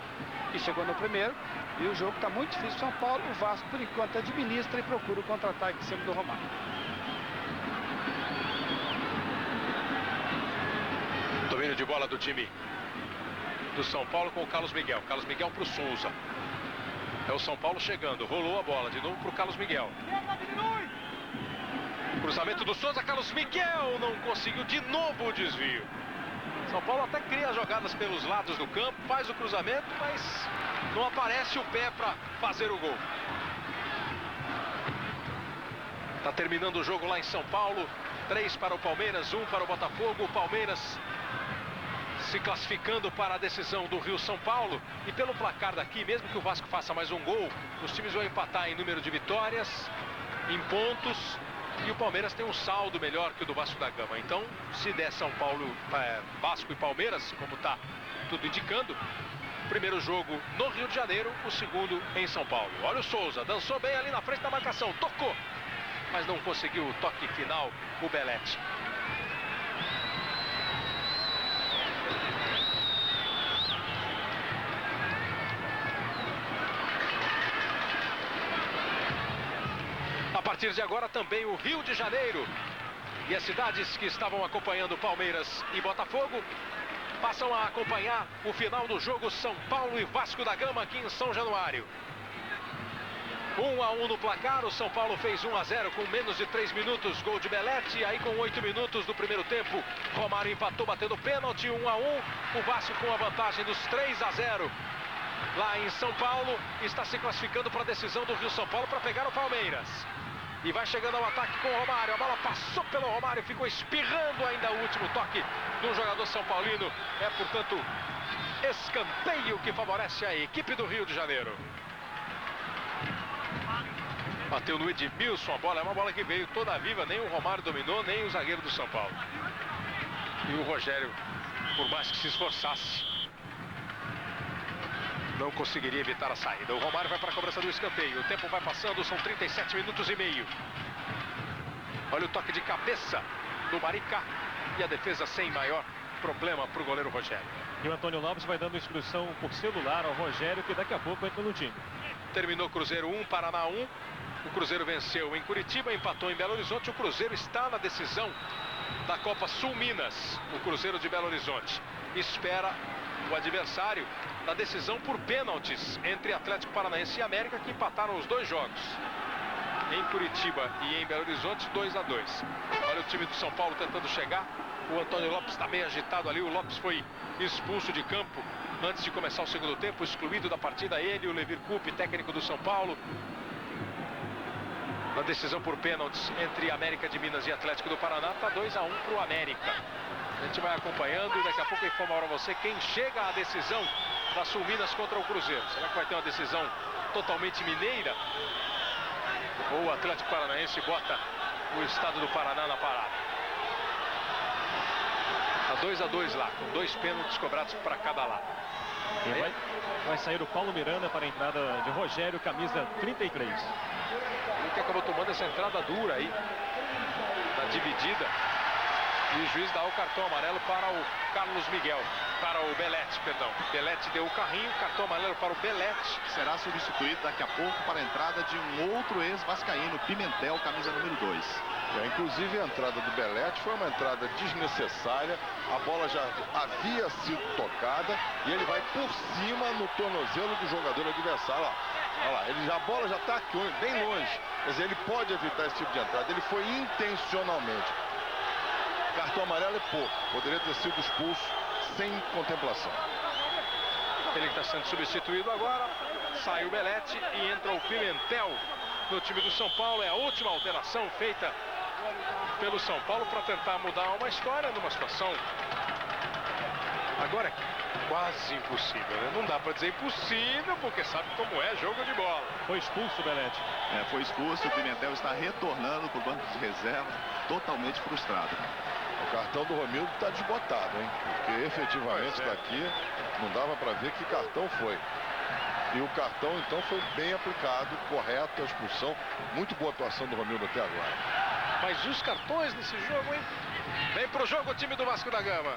que chegou no primeiro. E o jogo está muito difícil para o São Paulo. O Vasco, por enquanto, administra e procura o contra-ataque em cima do Romário. Domínio de bola do time do São Paulo com o Carlos Miguel. Carlos Miguel para o Souza. É o São Paulo chegando. Rolou a bola de novo para o Carlos Miguel. Cruzamento do Souza. Carlos Miguel não conseguiu de novo o desvio. São Paulo até cria jogadas pelos lados do campo. Faz o cruzamento, mas não aparece o pé para fazer o gol. Está terminando o jogo lá em São Paulo. 3 para o Palmeiras, 1 para o Botafogo. O Palmeiras se classificando para a decisão do Rio-São Paulo. E pelo placar daqui, mesmo que o Vasco faça mais um gol, os times vão empatar em número de vitórias, em pontos, e o Palmeiras tem um saldo melhor que o do Vasco da Gama. Então, se der São Paulo, Vasco e Palmeiras, como está tudo indicando, primeiro jogo no Rio de Janeiro, o segundo em São Paulo. Olha o Souza, dançou bem ali na frente da marcação, tocou, mas não conseguiu o toque final, o Belete. partir de agora também o Rio de Janeiro e as cidades que estavam acompanhando Palmeiras e Botafogo passam a acompanhar o final do jogo São Paulo e Vasco da Gama aqui em São Januário. 1-1 no placar, o São Paulo fez 1-0 com menos de 3 minutos, gol de Belletti. E aí com 8 minutos do primeiro tempo, Romário empatou batendo pênalti, 1-1. O Vasco com a vantagem dos 3-0 lá em São Paulo, está se classificando para a decisão do Rio-São Paulo para pegar o Palmeiras. E vai chegando ao ataque com o Romário, a bola passou pelo Romário, ficou espirrando ainda o último toque do jogador São Paulino. É, portanto, escanteio que favorece a equipe do Rio de Janeiro. Bateu no Edmilson a bola, é uma bola que veio toda viva, nem o Romário dominou, nem o zagueiro do São Paulo. E o Rogério, por mais que se esforçasse, não conseguiria evitar a saída. O Romário vai para a cobrança do escanteio, o tempo vai passando, são 37 minutos e meio. Olha o toque de cabeça do Maricá e a defesa sem maior problema para o goleiro Rogério. E o Antônio Lopes vai dando instrução por celular ao Rogério, que daqui a pouco entra no time. Terminou Cruzeiro 1, Paraná 1. O Cruzeiro venceu em Curitiba, empatou em Belo Horizonte. O Cruzeiro está na decisão da Copa Sul Minas. O Cruzeiro de Belo Horizonte espera o adversário da decisão por pênaltis entre Atlético Paranaense e América, que empataram os dois jogos. Em Curitiba e em Belo Horizonte, 2-2. Olha o time do São Paulo tentando chegar. O Antônio Lopes está meio agitado ali. O Lopes foi expulso de campo antes de começar o segundo tempo, excluído da partida ele, o Levir Coupe, técnico do São Paulo. Na decisão por pênaltis entre América de Minas e Atlético do Paraná, está 2-1 para o América. A gente vai acompanhando e daqui a pouco eu informo para você quem chega à decisão da Sul Minas contra o Cruzeiro. Será que vai ter uma decisão totalmente mineira? Ou o Atlético Paranaense bota o estado do Paraná na parada? Está 2-2 lá, com 2 pênaltis cobrados para cada lado. E vai sair o Paulo Miranda para a entrada de Rogério, camisa 33. Ele que acabou tomando essa entrada dura aí, na dividida. E o juiz dá o cartão amarelo para o Carlos Miguel, para o Belletti, perdão. Belletti deu o carrinho, cartão amarelo para o Belletti. Será substituído daqui a pouco para a entrada de um outro ex-vascaíno, Pimentel, camisa número 2. Inclusive a entrada do Belletti foi uma entrada desnecessária. A bola já havia sido tocada e ele vai por cima no tornozelo do jogador adversário. Olha lá, a bola já está aqui, bem longe. Quer dizer, ele pode evitar esse tipo de entrada. Ele foi intencionalmente. Cartão amarelo é pouco. Poderia ter sido expulso sem contemplação. Ele está sendo substituído agora. Sai o Belletti e entra o Pimentel no time do São Paulo. É a última alteração feita pelo São Paulo para tentar mudar uma história numa situação agora é quase impossível, né? Não dá para dizer impossível, porque sabe como é jogo de bola. Foi expulso o Belletti. Foi expulso, o Pimentel está retornando para o banco de reserva, totalmente frustrado. O cartão do Romildo está desbotado, hein? Porque efetivamente está aqui, não dava para ver que cartão foi. E o cartão então foi bem aplicado, correto a expulsão. Muito boa atuação do Romildo até agora. Mas os cartões nesse jogo, hein? Vem pro jogo o time do Vasco da Gama.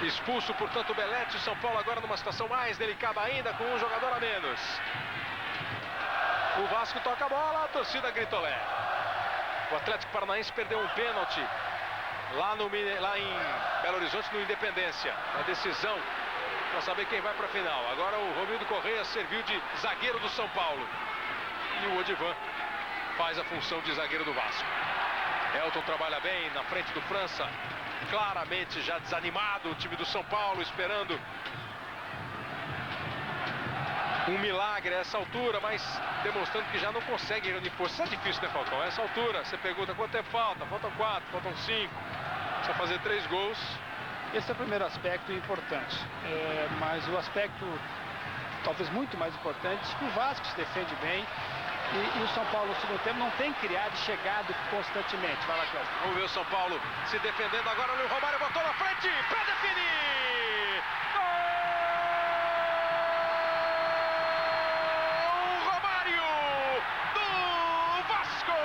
Expulso, portanto, o Belletti. São Paulo agora numa situação mais delicada ainda, com um jogador a menos. O Vasco toca a bola, a torcida gritolé. O Atlético Paranaense perdeu um pênalti lá em Belo Horizonte, no Independência. A decisão para saber quem vai para a final. Agora o Romildo Correia serviu de zagueiro do São Paulo. E o Odivan faz a função de zagueiro do Vasco. Elton trabalha bem na frente do França. Claramente já desanimado o time do São Paulo, esperando um milagre a essa altura, mas demonstrando que já não consegue reunir força. Isso é difícil, né, Falcão? A essa altura, você pergunta quanto é falta? Faltam 4, faltam 5. Precisa fazer 3 gols. Esse é o primeiro aspecto importante. Mas o aspecto, talvez muito mais importante, é que o Vasco se defende bem. E o São Paulo no segundo tempo não tem criado e chegado constantemente. Vai lá, Cláudio. Vamos ver o São Paulo se defendendo agora. O Romário botou na frente para definir. Gol! Romário do Vasco!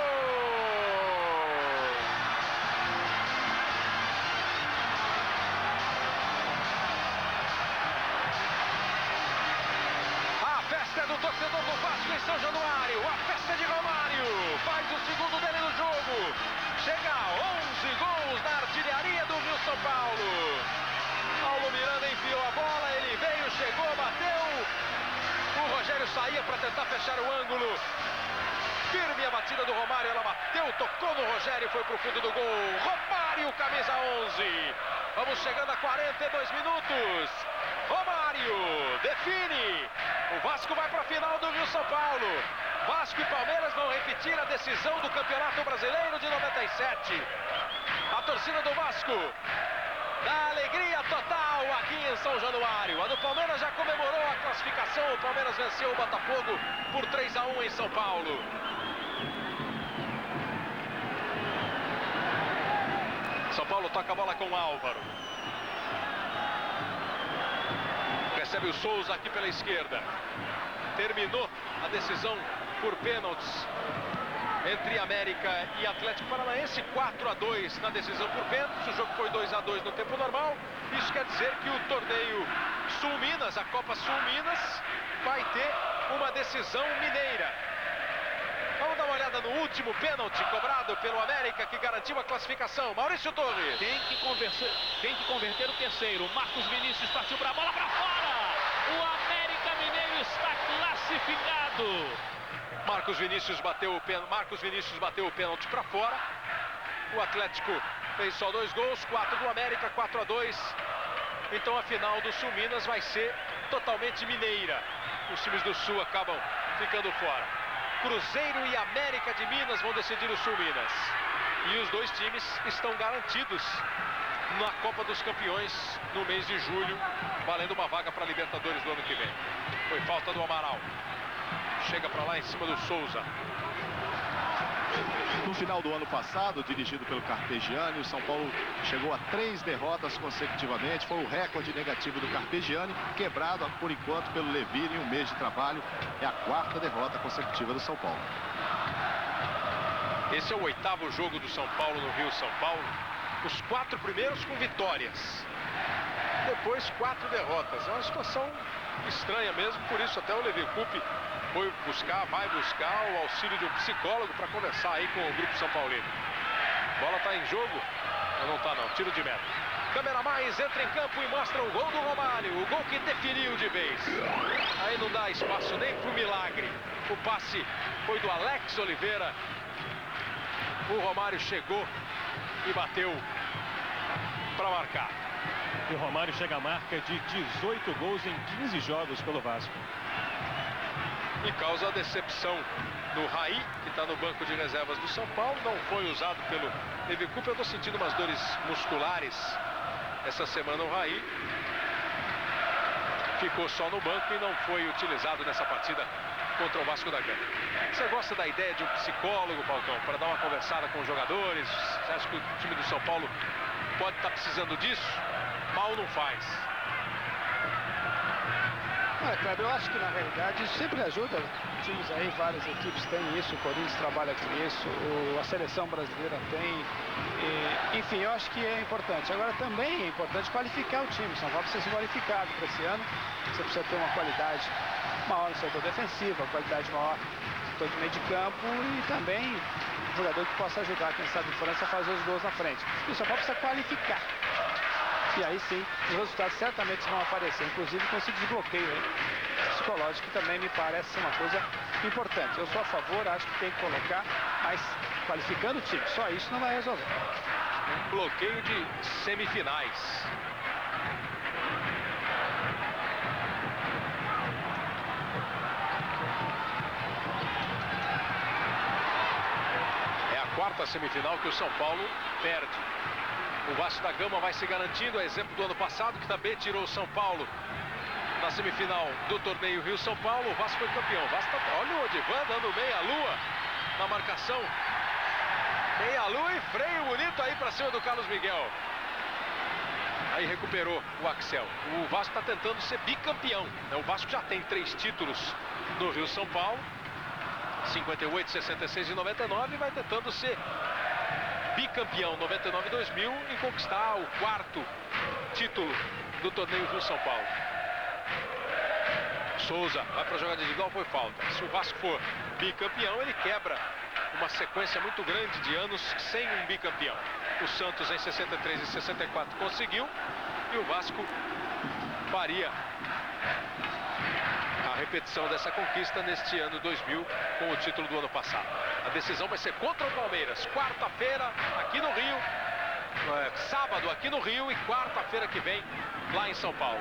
A festa é do torcedor do Vasco em São Januário. A festa de Romário. chega a 11 gols na artilharia do Rio São Paulo. Paulo Miranda enfiou a bola, ele veio, chegou, bateu. O Rogério saía para tentar fechar o ângulo. Firme a batida do Romário, ela bateu, tocou no Rogério, foi pro fundo do gol. Romário, camisa 11. Vamos chegando a 42 minutos. Romário define. O Vasco vai para a final do Rio São Paulo. Vasco e Palmeiras vão repetir a decisão do Campeonato Brasileiro de 97. A torcida do Vasco dá alegria total aqui em São Januário. A do Palmeiras já comemorou a classificação. O Palmeiras venceu o Botafogo por 3-1 em São Paulo. São Paulo toca a bola com o Álvaro. Recebe o Souza aqui pela esquerda. Terminou a decisão por pênaltis entre América e Atlético Paranaense. 4-2 na decisão por pênaltis. O jogo foi 2-2 no tempo normal. Isso quer dizer que o torneio Sul Minas, a Copa Sul Minas, vai ter uma decisão mineira. Vamos dar uma olhada no último pênalti cobrado pelo América, que garantiu a classificação. Maurício Torres. Tem que converter o terceiro. Marcos Vinícius partiu para a bola para fora. O América Mineiro está classificado. Marcos Vinícius bateu o pênalti para fora. O Atlético fez só 2 gols, 4 do América, 4-2. Então a final do Sul Minas vai ser totalmente mineira. Os times do Sul acabam ficando fora. Cruzeiro e América de Minas vão decidir o Sul Minas. E os dois times estão garantidos na Copa dos Campeões no mês de julho, valendo uma vaga para a Libertadores do ano que vem. Foi falta do Amaral. Chega para lá em cima do Souza. No final do ano passado, dirigido pelo Carpegiani, o São Paulo chegou a 3 derrotas consecutivamente. Foi o recorde negativo do Carpegiani, quebrado por enquanto pelo Levir em um mês de trabalho. É a 4ª derrota consecutiva do São Paulo. Esse é o 8º jogo do São Paulo no Rio São Paulo. Os 4 primeiros com vitórias. Depois 4 derrotas. É uma situação estranha mesmo, por isso até o Levir Coupe vai buscar o auxílio de um psicólogo para conversar aí com o grupo São Paulino. Bola está em jogo? Não está não, tiro de meta. Câmera mais entra em campo e mostra o gol do Romário, o gol que definiu de vez. Aí não dá espaço nem pro milagre. O passe foi do Alex Oliveira. O Romário chegou e bateu para marcar. E o Romário chega à marca de 18 gols em 15 jogos pelo Vasco. E causa a decepção do Raí, que está no banco de reservas do São Paulo. Não foi usado pelo Levir Coupe. Eu estou sentindo umas dores musculares essa semana. O Raí ficou só no banco e não foi utilizado nessa partida contra o Vasco da Gama. Você gosta da ideia de um psicólogo, Falcão, para dar uma conversada com os jogadores? Você acha que o time do São Paulo pode estar precisando disso? Mal não faz. Kleber, eu acho que na realidade isso sempre ajuda. Times aí, várias equipes têm isso, o Corinthians trabalha com isso, a seleção brasileira tem. Enfim, eu acho que é importante. Agora também é importante qualificar o time. São Paulo precisa ser qualificado para esse ano. Você precisa ter uma qualidade maior no setor defensivo, uma qualidade maior no setor de meio de campo e também um jogador que possa ajudar, quem sabe, em França a fazer os gols na frente. E o São Paulo precisa qualificar. E aí sim, os resultados certamente vão aparecer, inclusive com esse desbloqueio aí, psicológico, que também me parece ser uma coisa importante. Eu sou a favor, acho que tem que colocar, mas qualificando o time, só isso não vai resolver. Bloqueio de semifinais. É a 4ª semifinal que o São Paulo perde. O Vasco da Gama vai se garantindo, a exemplo do ano passado, que também tirou o São Paulo na semifinal do torneio Rio-São Paulo. O Vasco foi campeão. Olha o Odivan dando meia-lua na marcação. Meia-lua e freio bonito aí para cima do Carlos Miguel. Aí recuperou o Axel. O Vasco está tentando ser bicampeão. O Vasco já tem 3 títulos no Rio-São Paulo. 58, 66 e 99. E vai tentando ser bicampeão 99 e 2000 e conquistar o 4º título do torneio Rio São Paulo. Souza vai para a jogada individual, foi falta. Se o Vasco for bicampeão, ele quebra uma sequência muito grande de anos sem um bicampeão. O Santos em 63 e 64 conseguiu, e o Vasco faria a repetição dessa conquista neste ano 2000 com o título do ano passado. A decisão vai ser contra o Palmeiras, quarta-feira aqui no Rio, sábado aqui no Rio e quarta-feira que vem lá em São Paulo.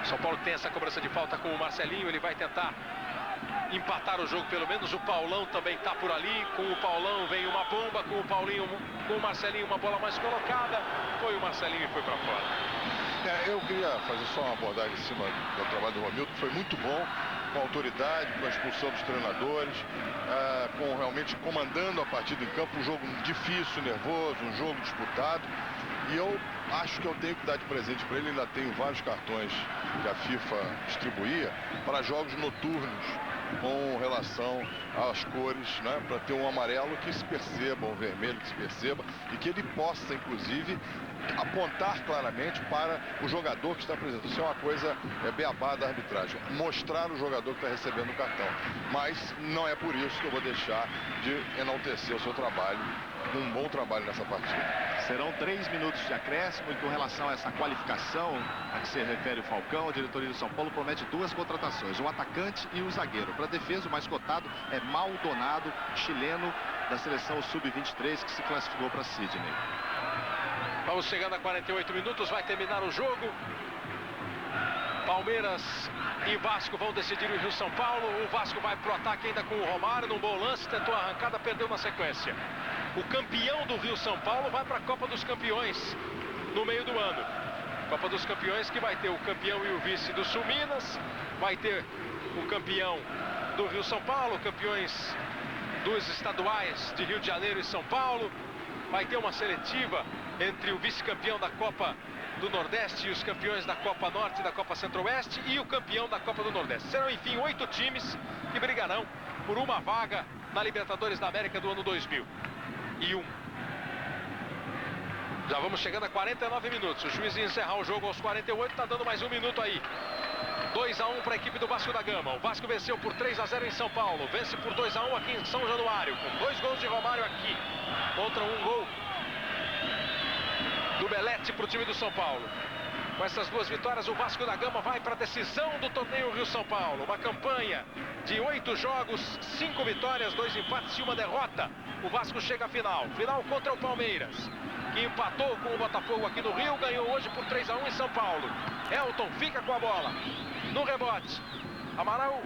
São Paulo tem essa cobrança de falta com o Marcelinho, ele vai tentar empatar o jogo, pelo menos. O Paulão também está por ali. Com o Paulão vem uma bomba, com o Paulinho, com o Marcelinho uma bola mais colocada. Foi o Marcelinho e foi para fora. Eu queria fazer só uma abordagem em cima do trabalho do Romildo, que foi muito bom, com autoridade, com a expulsão dos treinadores, com realmente comandando a partida em campo, um jogo difícil, nervoso, um jogo disputado. E eu acho que eu tenho que dar de presente para ele. Ainda tenho vários cartões que a FIFA distribuía para jogos noturnos com relação às cores, né? Para ter um amarelo que se perceba, um vermelho que se perceba e que ele possa, inclusive, apontar claramente para o jogador que está apresentando. Isso é uma coisa beabá da arbitragem, mostrar o jogador que está recebendo o cartão. Mas não é por isso que eu vou deixar de enaltecer o seu trabalho, um bom trabalho nessa partida. Serão 3 minutos de acréscimo, e com relação a essa qualificação a que se refere o Falcão, a diretoria do São Paulo promete 2 contratações, o atacante e o zagueiro. Para a defesa, o mais cotado é Maldonado, chileno da seleção sub-23, que se classificou para Sydney. Vamos chegando a 48 minutos, vai terminar o jogo. Palmeiras e Vasco vão decidir o Rio São Paulo. O Vasco vai pro ataque ainda com o Romário, num bom lance, tentou a arrancada, perdeu na sequência. O campeão do Rio São Paulo vai para a Copa dos Campeões no meio do ano. Copa dos Campeões que vai ter o campeão e o vice do Sul Minas, vai ter o campeão do Rio São Paulo, campeões dos estaduais de Rio de Janeiro e São Paulo, vai ter uma seletiva entre o vice-campeão da Copa do Nordeste e os campeões da Copa Norte e da Copa Centro-Oeste e o campeão da Copa do Nordeste. Serão, enfim, 8 times que brigarão por uma vaga na Libertadores da América do ano 2001. Já vamos chegando a 49 minutos. O juiz ia encerrar o jogo aos 48, está dando mais um minuto aí. 2-1 para a equipe do Vasco da Gama. O Vasco venceu por 3-0 em São Paulo. Vence por 2-1 aqui em São Januário, com 2 gols de Romário aqui, contra um gol do Belete para o time do São Paulo. Com essas 2 vitórias, o Vasco da Gama vai para a decisão do torneio Rio-São Paulo. Uma campanha de 8 jogos, 5 vitórias, 2 empates e 1 derrota. O Vasco chega à final. Final contra o Palmeiras, que empatou com o Botafogo aqui no Rio, ganhou hoje por 3-1 em São Paulo. Elton fica com a bola no rebote. Amaral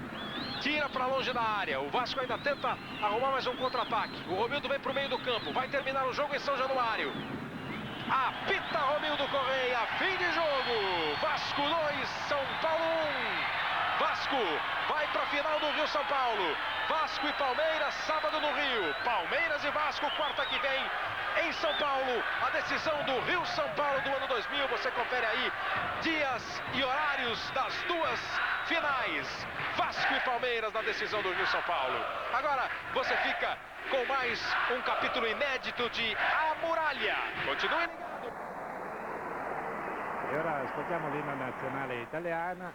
tira para longe da área. O Vasco ainda tenta arrumar mais um contra-ataque. O Romildo vem para o meio do campo. Vai terminar o jogo em São Januário. Apita Romildo Correia, fim de jogo. Vasco 2, São Paulo 1. Vasco vai para a final do Rio São Paulo. Vasco e Palmeiras, sábado no Rio. Palmeiras e Vasco, quarta que vem em São Paulo. A decisão do Rio São Paulo do ano 2000. Você confere aí dias e horários das 2 finais. Vasco e Palmeiras na decisão do Rio São Paulo. Agora você fica com mais um capítulo inédito de A Muraglia. Continue ligado. E ora ascoltiamo l'inno nazionale italiana.